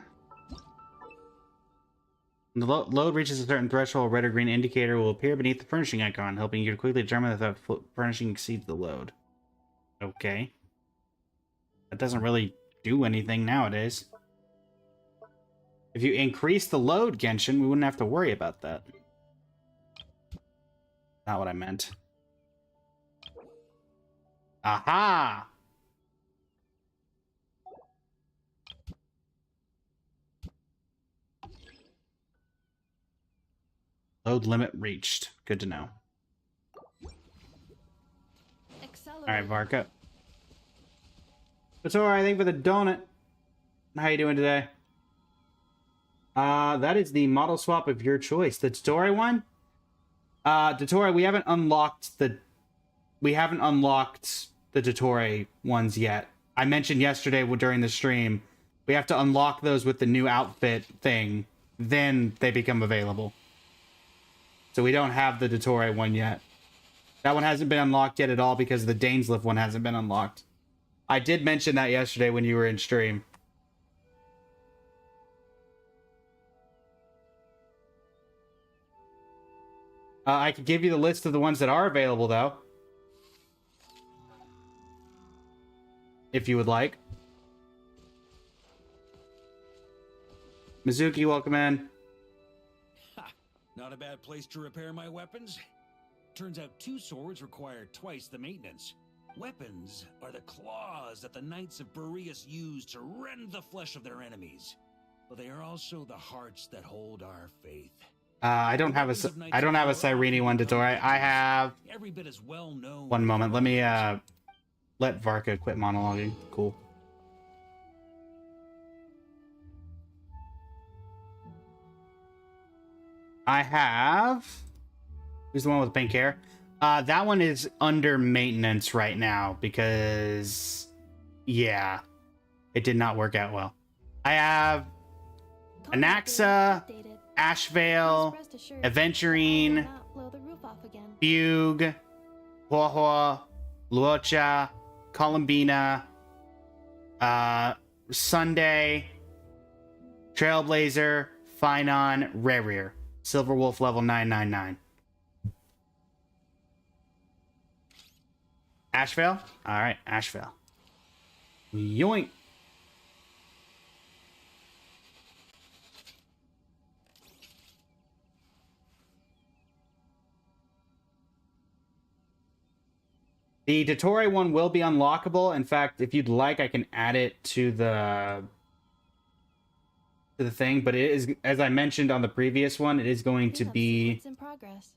the load reaches a certain threshold, a red or green indicator will appear beneath the furnishing icon, helping you to quickly determine if the furnishing exceeds the load. Okay. That doesn't really do anything nowadays. If you increase the load, Genshin, we wouldn't have to worry about that. Not what I meant. Aha! Load limit reached. Good to know. Alright, Varka. Satora, I think for the donut. How you doing today? That is the model swap of your choice. The Dotori one? Dotori, we haven't unlocked the Dotori ones yet. I mentioned yesterday during the stream, we have to unlock those with the new outfit thing. Then they become available. So we don't have the Dotori one yet. That one hasn't been unlocked yet at all because the Dainsliff one hasn't been unlocked. I did mention that yesterday when you were in stream. I could give you the list of the ones that are available, though. If you would like. Mizuki, welcome in. Ha! Not a bad place to repair my weapons. Turns out 2 swords require twice the maintenance. Weapons are the claws that the Knights of Boreas use to rend the flesh of their enemies. But they are also the hearts that hold our faith. I don't have a Cyrene one, Dotori. I have... Every bit as well known. One moment. Let me, let Varka quit monologuing. Cool. I have... Who's the one with pink hair? That one is under maintenance right now because... Yeah. It did not work out well. I have... Anaxa... Ashvale, Aventurine, Fugue, Huahua, Luocha, Columbina, Sunday, Trailblazer, Finon, Rerir. Silver Wolf level 999. Ashvale? Alright, Ashvale. Yoink! The Dottore one will be unlockable. In fact, if you'd like, I can add it to the thing, but it is, as I mentioned on the previous one, it is going to be in progress.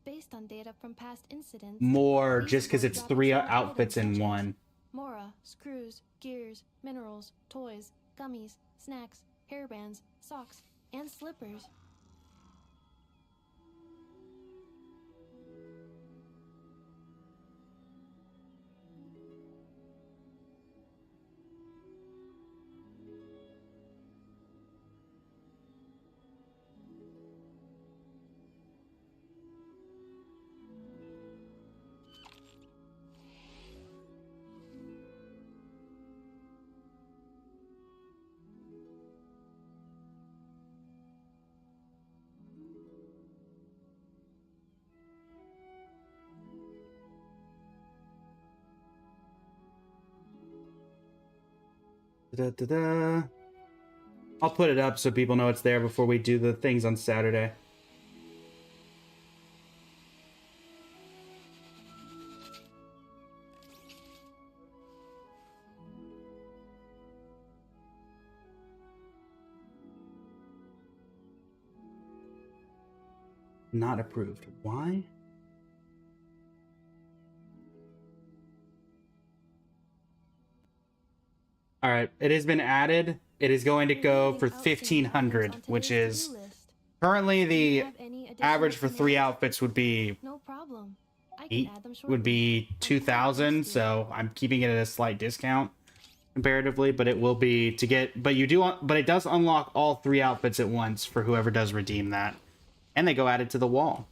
Based on data from past incidents, more please just because avoid it's dropping 3 small outfits items in such as one. Mora, screws, gears, minerals, toys, gummies, snacks, hairbands, socks, and slippers. Da-da-da. I'll put it up so people know it's there before we do the things on Saturday. Not approved. Why? All right, it has been added. It is going to go for 1,500, which is currently the average for 3 outfits would be No problem. I can add them shortly. would be 2,000. So I'm keeping it at a slight discount comparatively, but it will be to get. But it does unlock all 3 outfits at once for whoever does redeem that, and they go added to the wall,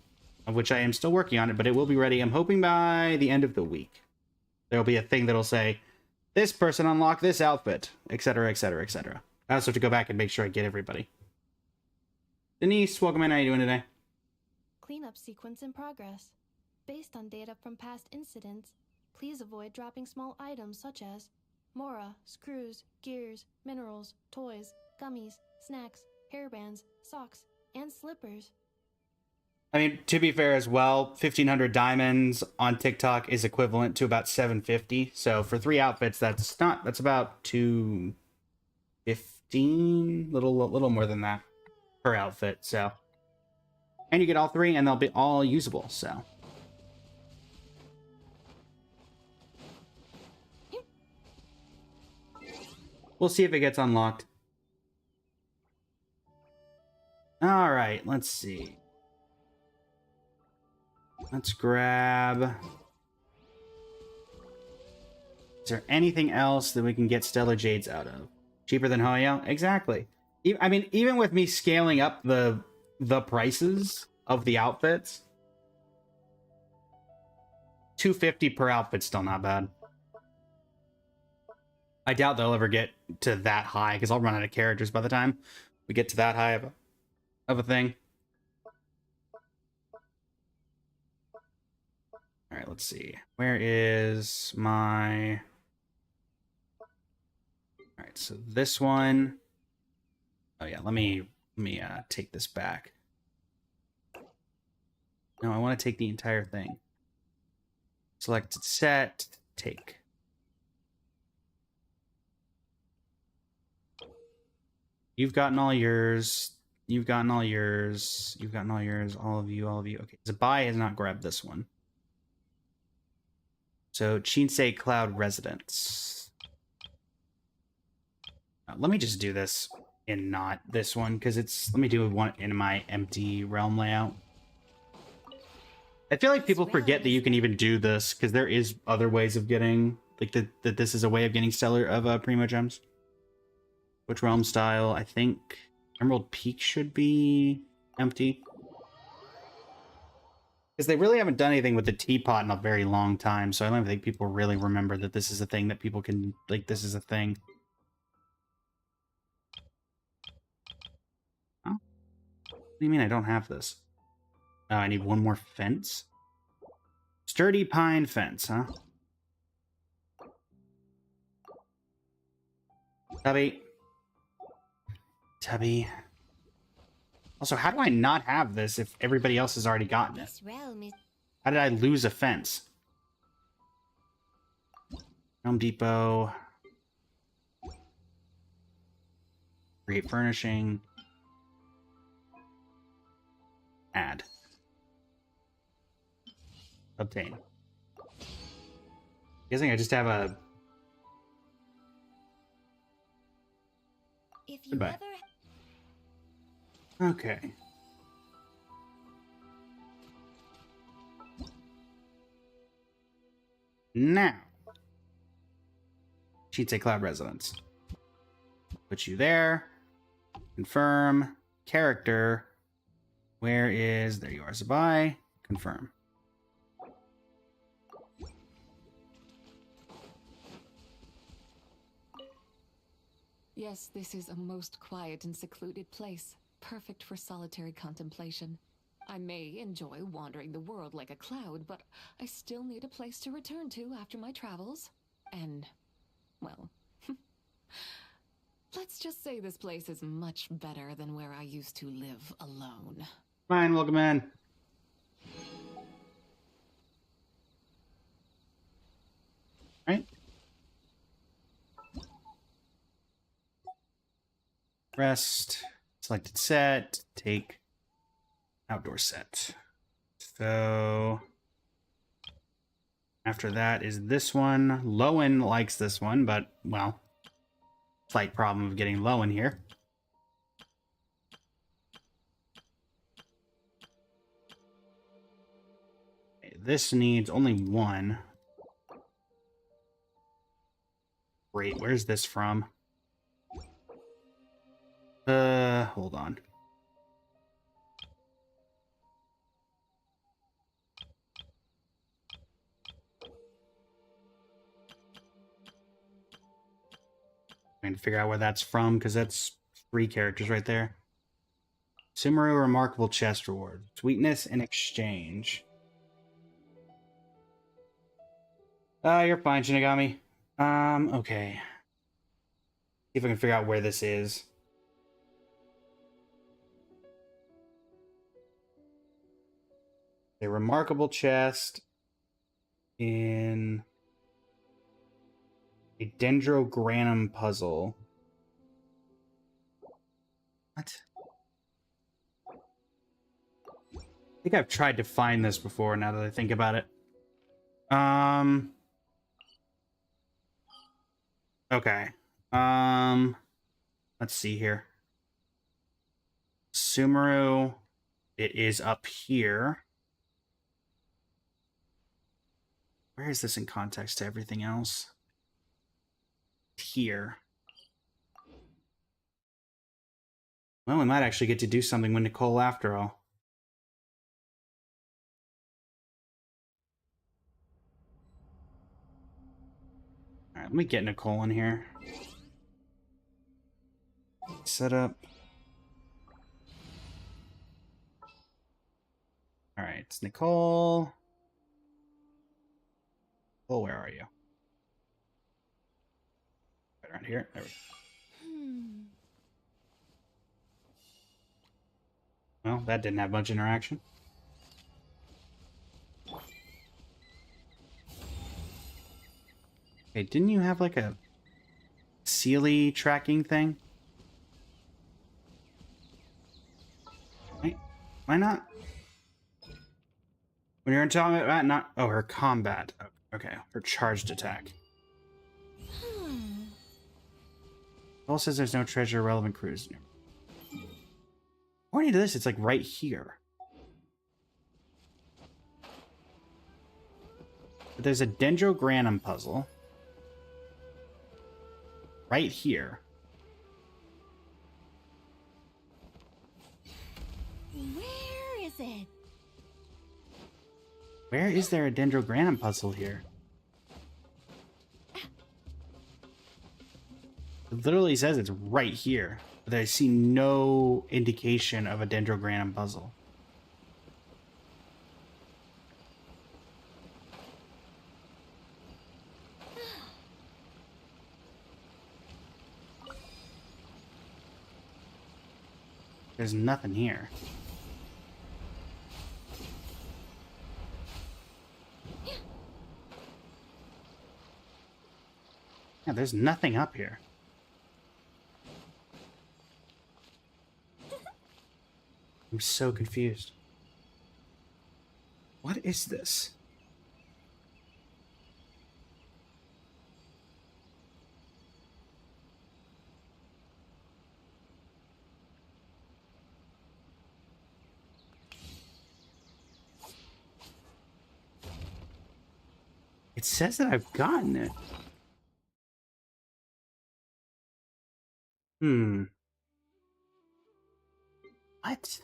of which I am still working on it, but it will be ready. I'm hoping by the end of the week. There'll be a thing that'll say, this person unlocked this outfit, etc., etc., etc. I also have to go back and make sure I get everybody. Denise, welcome in. How you doing today? Cleanup sequence in progress. Based on data from past incidents, please avoid dropping small items such as Mora, screws, gears, minerals, toys, gummies, snacks, hairbands, socks, and slippers. I mean, to be fair as well, 1,500 diamonds on TikTok is equivalent to about 750. So for 3 outfits, that's about 215, little more than that per outfit. So, and you get all 3, and they'll be all usable. So. We'll see if it gets unlocked. All right, let's see. Let's grab... Is there anything else that we can get Stellar Jades out of? Cheaper than Hoyo? Exactly. I mean, even with me scaling up the prices of the outfits, $250 per outfit's still not bad. I doubt they'll ever get to that high, because I'll run out of characters by the time we get to that high of a thing. All right, let's see. Where is my... All right, so this one... Oh yeah, let me take this back. No, I want to take the entire thing. Select set, take. You've gotten all yours. You've gotten all yours. You've gotten all yours. All of you, all of you. Okay, Zabai has not grabbed this one. So, Chinsei Cloud Residence. Let me just do this in not this one, because it's... Let me do one in my empty realm layout. I feel like people forget that you can even do this, because there is other ways of getting... Like, that this is a way of getting Stellar of Primo Gems. Which realm style? I think Emerald Peak should be empty. Because they really haven't done anything with the teapot in a very long time, so I don't think people really remember that this is a thing that people can, like, this is a thing. Huh? What do you mean I don't have this? Oh, I need one more fence? Sturdy pine fence, huh? Tubby. Tubby. Also, how do I not have this if everybody else has already gotten it? This realm is How did I lose a fence? Home Depot. Create furnishing. Add. Obtain. Guessing I just have a... if you Goodbye. ever Okay. Now. She'd say cloud residence. Put you there. Confirm. Character. Where is... There you are, Zabai. Confirm. Yes, this is a most quiet and secluded place, perfect for solitary contemplation. I may enjoy wandering the world like a cloud, but I still need a place to return to after my travels. And, well, let's just say this place is much better than where I used to live alone. Fine, welcome in. Right? Rest. Selected set. Take outdoor set. So after that is this one. Lowen likes this one, but, well, slight problem of getting Lowen here. Okay, this needs only one. Great, where's this from? Hold on. Trying to figure out where that's from, because that's 3 characters right there. Sumeru Remarkable Chest Reward. Sweetness in exchange. You're fine, Shinigami. Okay. See if I can figure out where this is. A remarkable chest in a dendrogranum puzzle. What? I think I've tried to find this before now that I think about it. Okay. Let's see here. Sumeru, it is up here. Where is this in context to everything else? Here. Well, we might actually get to do something with Nicole after all. Alright, let me get Nicole in here. Set up. Alright, it's Nicole. Oh, where are you? Right around here. There we go. Well, that didn't have much interaction. Okay, didn't you have like a Sealy tracking thing? Right? Why not? When you're in combat, not... Oh, her combat. Okay, her charged attack. Paul says there's no treasure relevant cruise. According to this, it's like right here. But there's a dendrogranum puzzle. Right here. Where is it? Where is there a Dendrogranum puzzle here? It literally says it's right here, but I see no indication of a Dendrogranum puzzle. There's nothing here. Yeah, there's nothing up here. I'm so confused. What is this? It says that I've gotten it. What?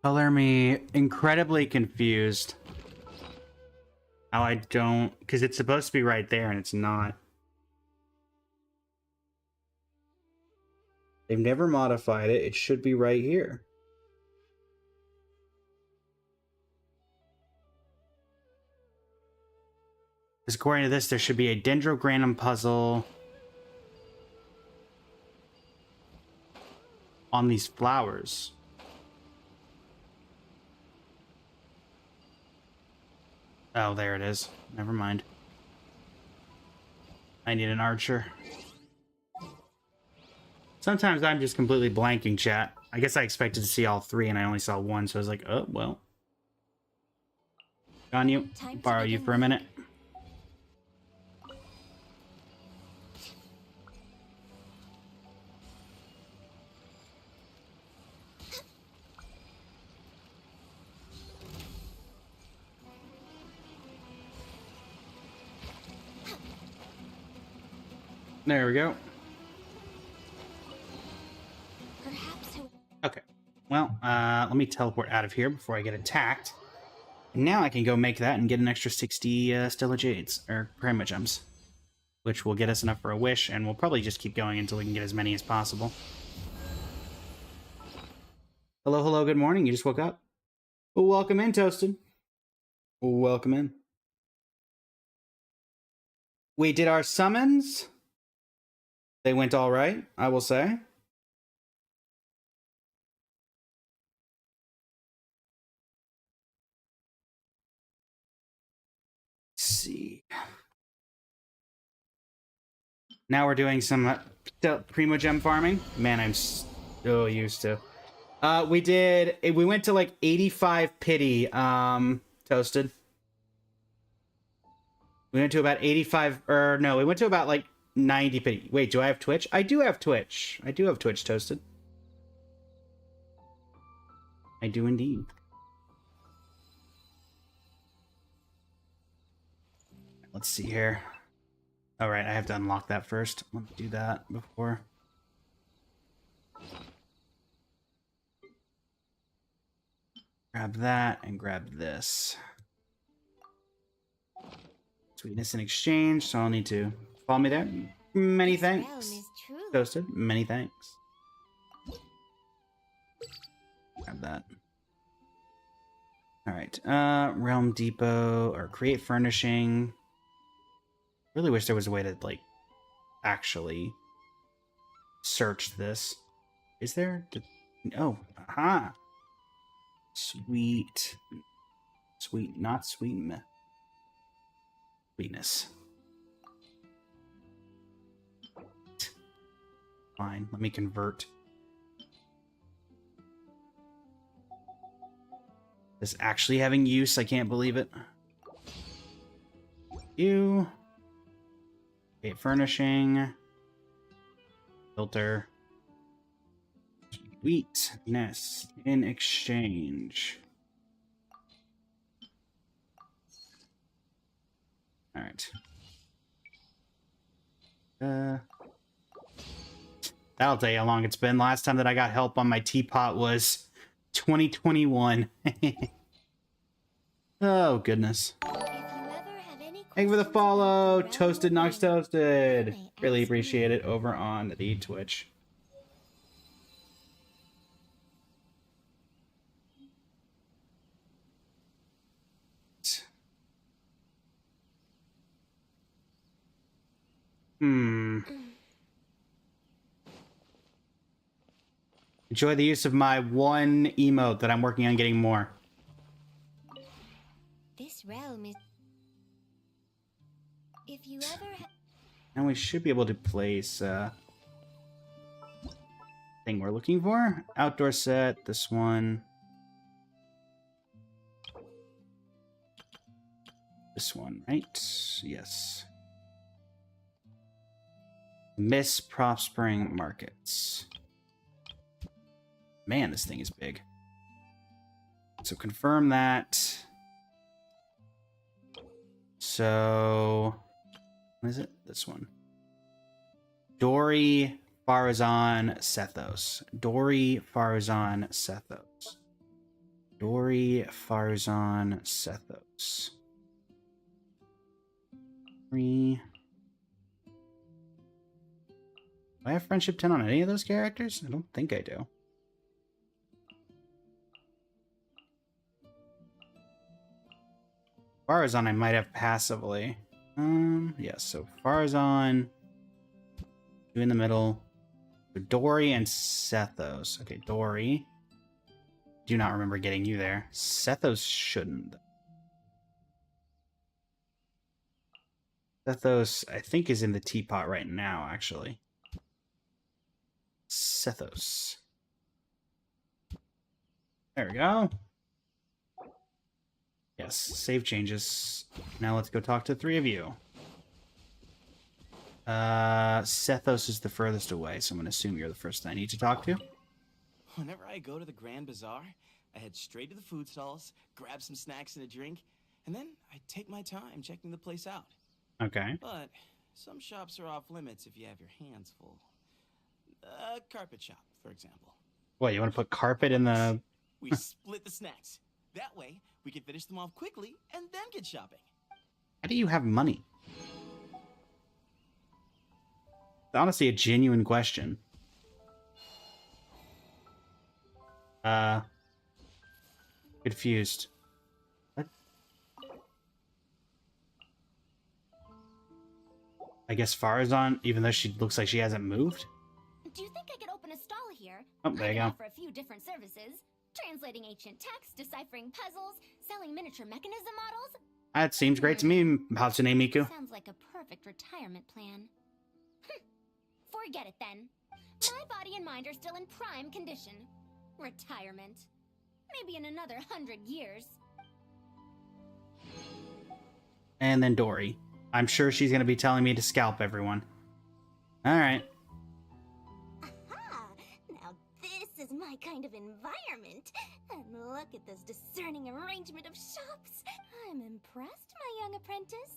Color me incredibly confused. How I don't... Because it's supposed to be right there and it's not. They've never modified it. It should be right here. Because according to this, there should be a Dendrogranum puzzle on these flowers. Oh, there it is. Never mind. I need an archer. Sometimes I'm just completely blanking, chat. I guess I expected to see all three and I only saw one, so I was like, oh, well. Got you. Borrow you for a minute. There we go. Okay. Well, let me teleport out of here before I get attacked. And now I can go make that and get an extra 60 Stella Jades, or Prima Gems. Which will get us enough for a wish, and we'll probably just keep going until we can get as many as possible. Hello, hello, good morning. You just woke up? Well, welcome in, Toasted. Welcome in. We did our summons. They went all right, I will say. Let's see. Now we're doing some Primo Gem farming. Man, I'm so used to. We went to like 85 pity, Toasted. We went to about 85, or no, we went to about like 90 pity. Wait, do I have Twitch? I do have Twitch. I do have Twitch, Toasted. I do indeed. Let's see here. All right, I have to unlock that first. Let me do that before. Grab that and grab this. Sweetness in exchange, so I'll need to follow me there. Many thanks. Toasted, many thanks. Grab that. Alright, Realm Depot, or Create Furnishing. Really wish there was a way to, like, actually search this. Is there? Oh, aha! Sweet. Sweet, not sweet. Sweetness. Fine, let me convert. This actually having use, I can't believe it. You. Okay, furnishing. Filter. Sweetness in exchange. Alright. That'll tell you how long it's been. Last time that I got help on my teapot was 2021. Oh, goodness. If you ever have any Thank you for the questions follow, about the Toasted realm Nox of Rain, Toasted. you may Really ask appreciate me. it over on the Twitch. Enjoy the use of my one emote that I'm working on getting more. This realm is. If you ever And we should be able to place thing we're looking for. Outdoor set, this one. This one, right? Yes. Miss Prospering Markets. Man, this thing is big. So confirm that. So, what is it? This one. Dory, Farazan, Sethos. Dory, Farazan, Sethos. Dory, Farazan, Sethos. 3. Do I have Friendship 10 on any of those characters? I don't think I do. Farazan I might have passively. Yes, so Farazan, you in the middle. Dory and Sethos. Okay, Dory. Do not remember getting you there. Sethos shouldn't. Sethos, I think, is in the teapot right now, actually. Sethos. There we go. Yes, save changes. Now let's go talk to 3 of you. Sethos is the furthest away, so I'm going to assume you're the first I need to talk to. Whenever I go to the Grand Bazaar, I head straight to the food stalls, grab some snacks and a drink, and then I take my time checking the place out. Okay. But some shops are off limits if you have your hands full. A carpet shop, for example. What, you want to put carpet in the... We split the snacks. That way, we can finish them off quickly and then get shopping. How do you have money? It's honestly a genuine question. Confused. What? I guess Farazan, even though she looks like she hasn't moved? Do you think I could open a stall here? Oh, there you I go. can offer a few different services. Translating ancient texts, deciphering puzzles, selling miniature mechanism models. That seems great to me, Hatsune Miku. Sounds like a perfect retirement plan. Forget it then. My body and mind are still in prime condition. Retirement. Maybe in another 100 years. And then Dory. I'm sure she's going to be telling me to scalp everyone. Alright. Aha! Now this is my kind of environment. And look at this discerning arrangement of shops. I'm impressed, my young apprentice.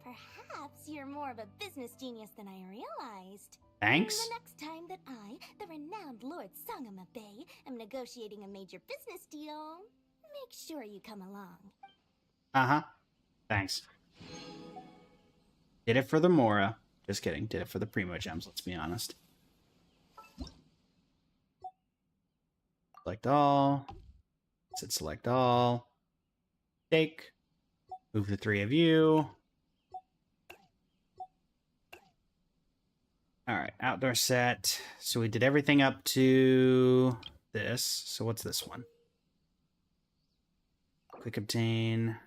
Perhaps you're more of a business genius than I realized. Thanks. The next time that I, the renowned Lord Sangama Bay, am negotiating a major business deal, make sure you come along. Uh-huh. Thanks. Did it for the Mora. Just kidding. Did it for the Primo Gems, let's be honest. Select all. Said select all. Take. Move the 3 of you. Alright, outdoor set. So we did everything up to this. So what's this one? Quick obtain.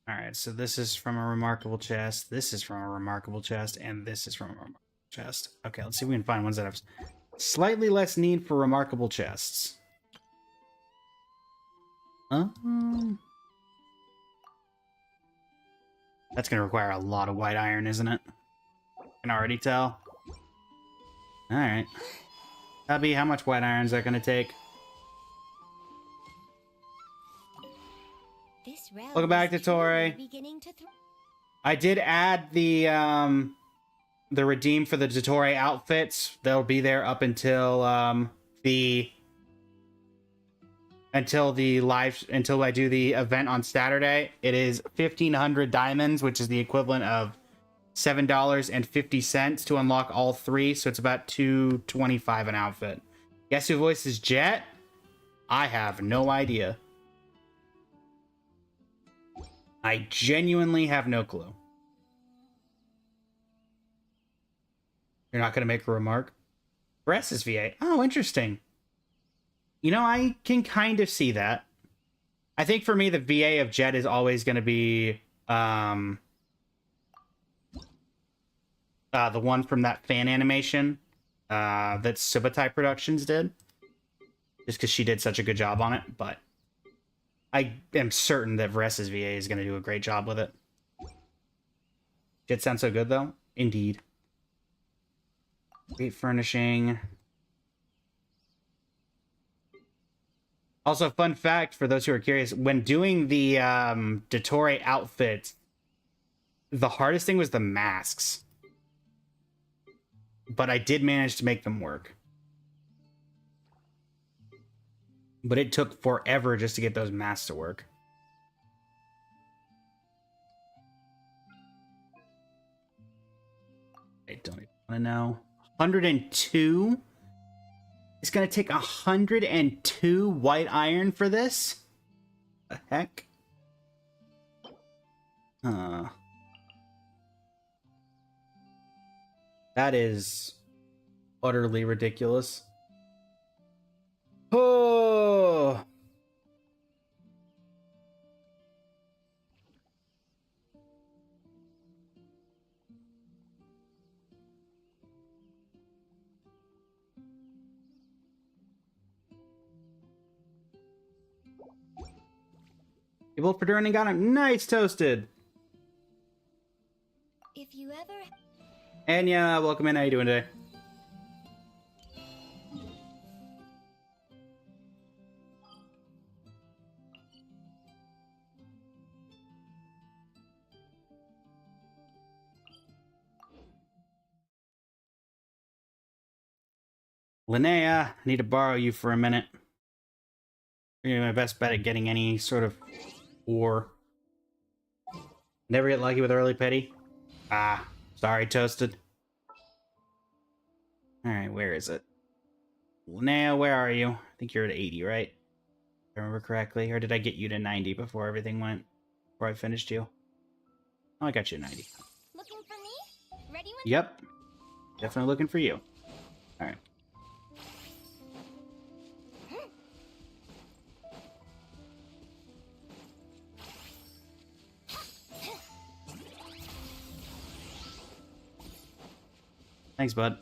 Alright, so this is from a remarkable chest, this is from a remarkable chest, and this is from a remarkable chest. Okay, let's see if we can find ones that have slightly less need for remarkable chests. That's going to require a lot of white iron, isn't it? I can already tell. Alright. Hubby, how much white iron is that going to take? This road Welcome back is to Torre. truly beginning to I did add the redeem for the Dottore outfits. They'll be there up until until I do the event on Saturday. It is 1,500 diamonds, which is the equivalent of $7.50 to unlock all three. So it's about $225 an outfit. Guess who voices Jet? I have no idea. I genuinely have no clue. You're not going to make a remark? Bress is VA. Oh, interesting. You know, I can kind of see that. I think for me, the VA of Jet is always going to be the one from that fan animation that Subotai Productions did. Just because she did such a good job on it, but I am certain that Vress's VA is going to do a great job with it. Jet sounds so good, though. Indeed. Great furnishing. Also, fun fact for those who are curious, when doing the Dottore outfit, the hardest thing was the masks. But I did manage to make them work. But it took forever just to get those masks to work. I don't even want to know. 102? It's going to take 102 white iron for this? The heck? That is utterly ridiculous. Oh. You vote for Duran and got him. Nice, Toasted. If you ever... Anya, welcome in. How you doing today? Linnea, I need to borrow you for a minute. You're my best bet at getting any sort of ore. Never get lucky with early petty. Ah, sorry, Toasted. Alright, where is it? Linnea, where are you? I think you're at 80, right? If I remember correctly. Or did I get you to 90 before everything went? Before I finished you? Oh, I got you to 90. Looking for me? Ready when... Yep. Definitely looking for you. Alright. Thanks, bud.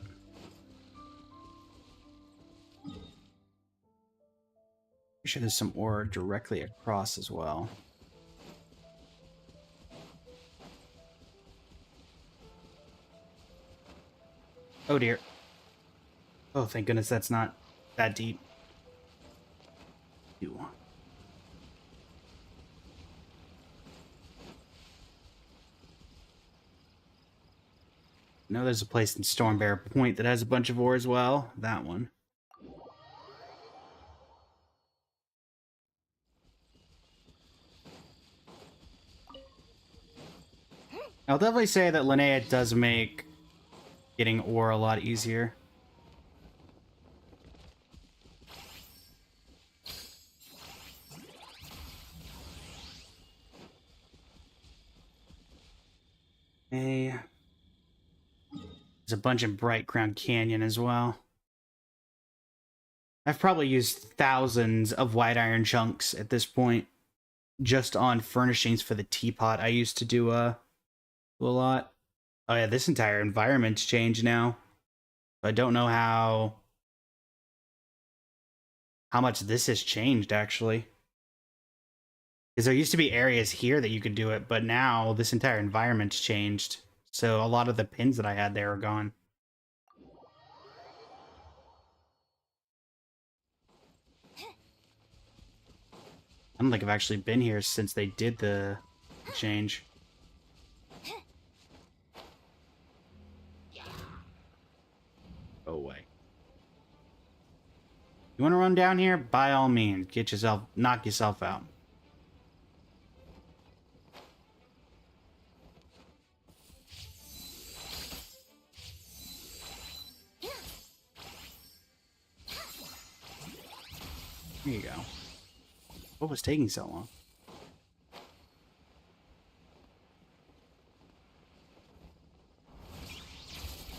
Pretty sure there's some ore directly across as well. Oh dear. Oh, thank goodness that's not that deep. Ew. No, there's a place in Stormbear Point that has a bunch of ore as well. That one. I'll definitely say that Linnea does make getting ore a lot easier. Hey. There's a bunch in Bright Crown Canyon as well. I've probably used thousands of white iron chunks at this point, just on furnishings for the teapot. I used to do a lot. Oh yeah, this entire environment's changed now. I don't know how much this has changed, actually. Because there used to be areas here that you could do it, but now this entire environment's changed. So a lot of the pins that I had there are gone. don't think I've actually been here since they did the change. Go away. You want to run down here? By all means, knock yourself out. There you go. What was taking so long?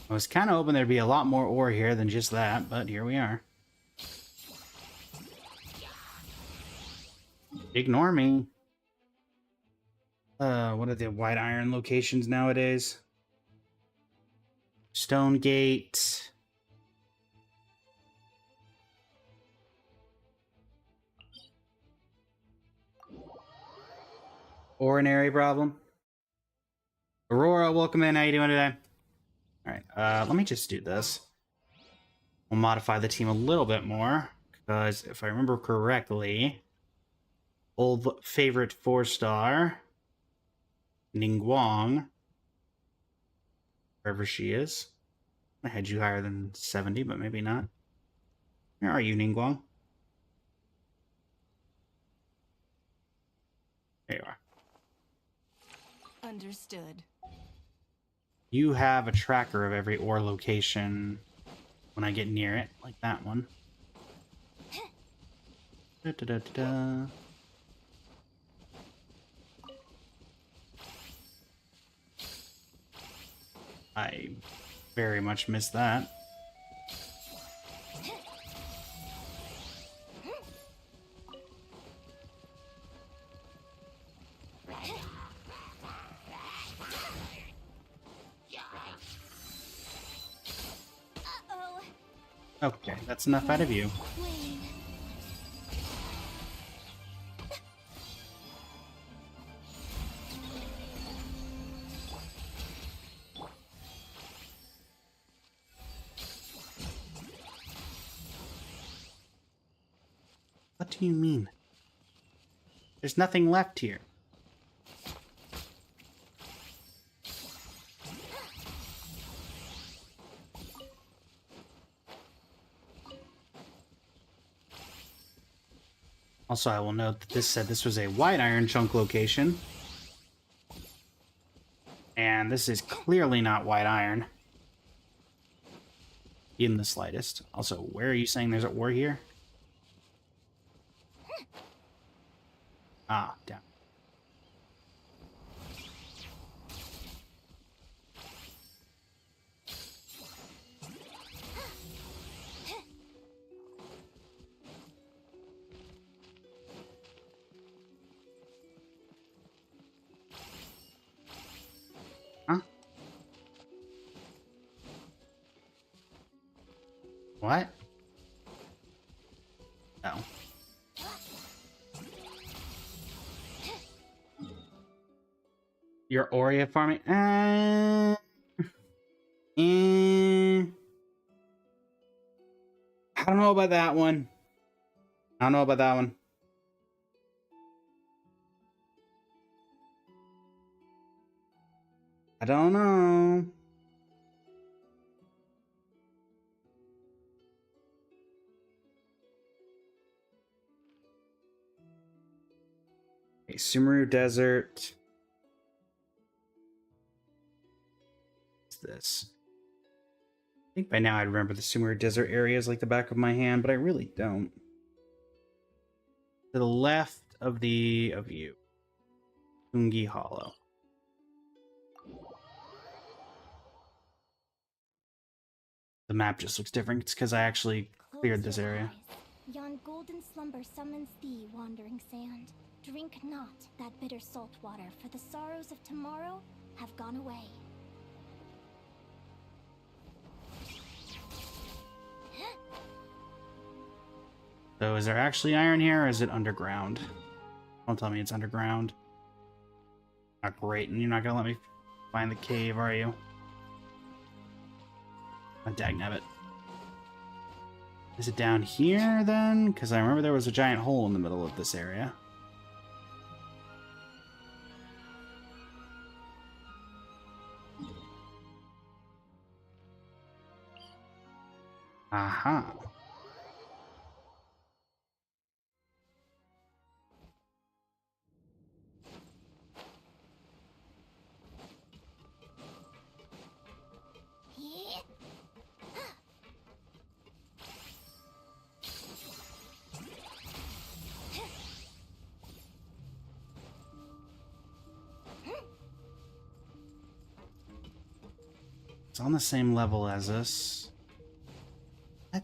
I was kind of hoping there'd be a lot more ore here than just that, but here we are. Ignore me. What are the white iron locations nowadays? Stone Gate. Ordinary problem. Aurora, welcome in. How you doing today? Alright, let me just do this. We'll modify the team a little bit more, because if I remember correctly, old favorite 4-star, Ningguang, wherever she is. I had you higher than 70, but maybe not. Where are you, Ningguang? There you are. Understood. You have a tracker of every ore location when I get near it, like that one. Da, da, da, da, da. I very much missed that. Okay, that's enough out of you. What do you mean? There's nothing left here. Also, I will note that this said this was a white iron chunk location. And this is clearly not white iron. In the slightest. Also, where are you saying there's an ore here? Ah, down. Huh? What? Oh. Your Aurea farming? I don't know about that one. I don't know about that one. I don't know. Okay, Sumeru Desert. What's this? I think by now I'd remember the Sumeru Desert areas like the back of my hand, but I really don't. To the left of you. Ungi Hollow. The map just looks different. It's because I actually cleared this area. Yon golden slumber summons thee, wandering sand. Drink not that bitter salt water, for the sorrows of tomorrow have gone away. So is there actually iron here, or is it underground? Don't tell me it's underground. Not great, and you're not gonna let me find the cave, are you? Oh, dagnabbit. Is it down here, then? Because I remember there was a giant hole in the middle of this area. Aha. Yeah. It's on the same level as us. What?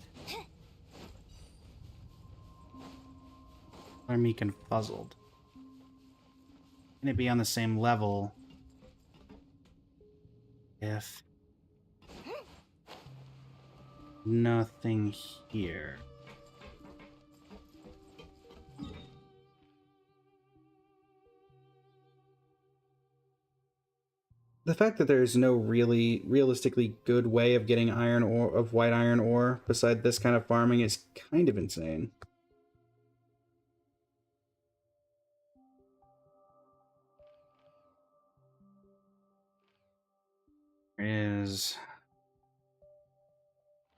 I'm me confuzzled. Can it be on the same level if nothing here? The fact that there's no really realistically good way of getting iron ore, of white iron ore, beside this kind of farming is kind of insane.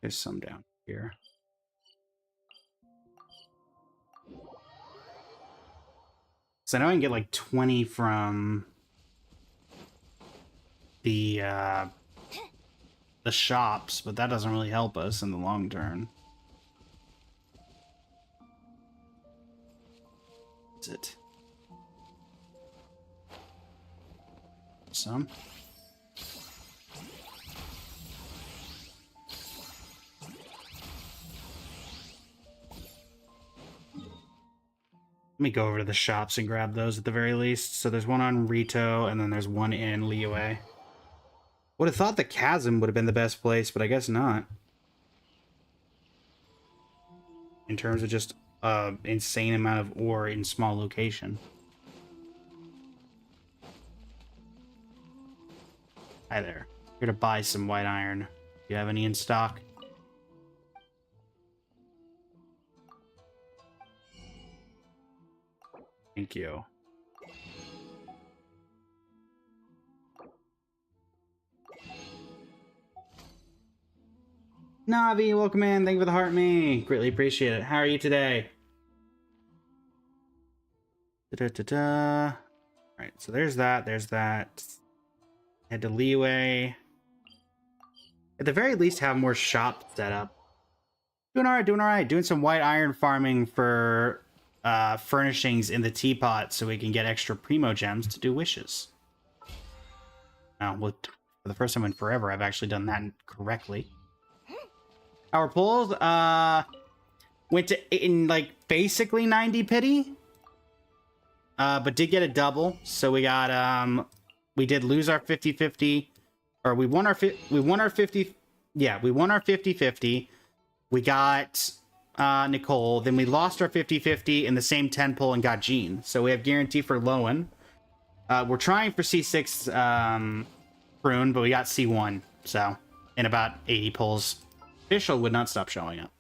There's some down here. So I know I can get like 20 from the shops, but that doesn't really help us in the long term. Is it? Some? Let me go over to the shops and grab those at the very least. So there's one on Rito, and then there's one in Liyue. Would have thought the chasm would have been the best place, but I guess not. In terms of just insane amount of ore in small location. Hi there. Here to buy some white iron. Do you have any in stock? Thank you. Navi, welcome in. Thank you for the heart me. Greatly appreciate it. How are you today? Da-da-da-da. Alright, so there's that. There's that. Head to Liyue. At the very least, have more shops set up. Doing alright, doing alright. Doing some white iron farming for furnishings in the teapot so we can get extra primo gems to do wishes. Well, for the first time in forever, I've actually done that correctly. Our pulls went to in like basically 90 pity, but did get a double. So we got we did lose our 50-50, or we won our 50. Yeah, we won our 50-50. We got Nicole, then we lost our 50-50 in the same 10 pull and got Jean. So we have guarantee for Lowen. We're trying for C6 Prune, but we got C1. So in about 80 pulls. Official would not stop showing up.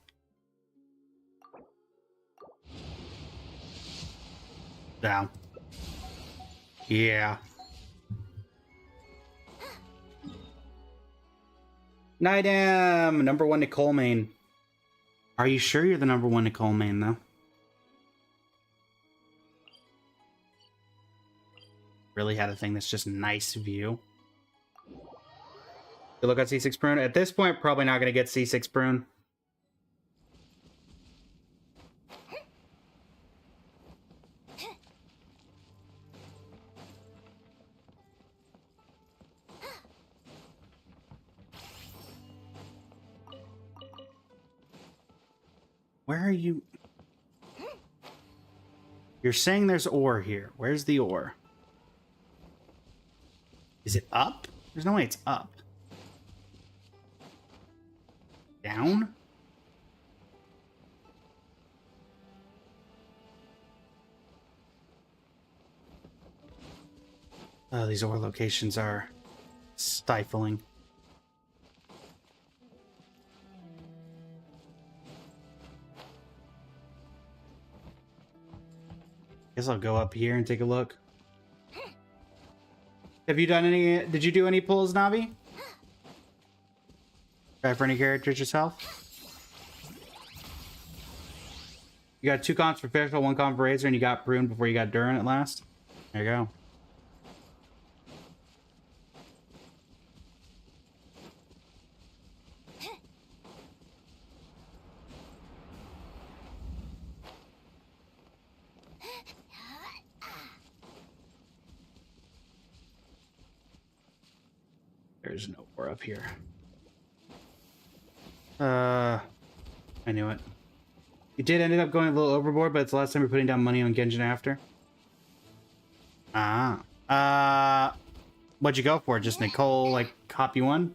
Down. Yeah. Nidam! Number 1 Nicole main. Are you sure you're the number 1 Nicole main, though? Really had a thing that's just nice view. You look at C6 Prune. At this point, probably not going to get C6 Prune. Where are you? You're saying there's ore here. Where's the ore? Is it up? There's no way it's up. Down? Oh, these ore locations are stifling. Guess I'll go up here and take a look. Have you done any? Did you do any pulls, Navi? Try for any characters yourself? You got 2 cons for Pixel, 1 con for Razor, and you got Prune before you got Durin at last. There you go. There's no more up here. I knew it. You did end up going a little overboard, but it's the last time you're putting down money on Genjin after. What'd you go for? Just Nicole, like, copy one?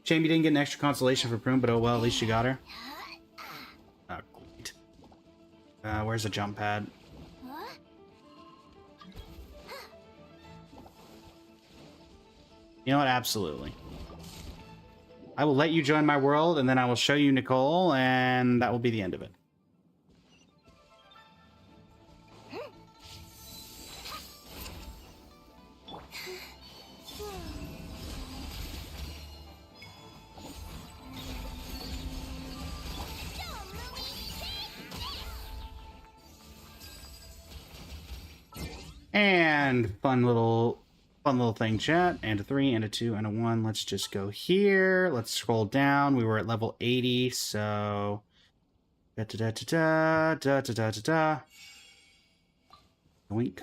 Shame you didn't get an extra consolation for Prune, but oh well, at least you got her. Oh, great. Where's the jump pad? You know what? Absolutely. I will let you join my world, and then I will show you Nicole, and that will be the end of it. And fun little thing, chat. And a 3, and a 2, and a 1. Let's just go here. Let's scroll down. We were at level 80, so da da da da da da da da da. Wink.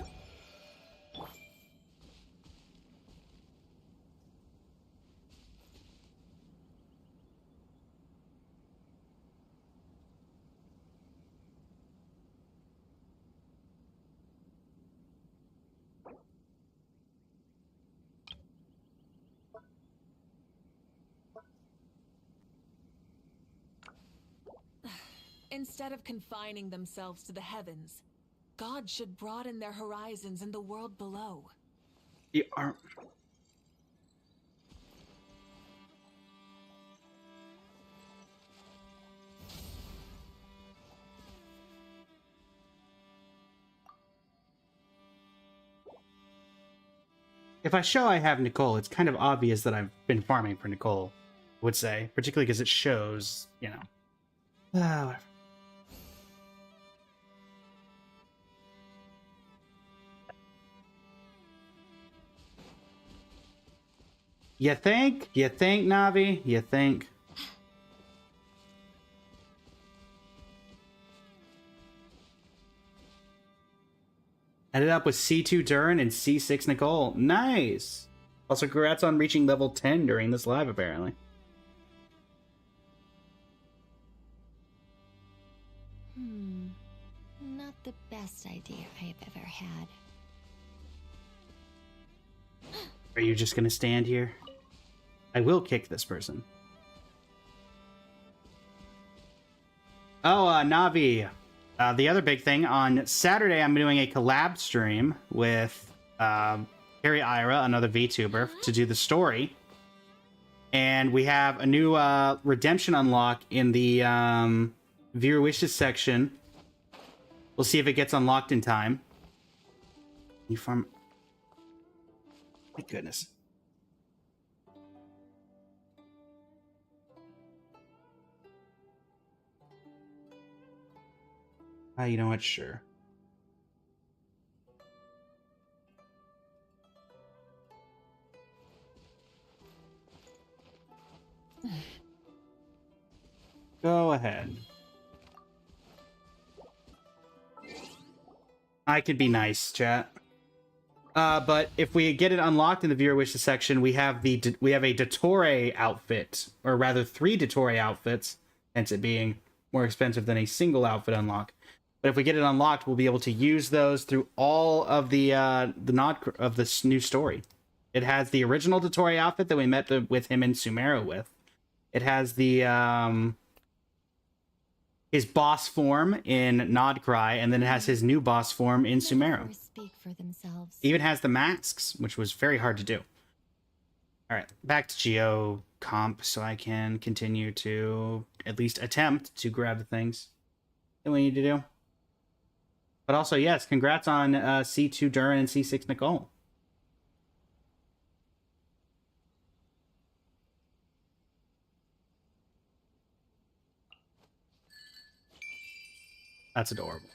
Instead of confining themselves to the heavens, God should broaden their horizons in the world below. You aren't. If I show I have Nicole, it's kind of obvious that I've been farming for Nicole, I would say. Particularly because it shows, you know. Whatever. You think? You think, Navi? You think? Ended up with C2 Durin and C6 Nicole. Nice! Also, congrats on reaching level 10 during this live, apparently. Not the best idea I have ever had. Are you just gonna stand here? I will kick this person. Oh, Navi. The other big thing, on Saturday I'm doing a collab stream with Carrie Ira, another VTuber, to do the story. And we have a new redemption unlock in the viewer wishes section. We'll see if it gets unlocked in time. You farm... My goodness. You know what? Sure. Go ahead. I could be nice, chat. But if we get it unlocked in the viewer wishes section, we have a Dottore outfit, or rather 3 Dottore outfits, hence it being more expensive than a single outfit unlock. But if we get it unlocked, we'll be able to use those through all of the nod of this new story. It has the original Dottore outfit that we met with him in Sumeru with. It has the his boss form in Nodcry, and then it has his new boss form in Sumeru. Speak for themselves. It even has the masks, which was very hard to do. All right, back to Geo Comp, so I can continue to at least attempt to grab the things that we need to do. But also, yes, congrats on C2 Durin and C6 Nicole. That's adorable.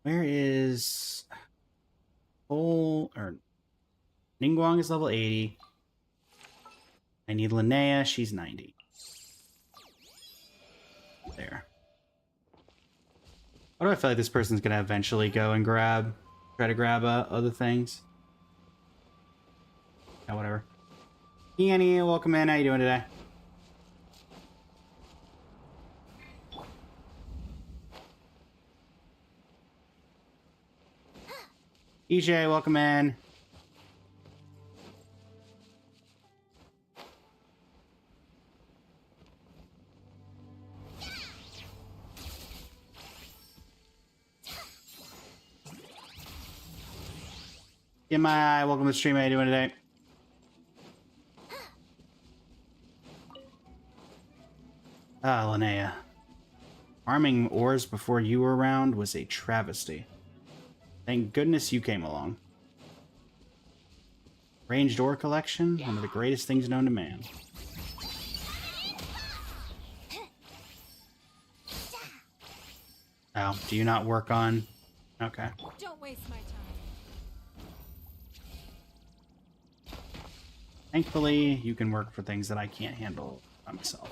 Where is or Ningguang is level 80. I need Linnea, she's 90. There. Why do I feel like this person's gonna eventually go and try to grab other things? Yeah, whatever. Annie, welcome in. How you doing today? EJ, welcome in. Get my eye. Welcome to the stream. How you doing today? Ah, Linnea. Farming ores before you were around was a travesty. Thank goodness you came along. Ranged ore collection, one of the greatest things known to man. Oh, do you not work on... Okay. Don't waste my time. Thankfully, you can work for things that I can't handle by myself.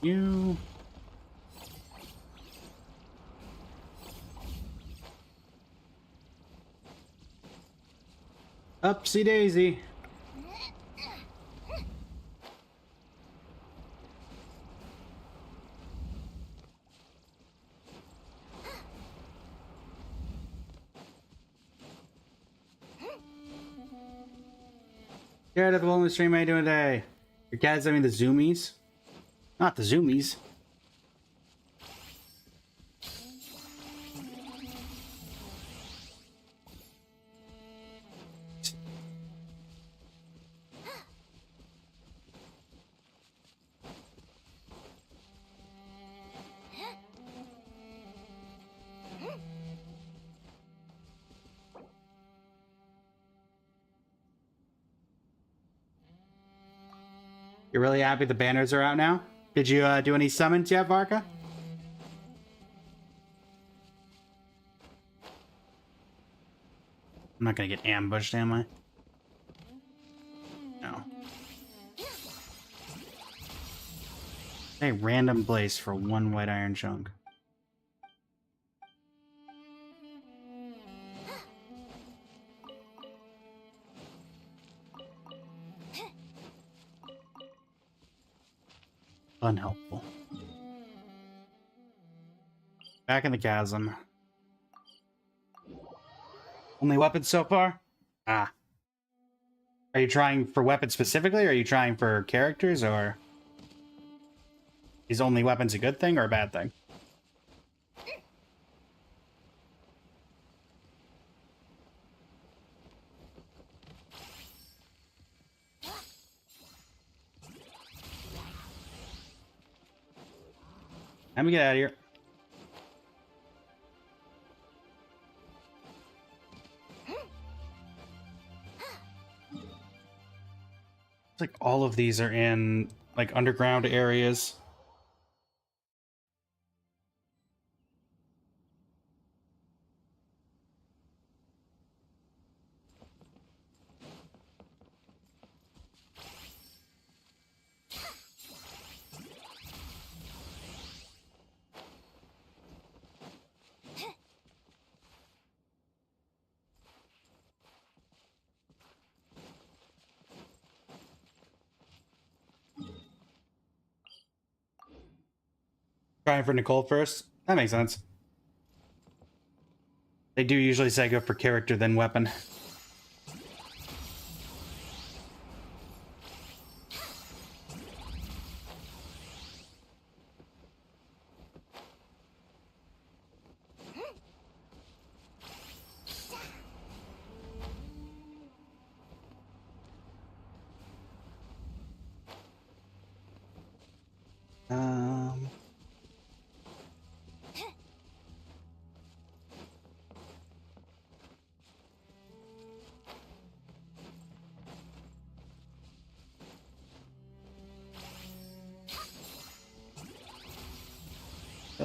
You... Upsy daisy. Jared at the Wellness stream, how you doing today? Your cat's having the zoomies? Not the zoomies. You're really happy the banners are out now? Did you do any summons yet, Varka? I'm not gonna get ambushed, am I? No. A random place for one white iron chunk. Unhelpful. Back in the chasm. Only weapons so far? Ah. Are you trying for weapons specifically, or are you trying for characters, or... Is only weapons a good thing or a bad thing? Let me get out of here. It's like all of these are in like underground areas. Trying for Nicole first? That makes sense. They do usually say go for character then weapon.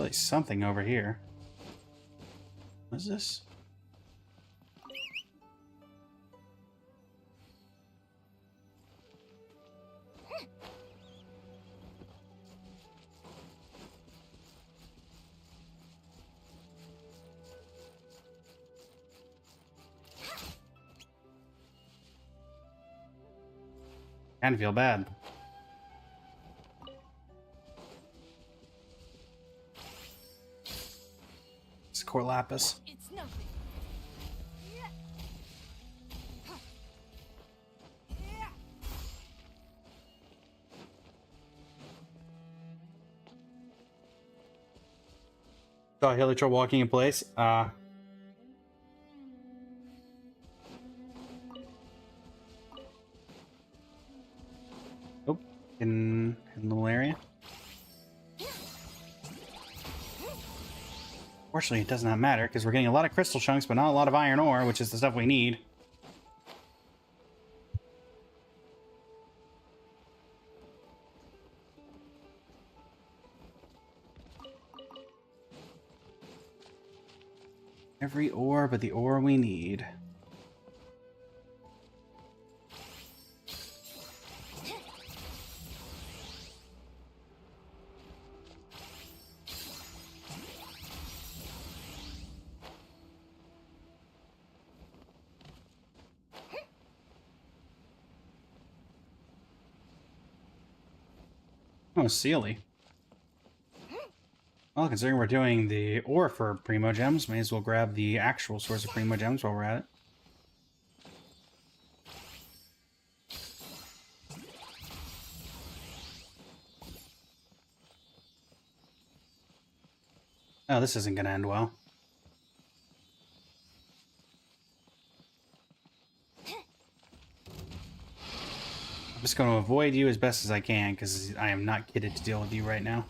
Surely something over here. What is this? Kind of feel bad. It's core lapis. It's nothing. Saw Hilichar walking in place. Oh, in a little area. Fortunately, it does not matter because we're getting a lot of crystal chunks, but not a lot of iron ore, which is the stuff we need. Every ore but the ore we need. Oh, Sealy. Well, considering we're doing the ore for Primo Gems, may as well grab the actual source of Primo Gems while we're at it. Oh, this isn't going to end well. I'm just going to avoid you as best as I can, because I am not kitted to deal with you right now.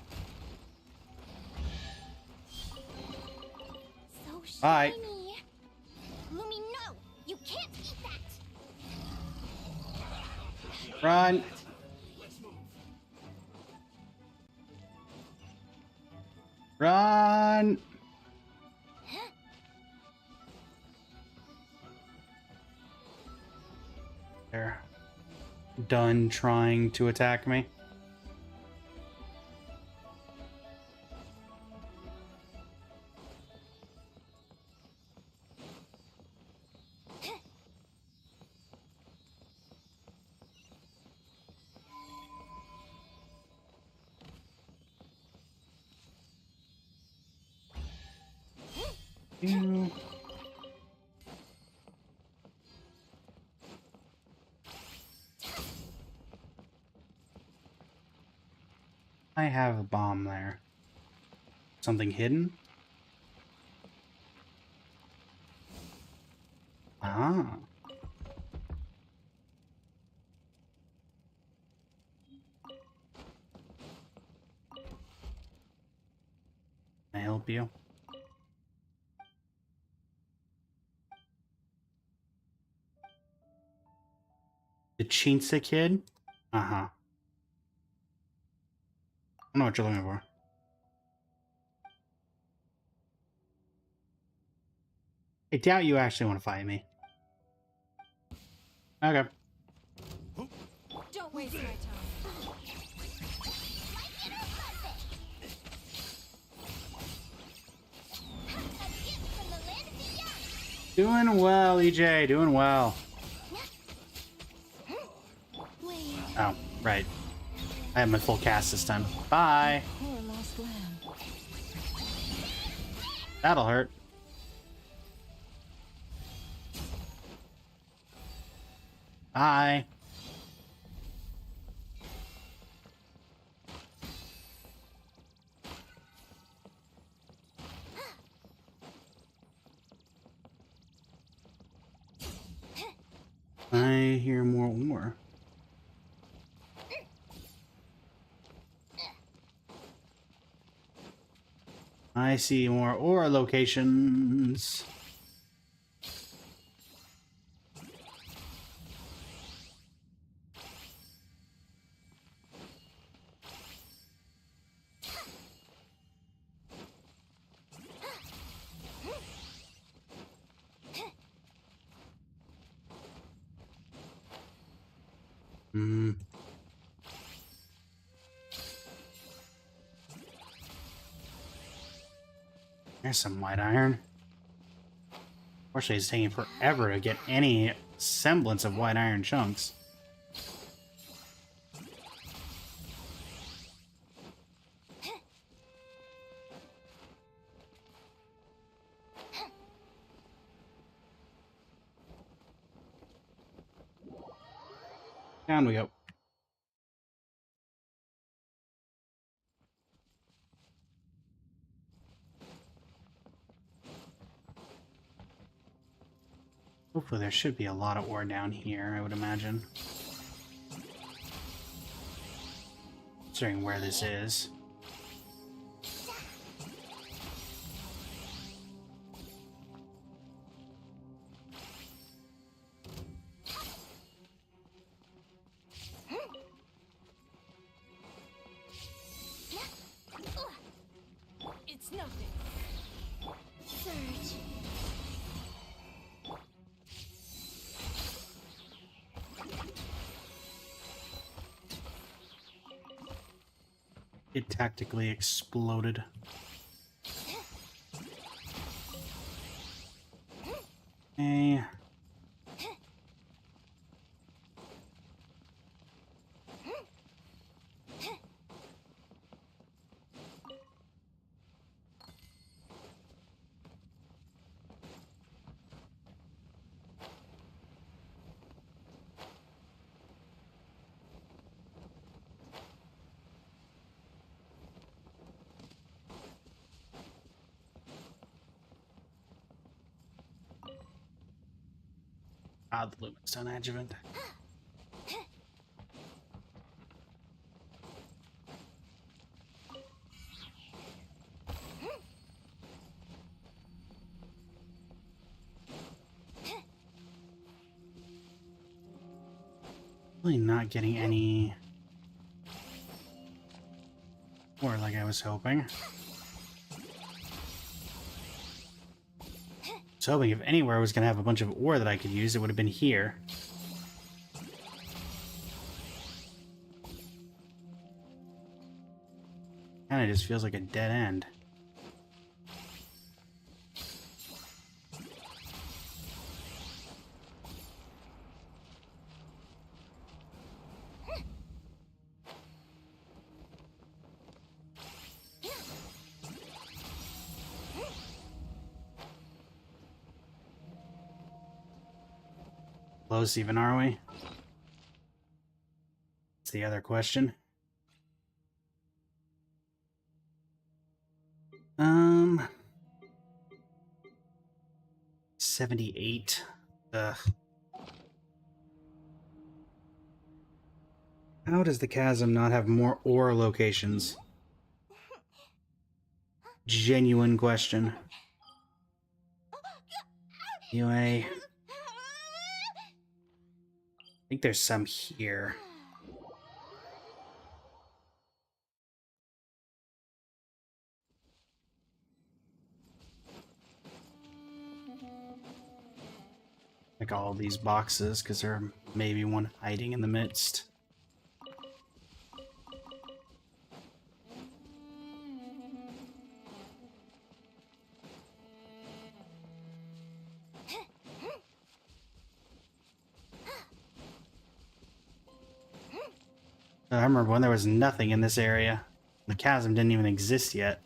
So Bye. shiny. Lumi, no! You can't eat that! Run! Run! They're done trying to attack me. You. I have a bomb there. Something hidden? Ah. Can I help you? The Chinsa kid? Uh-huh. I know what you're looking for. I doubt you actually want to fight me. Okay. Don't waste my time. Doing well, EJ. Doing well. Oh, right. I have my full cast this time. Bye. Poor lost lamb. That'll hurt. Bye. I hear more ore. I see more ore locations. There's some white iron. Unfortunately, it's taking forever to get any semblance of white iron chunks. Down we go. Hopefully there should be a lot of ore down here, I would imagine. Considering where this is. It's nothing. Surge. It tactically exploded. Okay. Ah, the Lumenstone adjuvant. Really not getting any ore like I was hoping. I was hoping if anywhere I was going to have a bunch of ore that I could use, it would have been here. Kinda just feels like a dead end. Close even, are we? That's the other question. 78. Ugh. How does the chasm not have more ore locations? Genuine question. Anyway. I think there's some here. Like all these boxes, because there may be one hiding in the midst. I remember when there was nothing in this area. The chasm didn't even exist yet.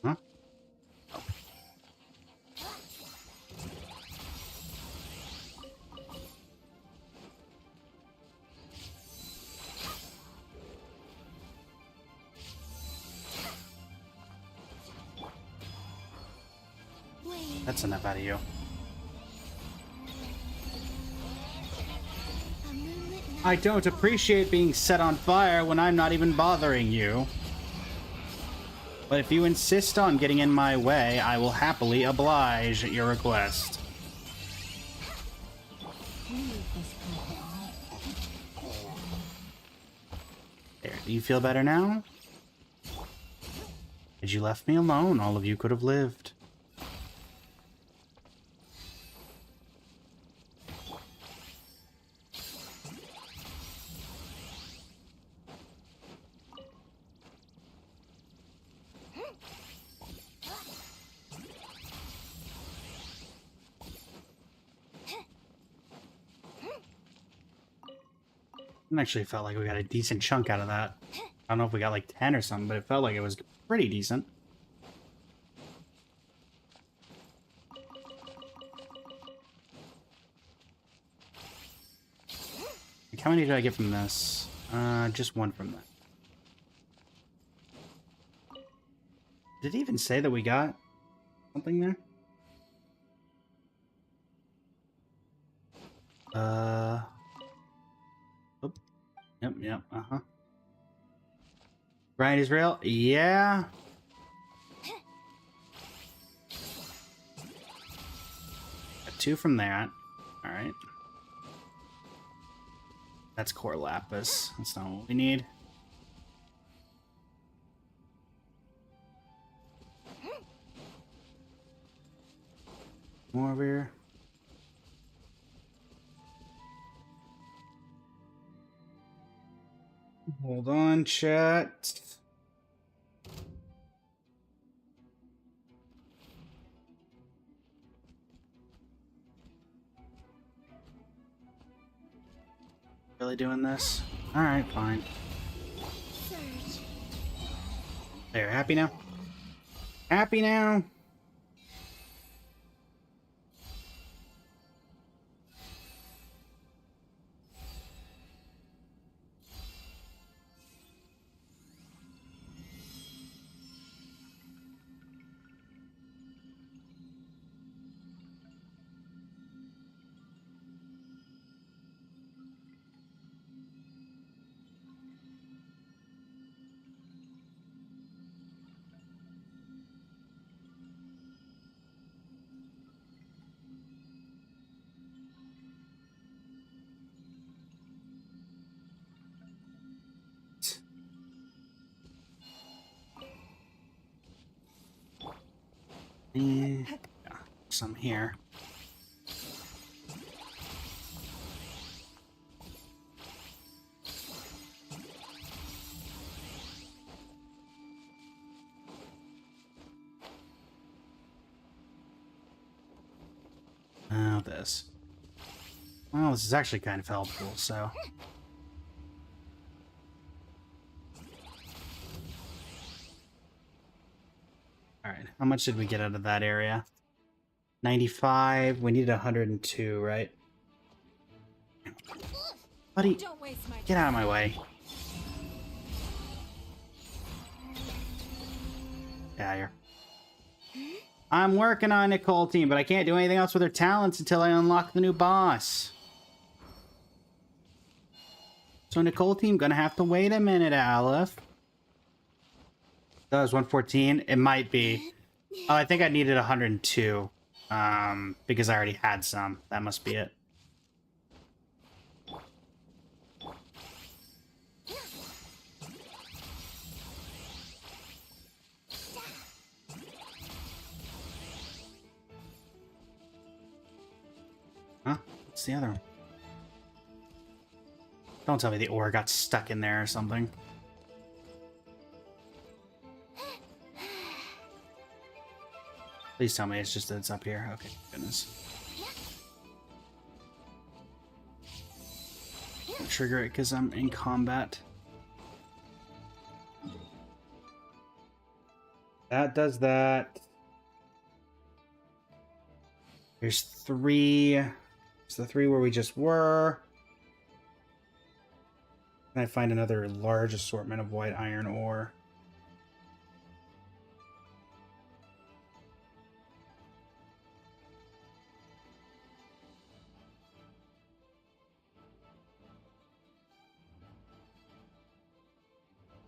Huh? That's enough out of you. I don't appreciate being set on fire when I'm not even bothering you. But if you insist on getting in my way, I will happily oblige your request. Do you feel better now? Had you left me alone, all of you could have lived. It actually felt like we got a decent chunk out of that. I don't know if we got like 10 or something, but it felt like it was pretty decent. Like, how many did I get from this? Just one from that. Did it even say that we got something there? Oh. Yep, uh-huh. Grind is real? Yeah. Got 2 from that. Alright. That's core lapis. That's not what we need. More over here. Hold on, chat. Really doing this? Alright, fine. There, happy now? Happy now? Yeah, some here. Oh, this. Well, this is actually kind of helpful, so. Alright, how much did we get out of that area? 95. We needed 102, right? Buddy, get out of my way. Get out of here. I'm working on Nicole team, but I can't do anything else with her talents until I unlock the new boss. So Nicole team, gonna have to wait a minute, Aleph. That was 114. It might be. Oh, I think I needed 102. Because I already had some. That must be it. Huh? What's the other one? Don't tell me the ore got stuck in there or something. Please tell me it's just that it's up here. Okay, goodness. I'll trigger it because I'm in combat. That does that. There's 3. It's the 3 where we just were. And I find another large assortment of white iron ore.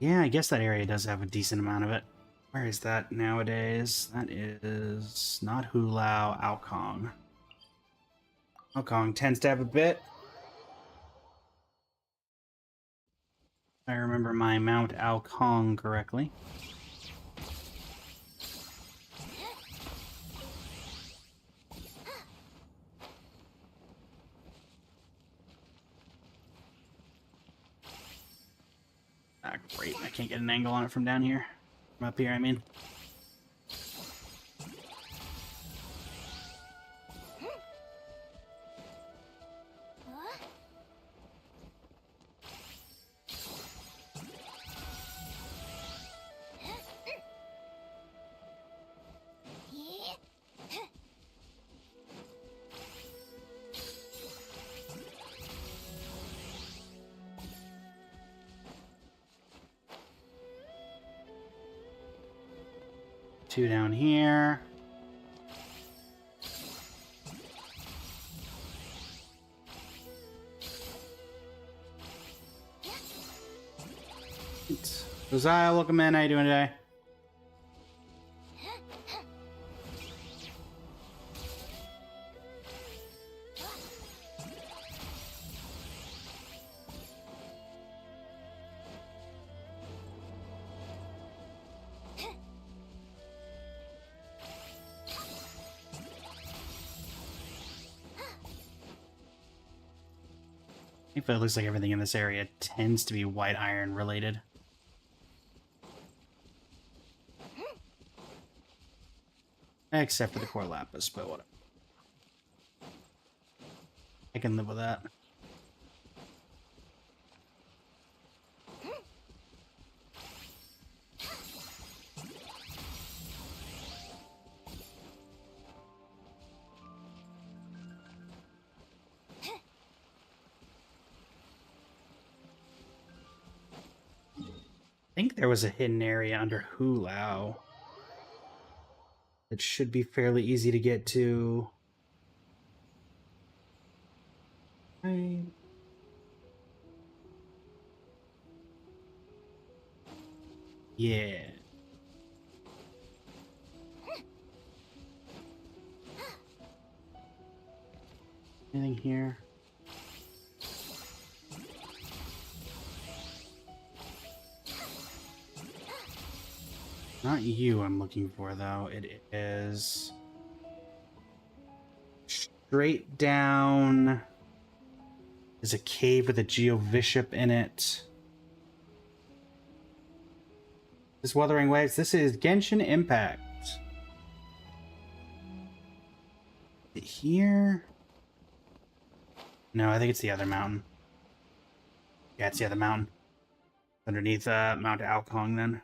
Yeah, I guess that area does have a decent amount of it. Where is that nowadays? That is not Hulao, Aokong. Aokong tends to have a bit. I remember my Mount Ao Kong correctly. Ah, great. I can't get an angle on it from down here. From up here, I mean. Two down here. Josiah, welcome in. How you doing today? I think it looks like everything in this area tends to be white iron related. Except for the core lapis, but whatever. I can live with that. I think there was a hidden area under Hulao that should be fairly easy to get to. Right. Yeah. Anything here? Not you I'm looking for, though. It is straight down. There's a cave with a Geovishap in it. This Wuthering Waves. This is Genshin Impact. Is it here? No, I think it's the other mountain. Yeah, it's the other mountain. Underneath Mount Ao Kong, then.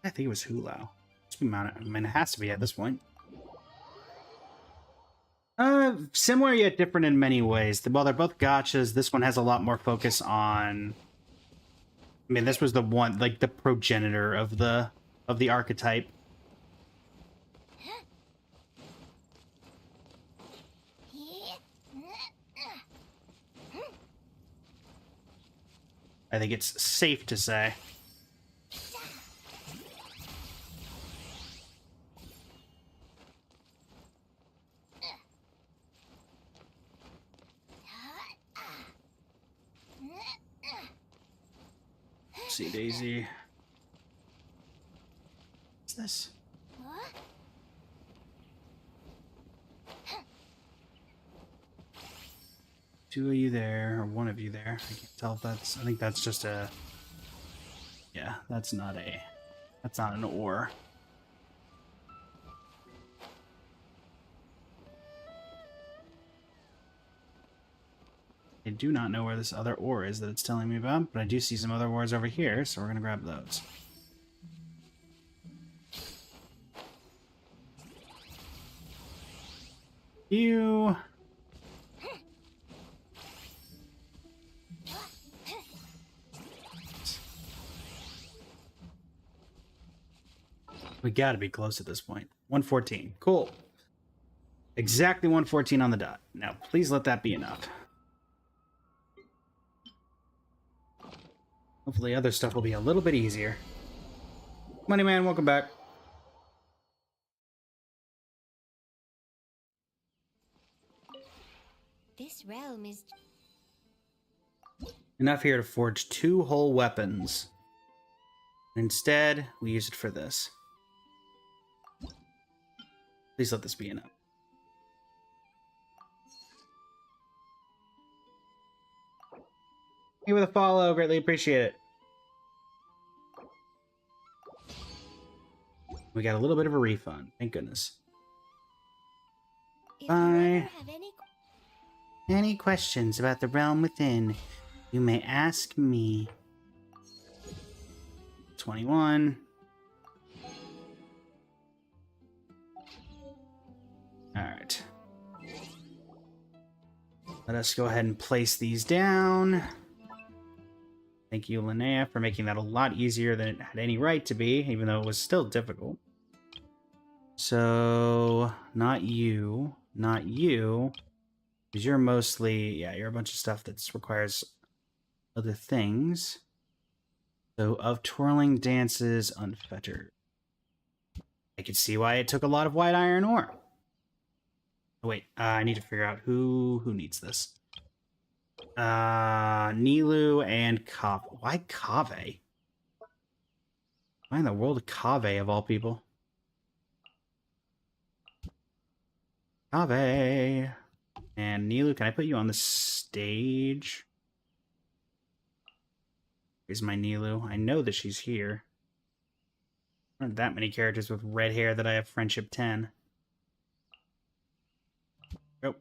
I think it was Hulao. I mean, it has to be at this point. Similar yet different in many ways. Well, they're both gachas. This one has a lot more focus on. I mean, this was the one, like the progenitor of the archetype. I think it's safe to say. See, Daisy. What's this? Two of you there, or one of you there. I can't tell if that's. I think that's just a. Yeah, that's not a. That's not an ore. I do not know where this other ore is that it's telling me about, but I do see some other ores over here, so we're gonna grab those. You. We gotta be close at this point. 114. Cool. Exactly 114 on the dot. Now, please let that be enough. Hopefully other stuff will be a little bit easier. Money Man, welcome back. This realm is... Enough here to forge 2 whole weapons. Instead, we use it for this. Please let this be enough. Thank you for the follow. Greatly appreciate it. We got a little bit of a refund. Thank goodness. If you Bye. ever have Any questions about the realm within, you may ask me. 21. Alright. Let us go ahead and place these down. Thank you, Linnea, for making that a lot easier than it had any right to be, even though it was still difficult. So, not you. Not you. Because you're mostly, yeah, you're a bunch of stuff that requires other things. So, of twirling dances unfettered. I could see why it took a lot of white iron ore. Oh, wait, I need to figure out who needs this. Nilu and Kave. Why Kave? Why in the world Kave of all people? Kave. And Nilu, can I put you on the stage? Here's my Nilu. I know that she's here. There aren't that many characters with red hair that I have friendship 10. Oh.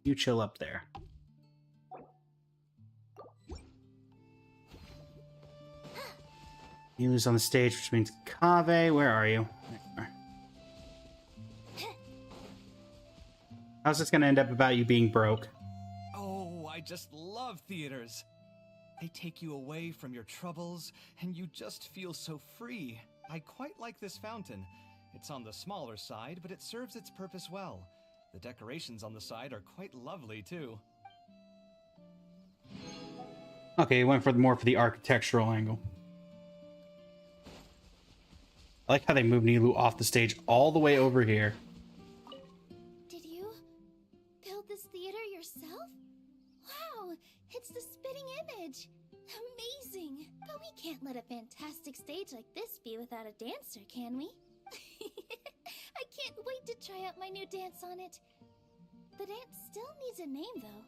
You chill up there. Nilu's on the stage, which means Kave. Where are you? There. How's this going to end up about you being broke? Oh, I just love theaters. They take you away from your troubles, and you just feel so free. I quite like this fountain. It's on the smaller side, but it serves its purpose well. The decorations on the side are quite lovely, too. Okay, you went for more for the architectural angle. I like how they moved Nilu off the stage all the way over here. Did you build this theater yourself? Wow, it's the spitting image. Amazing. But we can't let a fantastic stage like this be without a dancer, can we? I can't wait to try out my new dance on it. The dance still needs a name, though.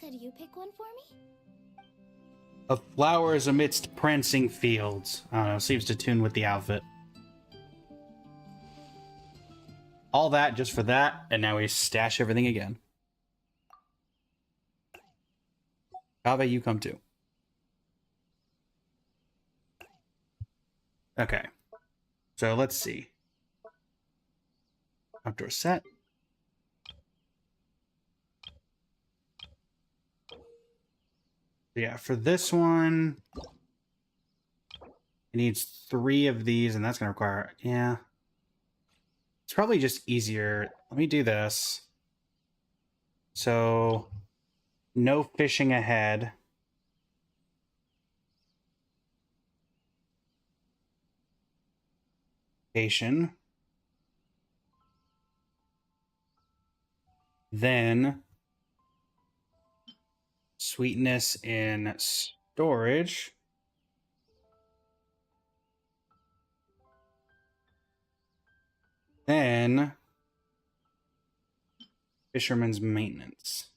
Could you pick one for me? Of flowers amidst prancing fields. I don't know, seems to tune with the outfit. All that just for that, and now we stash everything again. Kave, you come too. Okay. So let's see. Outdoor set. Yeah, for this one, it needs 3 of these, and that's going to require, yeah. It's probably just easier. Let me do this. So, no fishing ahead. Then sweetness in storage. Then fisherman's maintenance.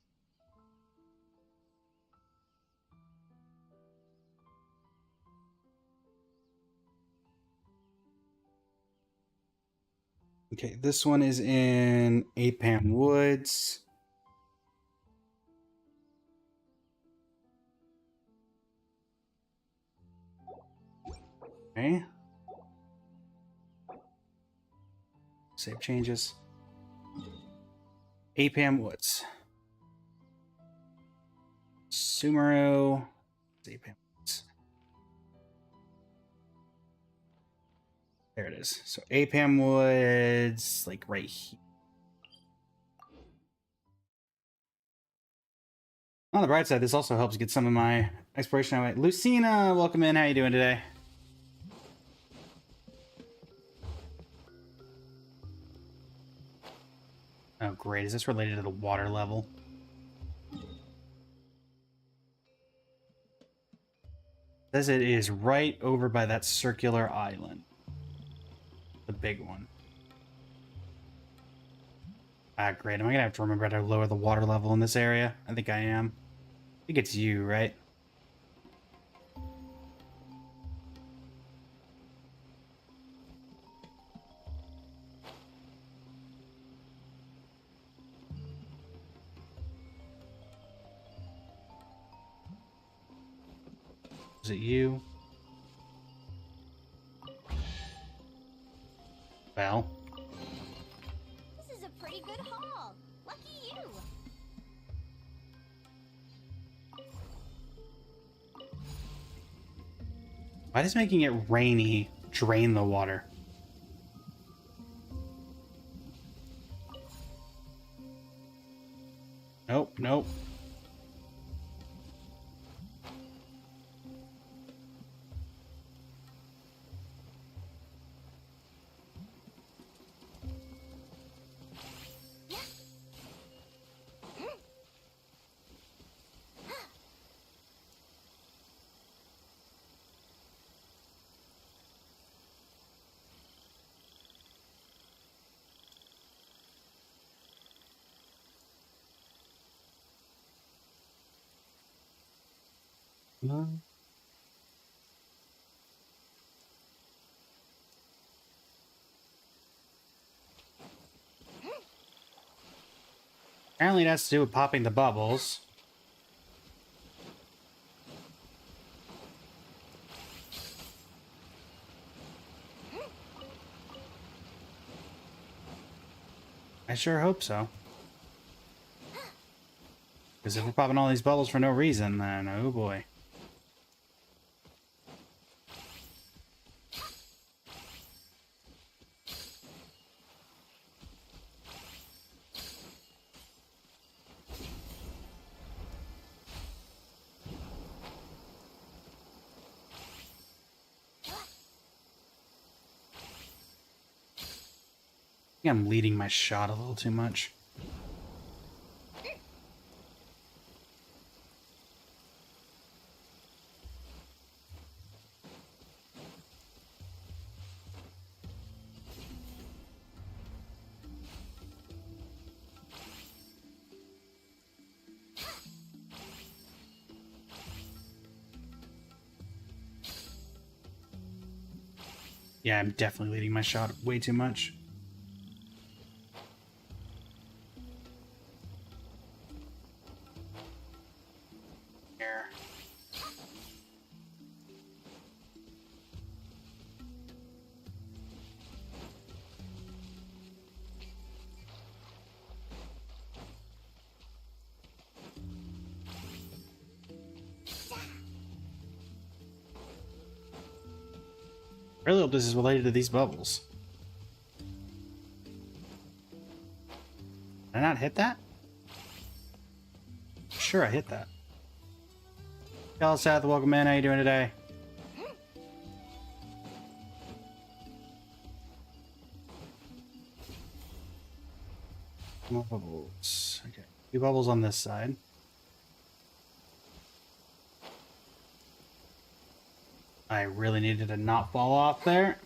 Okay, this one is in Apam Woods. Okay. Save changes. Apam Woods. Sumeru. Apam Woods. There it is. So Apam Woods, like right here. On the bright side, this also helps get some of my exploration away. Lucina, welcome in. How you doing today? Oh, great. Is this related to the water level? Says it is right over by that circular island. The big one. Ah, great. Am I gonna have to remember to lower the water level in this area? I think I am. I think it's you, right? Is it you? Well. This is a pretty good haul. Lucky you. Why does making it rainy drain the water? Nope, nope. No. Apparently it has to do with popping the bubbles. I sure hope so. Because if we're popping all these bubbles for no reason, then oh boy. I think I'm leading my shot a little too much. Yeah, I'm definitely leading my shot way too much. Here. I really hope this is related to these bubbles. Did I not hit that? Sure, I hit that. Hello, Seth. Welcome in. How you doing today? More bubbles. Okay. 2 bubbles on this side. I really needed to not fall off there.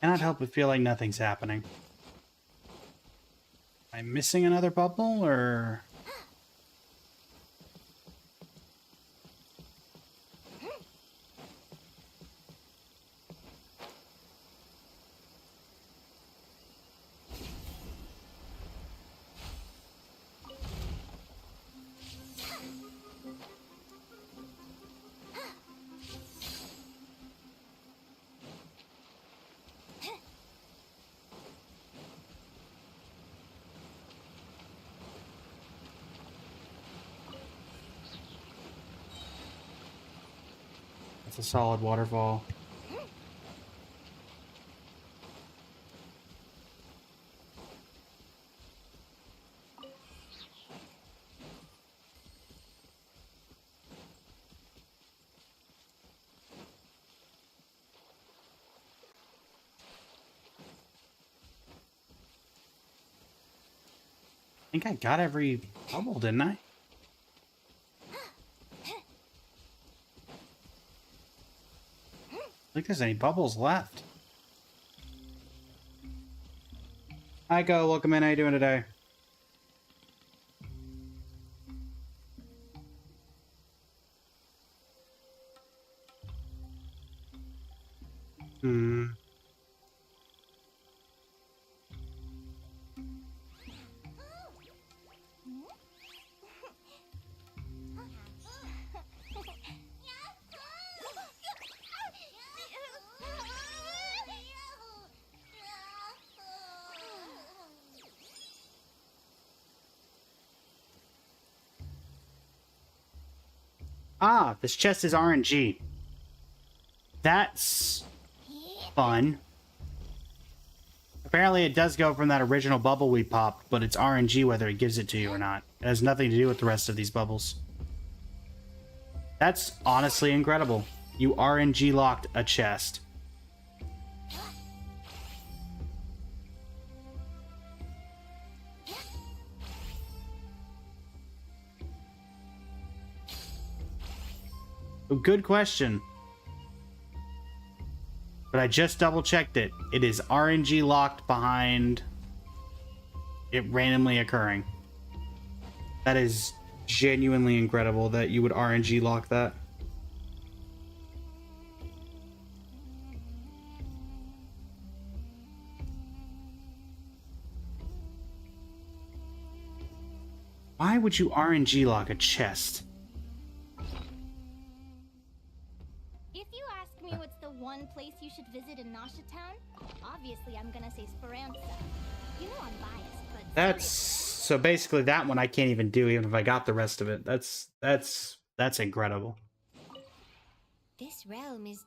Cannot help but feel like nothing's happening. Am I missing another bubble, or... It's a solid waterfall. I think I got every bubble, didn't I? I don't think there's any bubbles left. Hi, Go. Welcome in. How you doing today? Hmm. Ah, this chest is RNG. That's fun. Apparently it does go from that original bubble we popped, but it's RNG whether it gives it to you or not. It has nothing to do with the rest of these bubbles. That's honestly incredible. You RNG locked a chest. Good question. But I just double checked it. It is RNG locked behind it randomly occurring. That is genuinely incredible that you would RNG lock that. Why would you RNG lock a chest? If you ask me what's the one place you should visit in Nasha Town, obviously I'm gonna say Speranza. You know I'm biased, but That's so basically that one I can't even do even if I got the rest of it. That's incredible. this realm is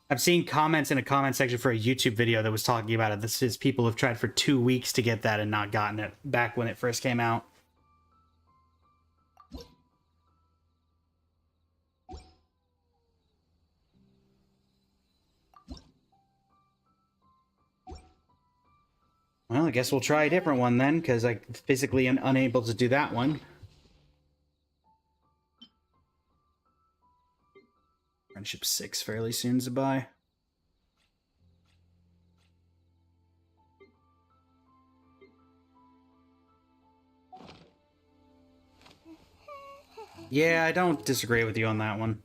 I've seen comments in a comment section for a YouTube video that was talking about it. This is people have tried for 2 weeks to get that and not gotten it back when it first came out. Well, I guess we'll try a different one then, because I'm physically unable to do that one. Friendship 6 fairly soon to buy. Yeah, I don't disagree with you on that one.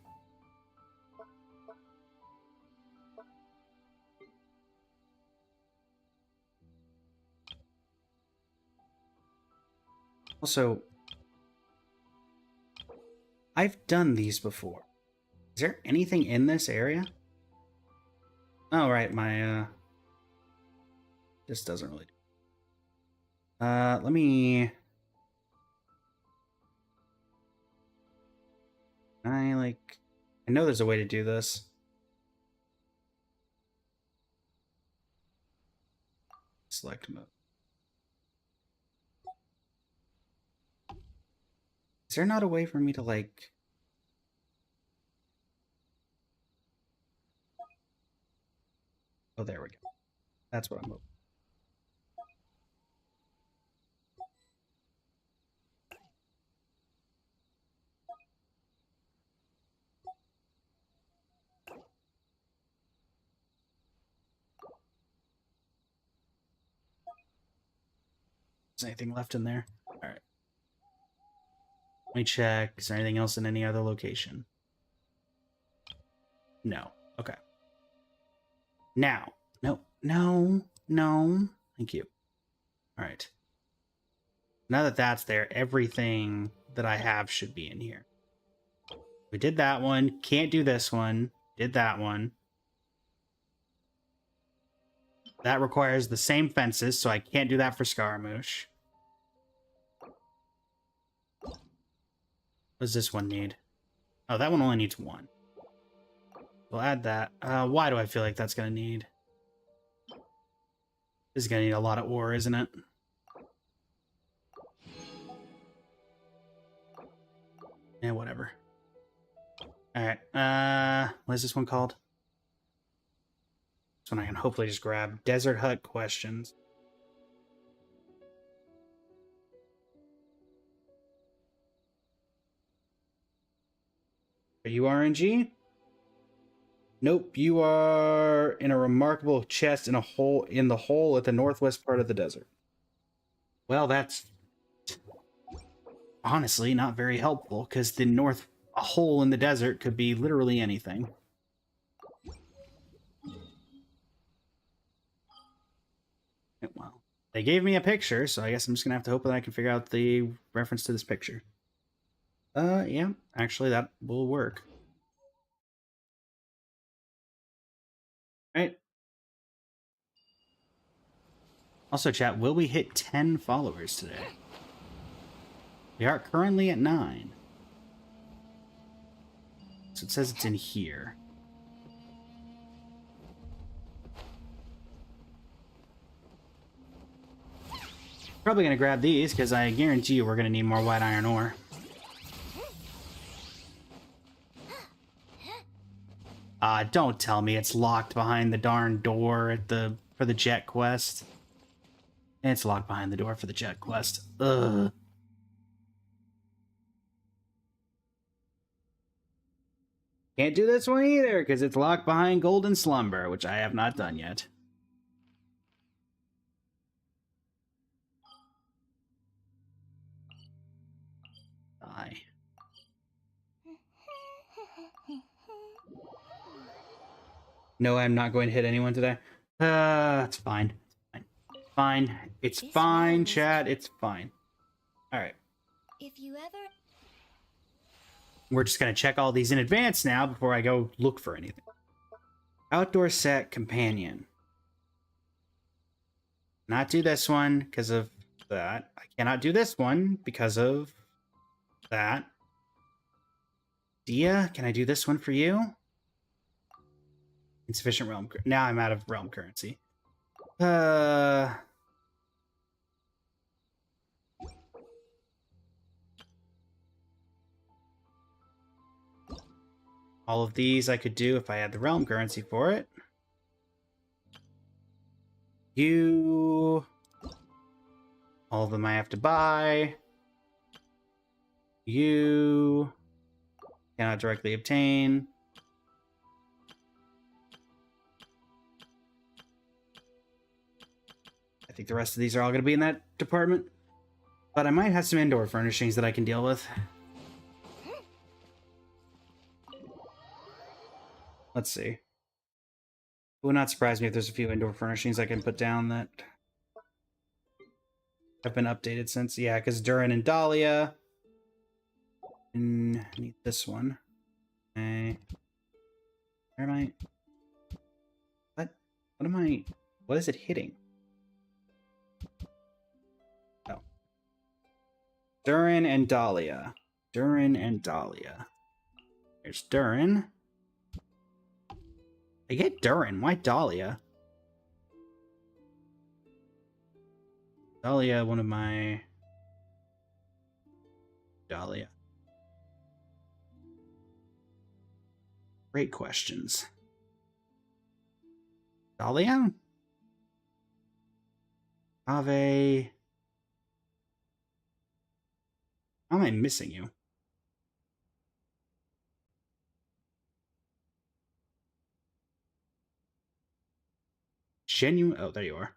Also, I've done these before. Is there anything in this area? Oh, right, my, this doesn't really... let me... I know there's a way to do this. Select mode. Is there not a way for me to, like... Oh, there we go. That's what I'm hoping. Is there anything left in there? All right. Let me check. Is there anything else in any other location? No. Okay. Now. No. Thank you. All right. Now that that's there, everything that I have should be in here. We did that one. Can't do this one. Did that one. That requires the same fences, so I can't do that for Scaramouche. What does this one need? Oh, that one only needs one. We'll add that. Why do I feel like that's gonna need? This is gonna need a lot of ore, isn't it? Yeah, whatever. Alright, what is this one called? This one I can hopefully just grab. Desert Hut questions. Are you RNG? Nope, you are in a remarkable chest in the hole at the northwest part of the desert. Well, that's honestly not very helpful, because a hole in the desert could be literally anything. Well, they gave me a picture, so I guess I'm just gonna have to hope that I can figure out the reference to this picture. Yeah, actually that will work. Right. Also, chat, will we hit 10 followers today? We are currently at 9. So it says it's in here. Probably going to grab these, because I guarantee you we're going to need more white iron ore. Don't tell me it's locked behind the darn door for the jet quest. It's locked behind the door for the jet quest. Ugh. Can't do this one either, because it's locked behind Golden Slumber, which I have not done yet. Die. No, I'm not going to hit anyone today. It's fine. Fine. It's fine, chat. It's fine. Alright. If you ever... We're just going to check all these in advance now before I go look for anything. Outdoor set companion. Not do this one because of that. I cannot do this one because of that. Dia, can I do this one for you? Insufficient realm. Now I'm out of realm currency. All of these I could do if I had the realm currency for it. You... All of them I have to buy. You... Cannot directly obtain. I think the rest of these are all going to be in that department. But I might have some indoor furnishings that I can deal with. Let's see. It would not surprise me if there's a few indoor furnishings I can put down that have been updated since. Yeah, because Durin and Dahlia. And I need this one. Okay. Where am I? What? What am I? What is it hitting? Oh. Durin and Dahlia. Durin and Dahlia. There's Durin. I get Durin. Why Dahlia? Dahlia, one of my... Dahlia. Great questions. Dahlia? Ave... How am I missing you? Genuine... Oh, there you are.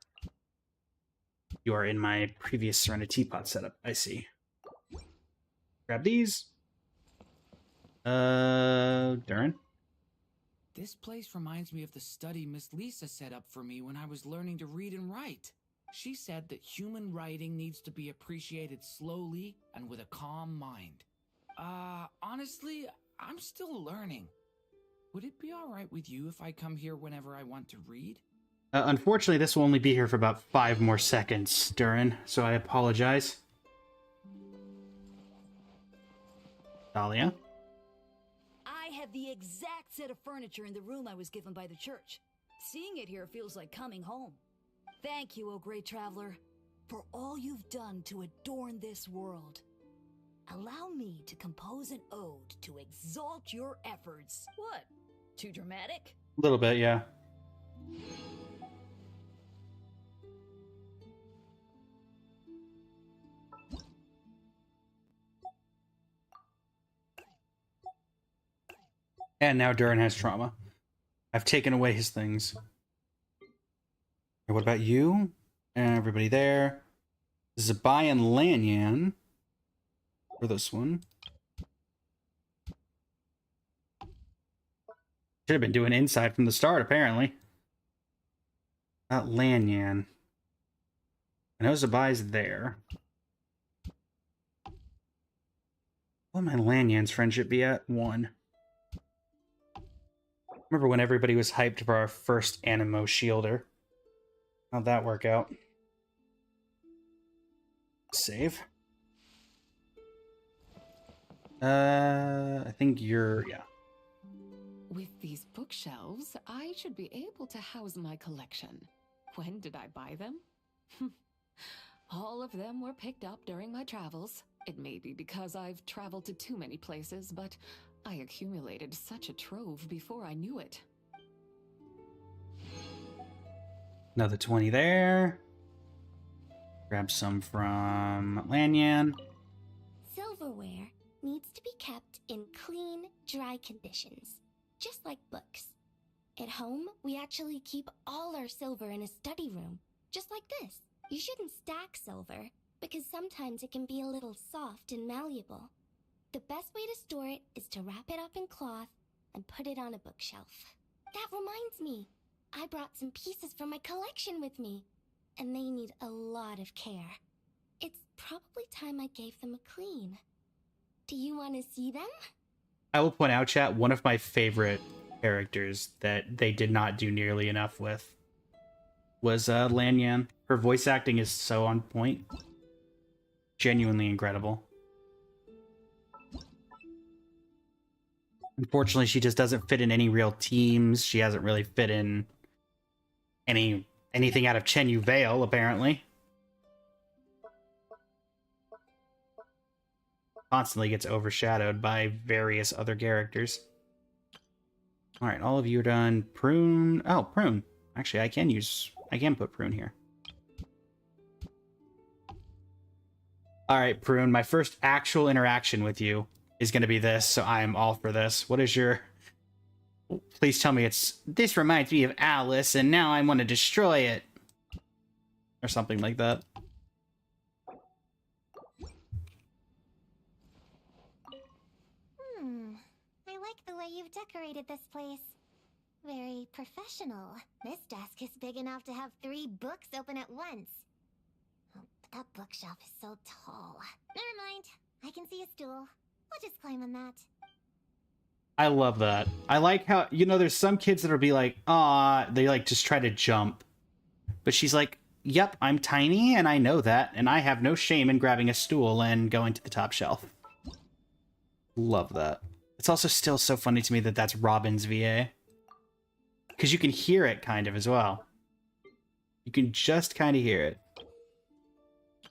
You are in my previous Serenity Teapot setup. I see. Grab these. Durin? This place reminds me of the study Miss Lisa set up for me when I was learning to read and write. She said that human writing needs to be appreciated slowly and with a calm mind. Honestly, I'm still learning. Would it be alright with you if I come here whenever I want to read? Unfortunately, this will only be here for about 5 more seconds, Durin, so I apologize. Dahlia? I have the exact set of furniture in the room I was given by the church. Seeing it here feels like coming home. Thank you, O great traveler, for all you've done to adorn this world. Allow me to compose an ode to exalt your efforts. What? Too dramatic? A little bit, yeah. And now Durin has trauma. I've taken away his things. And what about you? Everybody there. Zabai and Lanyan. For this one. Should have been doing inside from the start, apparently. Not Lanyan. I know Zabai's there. What would my Lanyan's friendship be at? 1. Remember when everybody was hyped for our first Animo Shielder? How'd that work out? Save. I think you're... yeah. With these bookshelves, I should be able to house my collection. When did I buy them? All of them were picked up during my travels. It may be because I've traveled to too many places, but I accumulated such a trove before I knew it. Another 20 there. Grab some from Lanyan. Silverware needs to be kept in clean, dry conditions, just like books. At home, we actually keep all our silver in a study room, just like this. You shouldn't stack silver, because sometimes it can be a little soft and malleable. The best way to store it is to wrap it up in cloth and put it on a bookshelf. That reminds me, I brought some pieces from my collection with me, and they need a lot of care. It's probably time I gave them a clean. Do you want to see them? I will point out, chat, one of my favorite characters that they did not do nearly enough with was Lanyan. Her voice acting is so on point. Genuinely incredible. Unfortunately, she just doesn't fit in any real teams. She hasn't really fit in anything out of Chenyu Vale, apparently. Constantly gets overshadowed by various other characters. Alright, all of you are done. Prune. Oh, Prune. Actually, I can put Prune here. Alright, Prune, my first actual interaction with you is going to be this, so I am all for this. What is your... Please tell me it's... This reminds me of Alice, and now I want to destroy it. Or something like that. I like the way you've decorated this place. Very professional. This desk is big enough to have 3 books open at once. Oh, but that bookshelf is so tall. Never mind. I can see a stool. I'll just climb on that. I love that. I like how, you know, there's some kids that'll be like, ah, they like just try to jump. But she's like, yep, I'm tiny and I know that, and I have no shame in grabbing a stool and going to the top shelf. Love that. It's also still so funny to me that that's Robin's VA. Because you can hear it kind of as well. You can just kind of hear it.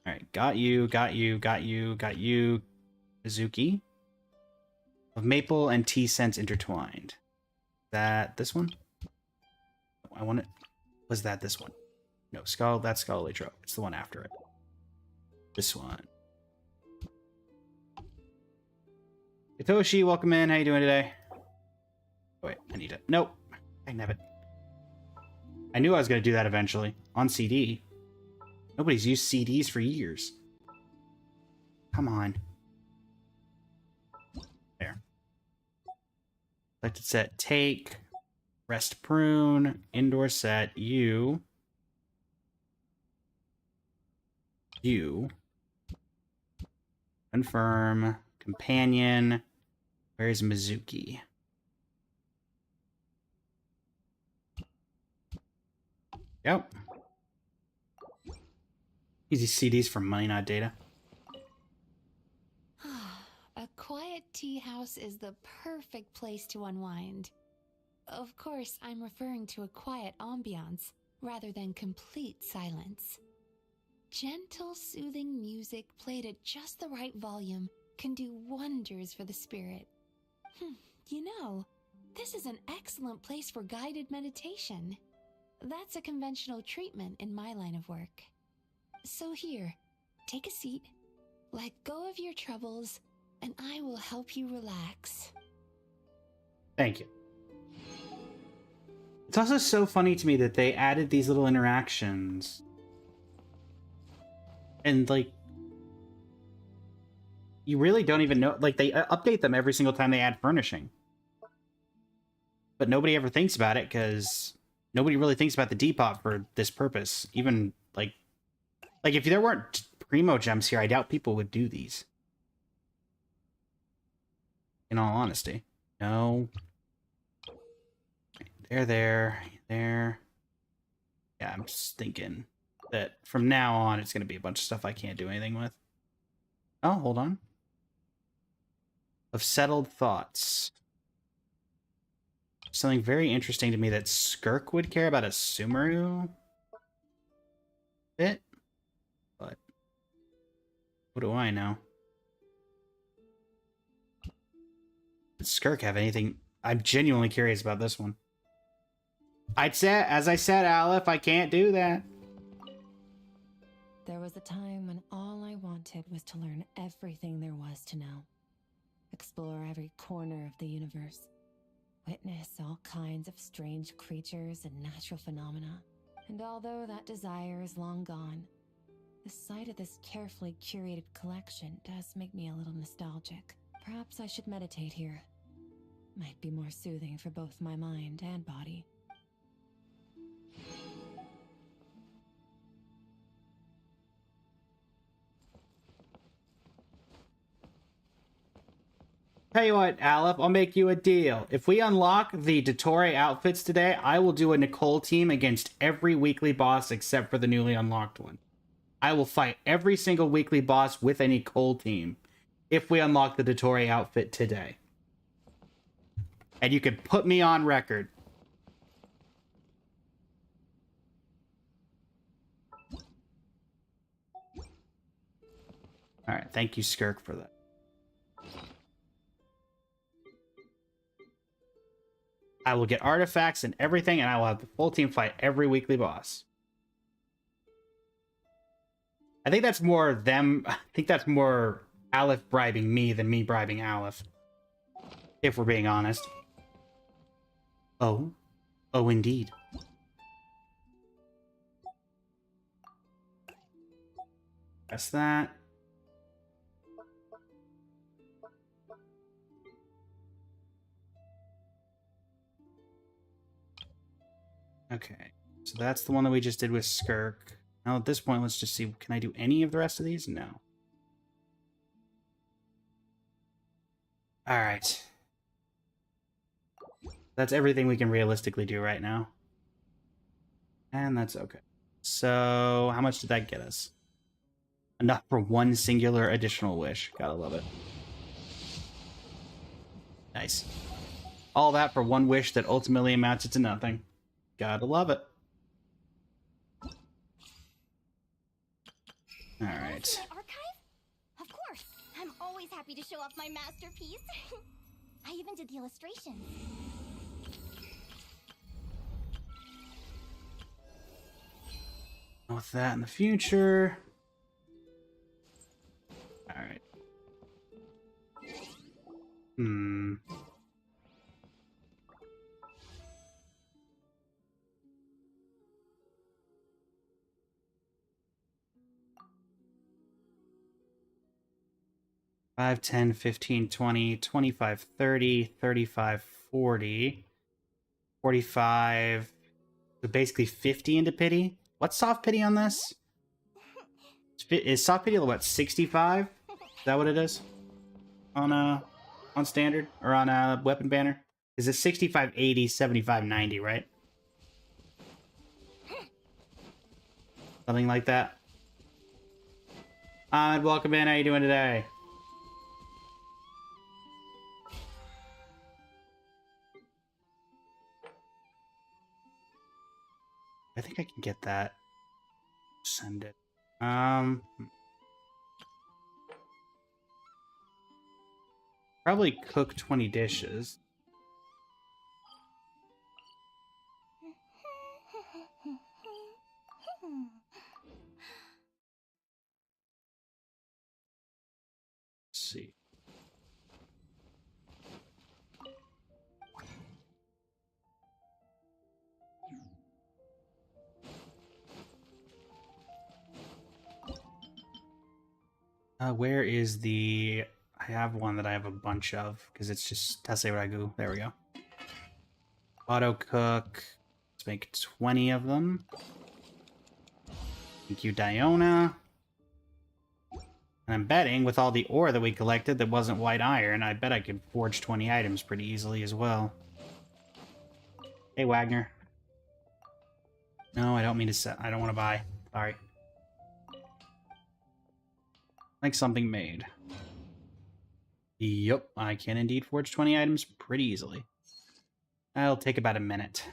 Alright, got you, got you, got you, got you. Mizuki. Of maple and tea scents intertwined. That this one? I want it. Was that this one? No, that's Scholarly Trope. It's the one after it. This one. Hitoshi, welcome in. How you doing today? Oh, wait, I need it. Nope. I can have it. I knew I was going to do that eventually. On CD. Nobody's used CDs for years. Come on. There. Selected set, take. Rest prune. Indoor set, you. You. Confirm. Companion. Where's Mizuki? Yep. Easy CDs for money, not data. quiet tea house is the perfect place to unwind. Of course, I'm referring to a quiet ambiance rather than complete silence. Gentle, soothing music played at just the right volume can do wonders for the spirit. You know, this is an excellent place for guided meditation. That's a conventional treatment in my line of work. So here, take a seat, let go of your troubles, and I will help you relax. Thank you. It's also so funny to me that they added these little interactions. And, like, you really don't even know. Like, they update them every single time they add furnishing. But nobody ever thinks about it because nobody really thinks about the depot for this purpose. Even, like if there weren't primo gems here, I doubt people would do these. In all honesty. No. There. Yeah, I'm just thinking that from now on, it's going to be a bunch of stuff I can't do anything with. Oh, hold on. Of settled thoughts. Something very interesting to me that Skirk would care about a Sumeru bit. But what do I know? Does Skirk have anything? I'm genuinely curious about this one. As I said, Aleph, I can't do that. There was a time when all I wanted was to learn everything there was to know. Explore every corner of the universe. Witness all kinds of strange creatures and natural phenomena. And although that desire is long gone, the sight of this carefully curated collection does make me a little nostalgic. Perhaps I should meditate here. Might be more soothing for both my mind and body. Tell you what, Aleph, I'll make you a deal. If we unlock the Dottore outfits today, I will do a Nicole team against every weekly boss except for the newly unlocked one. I will fight every single weekly boss with a Nicole team if we unlock the Dottore outfit today. And you can put me on record. Alright, thank you, Skirk, for that. I will get artifacts and everything, and I will have the full team fight every weekly boss. I think that's more them. I think that's more Aleph bribing me than me bribing Aleph. If we're being honest. Oh. Oh, indeed. Press that. Okay, so that's the one that we just did with Skirk. Now at this point, let's just see, can I do any of the rest of these? No. Alright. That's everything we can realistically do right now. And that's okay. So, how much did that get us? Enough for one singular additional wish. Gotta love it. Nice. All that for one wish that ultimately amounted to nothing. Gotta love it. All right. My archive? Of course. I'm always happy to show off my masterpiece. I even did the illustrations. With that in the future. All right. Hmm. Five, 10, 15, 20, 25, 30, 35, 40, 45. So basically 50 into pity. What's soft pity on this? Is soft pity what, 65? Is that what it is? On standard or on a weapon banner? Is it 65, 80, 75, 90, right? Something like that. Ahmed, welcome in. How you doing today? I think I can get that. Send it. Probably cook 20 dishes. Let's see. Where is the... I have one that I have a bunch of, because it's just Tase Ragu. There we go. Auto cook. Let's make 20 of them. Thank you, Diona. And I'm betting with all the ore that we collected that wasn't white iron, I bet I could forge 20 items pretty easily as well. Hey, Wagner. No, I don't mean to set. I don't want to buy. Sorry. Like something made. Yep, I can indeed forge 20 items pretty easily. That'll take about a minute.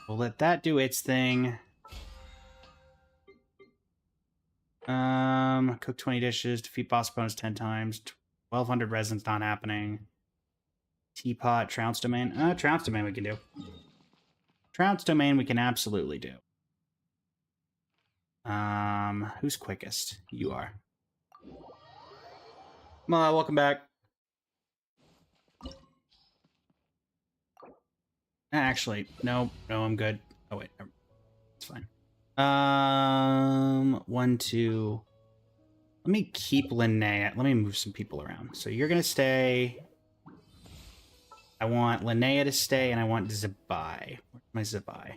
We'll let that do its thing. Cook 20 dishes, defeat boss opponents 10 times. 1200 resins not happening. Teapot, Trounce Domain. Trounce Domain we can do. Trounce Domain we can absolutely do. Who's quickest? You are. Mala, welcome back. Actually, no, I'm good. Oh wait, it's fine. 1, 2. Let me keep Linnea. Let me move some people around. So you're gonna stay. I want Linnea to stay, and I want Zabai. Where's my Zabai?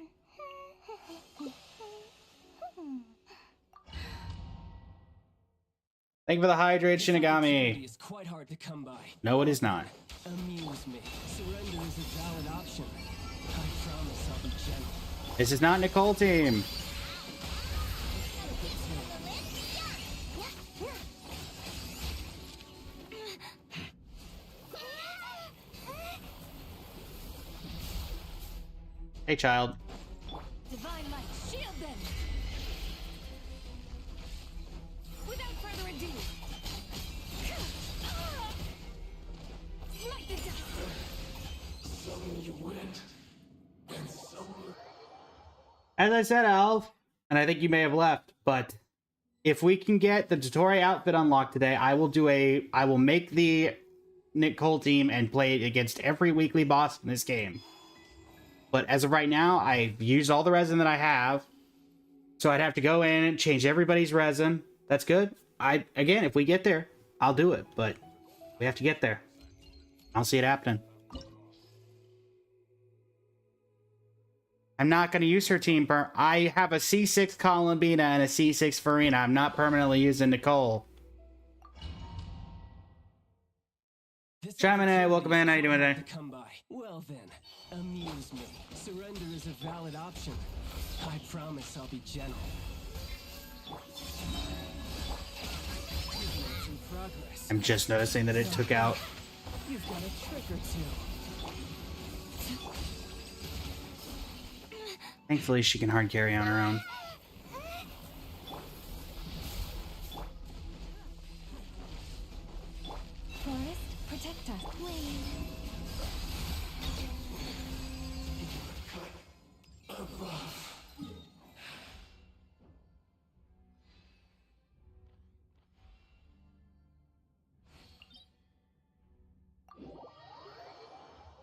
Thank you for the hydrate, Shinigami. Is quite hard to come by. No, it is not. Amuse me. Surrender is a valid option. I promise I'll be gentle. This is not Nicole team. Hey, child. Divine light, shield them! Without further ado, smite the dust! Some you went, and some... As I said, Alf, and I think you may have left, but if we can get the Dottore outfit unlocked today, I will make the Nicole team and play it against every weekly boss in this game. But as of right now, I've used all the resin that I have. So I'd have to go in and change everybody's resin. That's good. Again, if we get there, I'll do it. But we have to get there. I'll see it happening. I'm not going to use her team. I have a C6 Columbina and a C6 Farina. I'm not permanently using Nicole. Chaminade, welcome in. How you doing today? Well then, amuse me. Surrender is a valid option. I promise I'll be gentle. I'm just noticing that it took out. You've got a trick or two. Thankfully, she can hard carry on her own. Forest, protect us, please.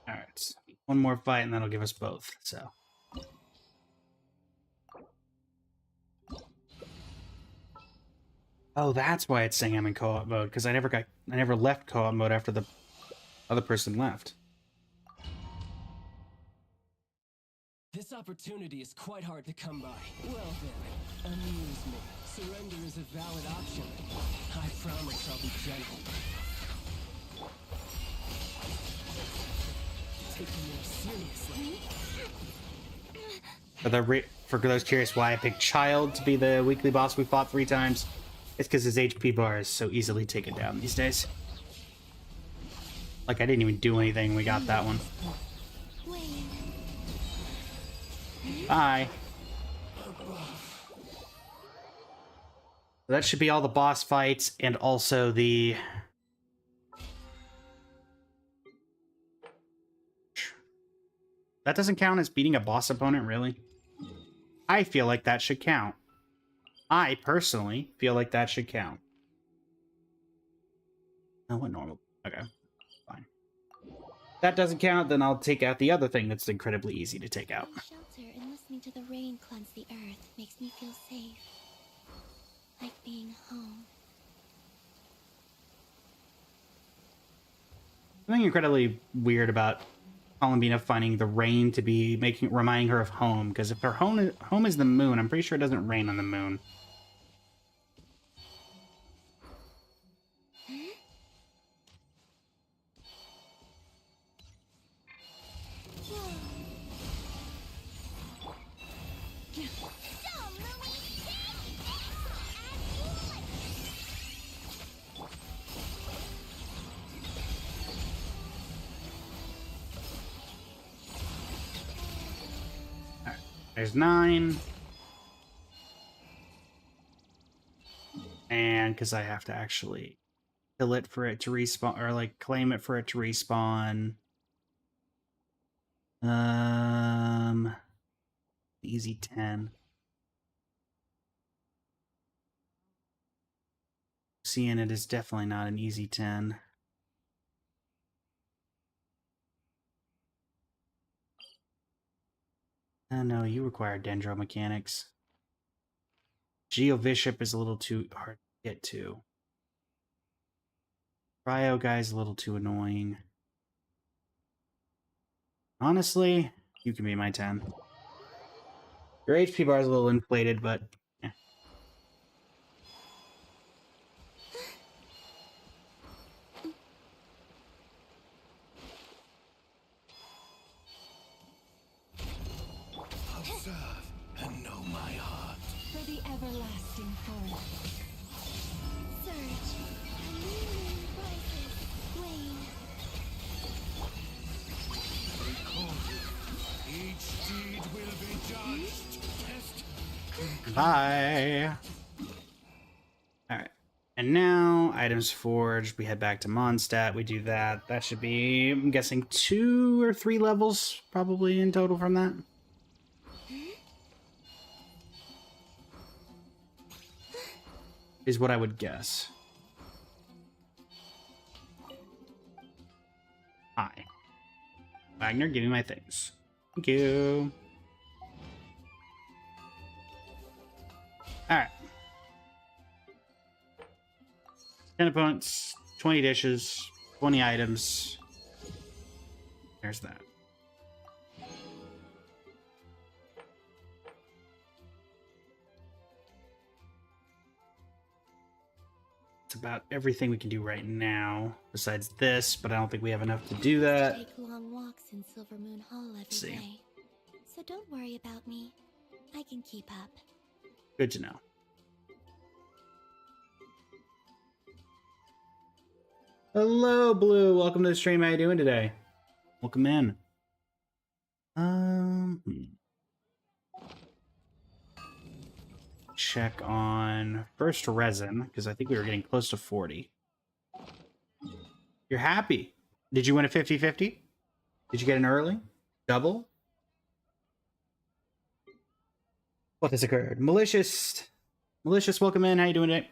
Alright, one more fight and that'll give us both, so. Oh, that's why it's saying I'm in co-op mode, because I never left co-op mode after the other person left. This opportunity is quite hard to come by. Well then, amuse me. Surrender is a valid option. I promise I'll be gentle. Taking you seriously. For those curious why I picked Child to be the weekly boss we fought 3 times, it's because his HP bar is so easily taken down these days. Like, I didn't even do anything when we got that one. Bye. That should be all the boss fights and also the... That doesn't count as beating a boss opponent, really? I feel like that should count. I personally feel like that should count. Oh, what normal? Okay, fine. If that doesn't count, then I'll take out the other thing that's incredibly easy to take out. Shelter and listening to the rain cleanse the earth makes me feel safe. Like being home. Something incredibly weird about Columbina finding the rain to be reminding her of home, because if her home is the moon, I'm pretty sure it doesn't rain on the moon. There's 9. And because I have to actually kill it for it to respawn, or like claim it for it to respawn. Easy 10. Seeing it is definitely not an easy 10. Oh no, you require dendro mechanics. Geovishap is a little too hard to get to. Cryo guy's a little too annoying. Honestly, you can be my 10. Your HP bar is a little inflated, but eh. Observe and know my heart. For the everlasting forest. Surge. A new moon rises. Wane. Each deed will be judged. Test. Bye. Alright. And now, items forged. We head back to Mondstadt. We do that. That should be, I'm guessing, 2 or 3 levels probably in total from that. Is what I would guess. Hi. Wagner, give me my things. Thank you. Alright. 10 opponents, 20 dishes, 20 items. There's that. It's about everything we can do right now, besides this, but I don't think we have enough to do that. Take long walks in Silver Moon Hall every day. So don't worry about me. I can keep up. Good to know. Hello, Blue. Welcome to the stream. How you doing today? Welcome in. Check on first resin, because I think we were getting close to 40. You're happy. Did you win a 50-50? Did you get an early? Double? What has occurred? Malicious, welcome in. How you doing today?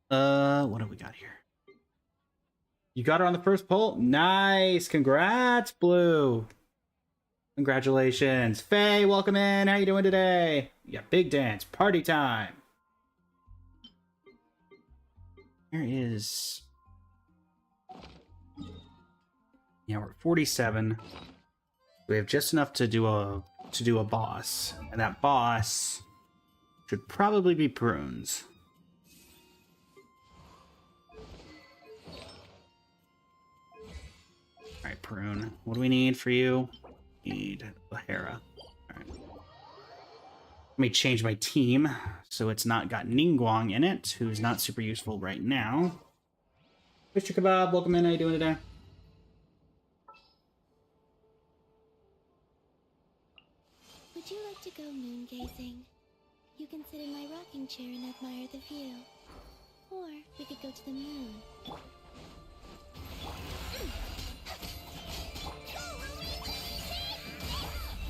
What do we got here? You got her on the first poll? Nice. Congrats, Blue. Congratulations. Faye, welcome in. How you doing today? Yeah, big dance. Party time. There is... Yeah, we're at 47. We have just enough to do a boss. And that boss should probably be Prunes. Alright, Prune. What do we need for you? Need Lahara. Alright. Let me change my team so it's not got Ningguang in it, who's not super useful right now. Mr. Kebab, welcome in. How you doing today? to go moon gazing. You can sit in my rocking chair and admire the view. Or we could go to the moon.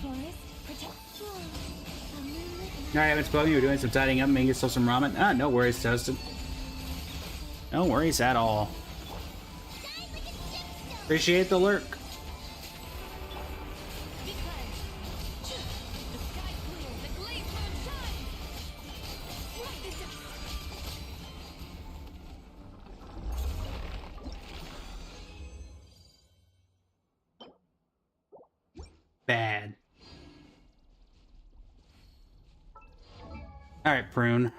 Forest, protect flow. Alright, I haven't spoken. You were doing some tidying up, making yourself some ramen. Ah, no worries, Toasted. No worries at all. Appreciate the lurk. Bad. Alright, Prune.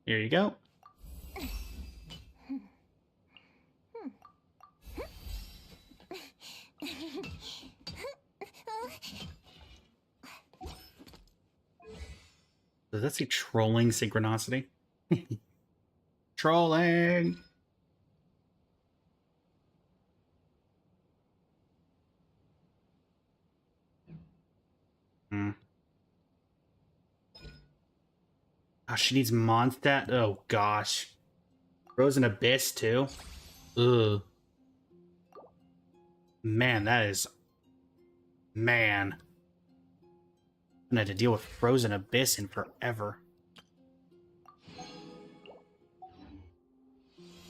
Here you go. Does that say trolling synchronicity? Trolling! Oh, she needs Mondstadt? Oh, gosh. Frozen Abyss, too? Ugh. Man, that is... Man. I'm gonna have to deal with Frozen Abyss in forever.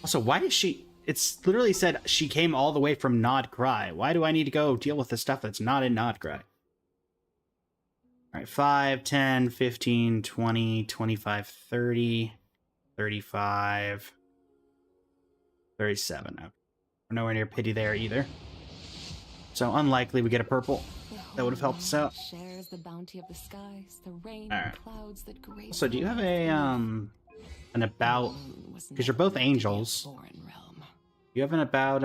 Also, why did she... It's literally said she came all the way from Nod Cry. Why do I need to go deal with the stuff that's not in Nod Cry? Alright, 5, 10, 15, 20, 25, 30, 35, 37. Okay. We're nowhere near pity there either. So unlikely we get a purple. That would have helped us out. Shares the bounty of the skies, the rain All right. and clouds that grace. So do you have a an about? Because you're both angels. You have an about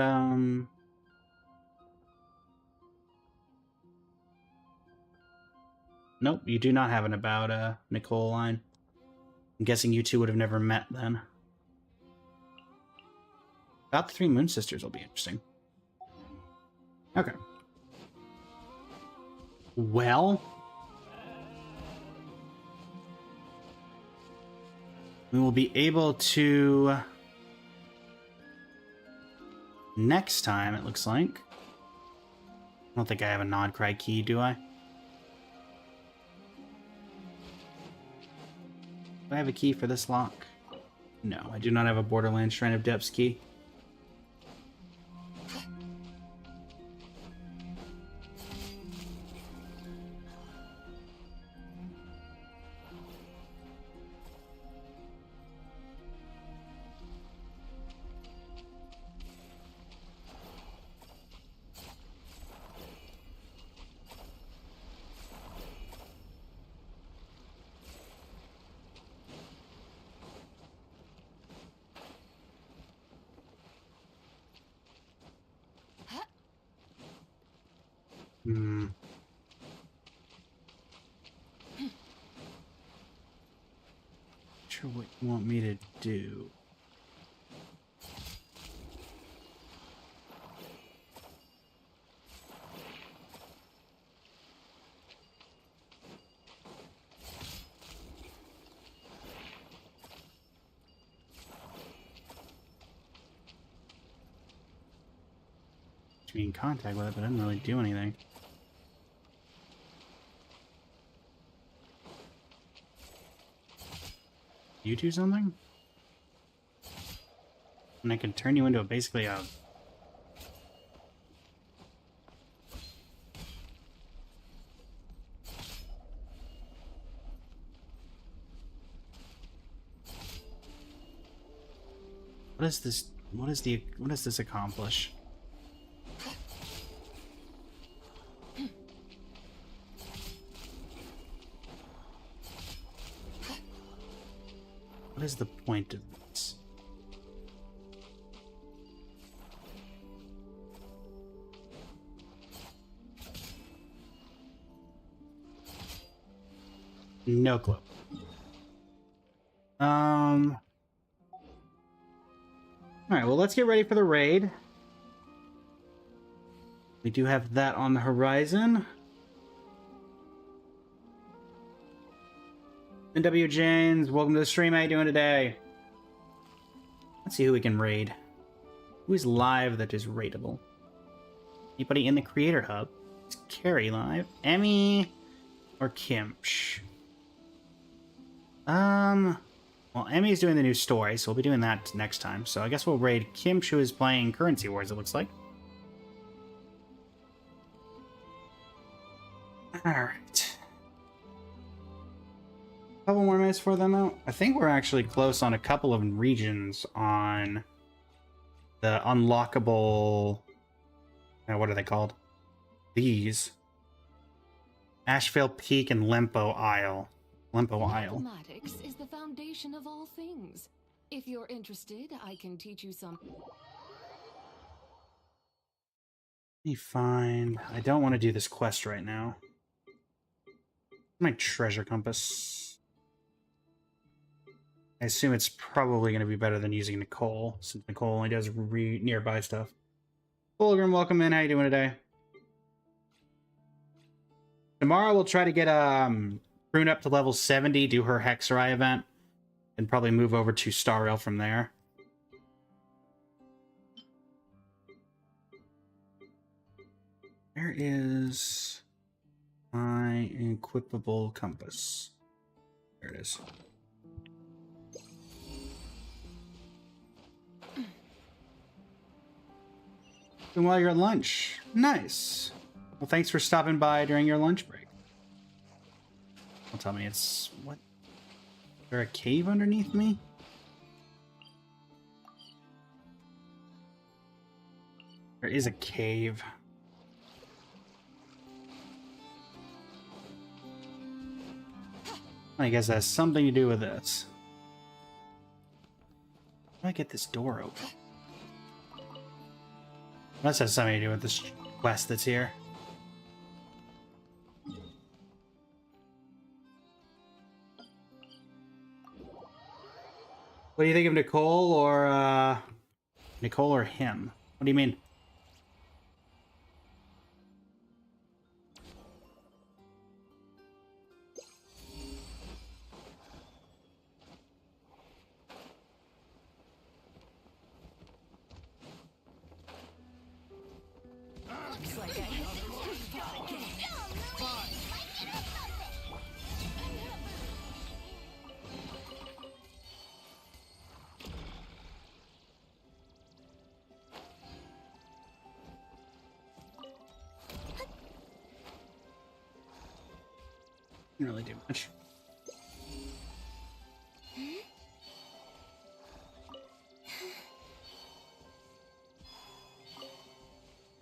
Nope, you do not have an about Nicole line. I'm guessing you two would have never met then. About the 3 Moon Sisters will be interesting. Okay. Well, we will be able to next time, it looks like. I don't think I have a Nod Cry key, do I? Do I have a key for this lock? No, I do not have a Borderlands Shrine of Depths key. Sure what you want me to do. To be in contact with it, but I didn't really do anything. You do something? And I can turn you into basically a... What is this? What does this accomplish? What is the point of this? No clue. Alright, well, let's get ready for the raid. We do have that on the horizon. NW James, welcome to the stream. How you doing today? Let's see who we can raid. Who is live that is raidable? Anybody in the Creator Hub? Is Carrie live? Emmy or Kimch? Well, Emmy's doing the new story, so we'll be doing that next time. So I guess we'll raid Kimch, who is playing Currency Wars, it looks like. Alright. Couple more minutes for them out. I think we're actually close on a couple of regions on the unlockable... what are they called? These. Asheville Peak and Lempo Isle. Mathematics is the foundation of all things. If you're interested, I can teach you some. Be fine. I don't want to do this quest right now. My treasure compass. I assume it's probably going to be better than using Nicole, since Nicole only does nearby stuff. Fulgrim, welcome in. How you doing today? Tomorrow we'll try to get Prune up to level 70, do her Hexerai event, and probably move over to Star Rail from there. Where is my equipable compass? There it is. And while you're at lunch. Nice. Well, thanks for stopping by during your lunch break. Don't tell me it's... what? Is there a cave underneath me? There is a cave. I guess that has something to do with this. How do I get this door open? Must have something to do with this quest that's here. What do you think of Nicole or him? What do you mean? Didn't really do much.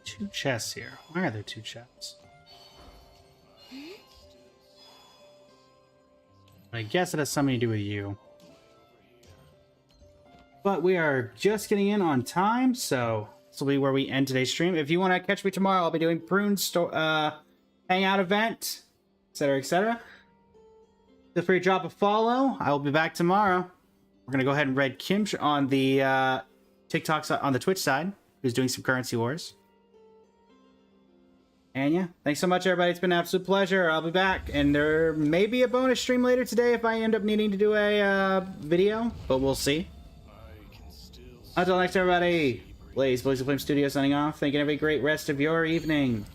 Two chests here. Why are there two chests? I guess it has something to do with you. But we are just getting in on time, so this will be where we end today's stream. If you want to catch me tomorrow, I'll be doing Prune hangout event, etc., etc. Feel free to drop a follow. I will be back tomorrow. We're gonna go ahead and raid Kimch on the TikTok side, on the Twitch side, who's doing some Currency Wars. And yeah, thanks so much, everybody. It's been an absolute pleasure. I'll be back, and there may be a bonus stream later today if I end up needing to do a video, but we'll see. Until next, everybody. Blaze, Blaze of Flame Studio signing off. Thank you. Have a great rest of your evening.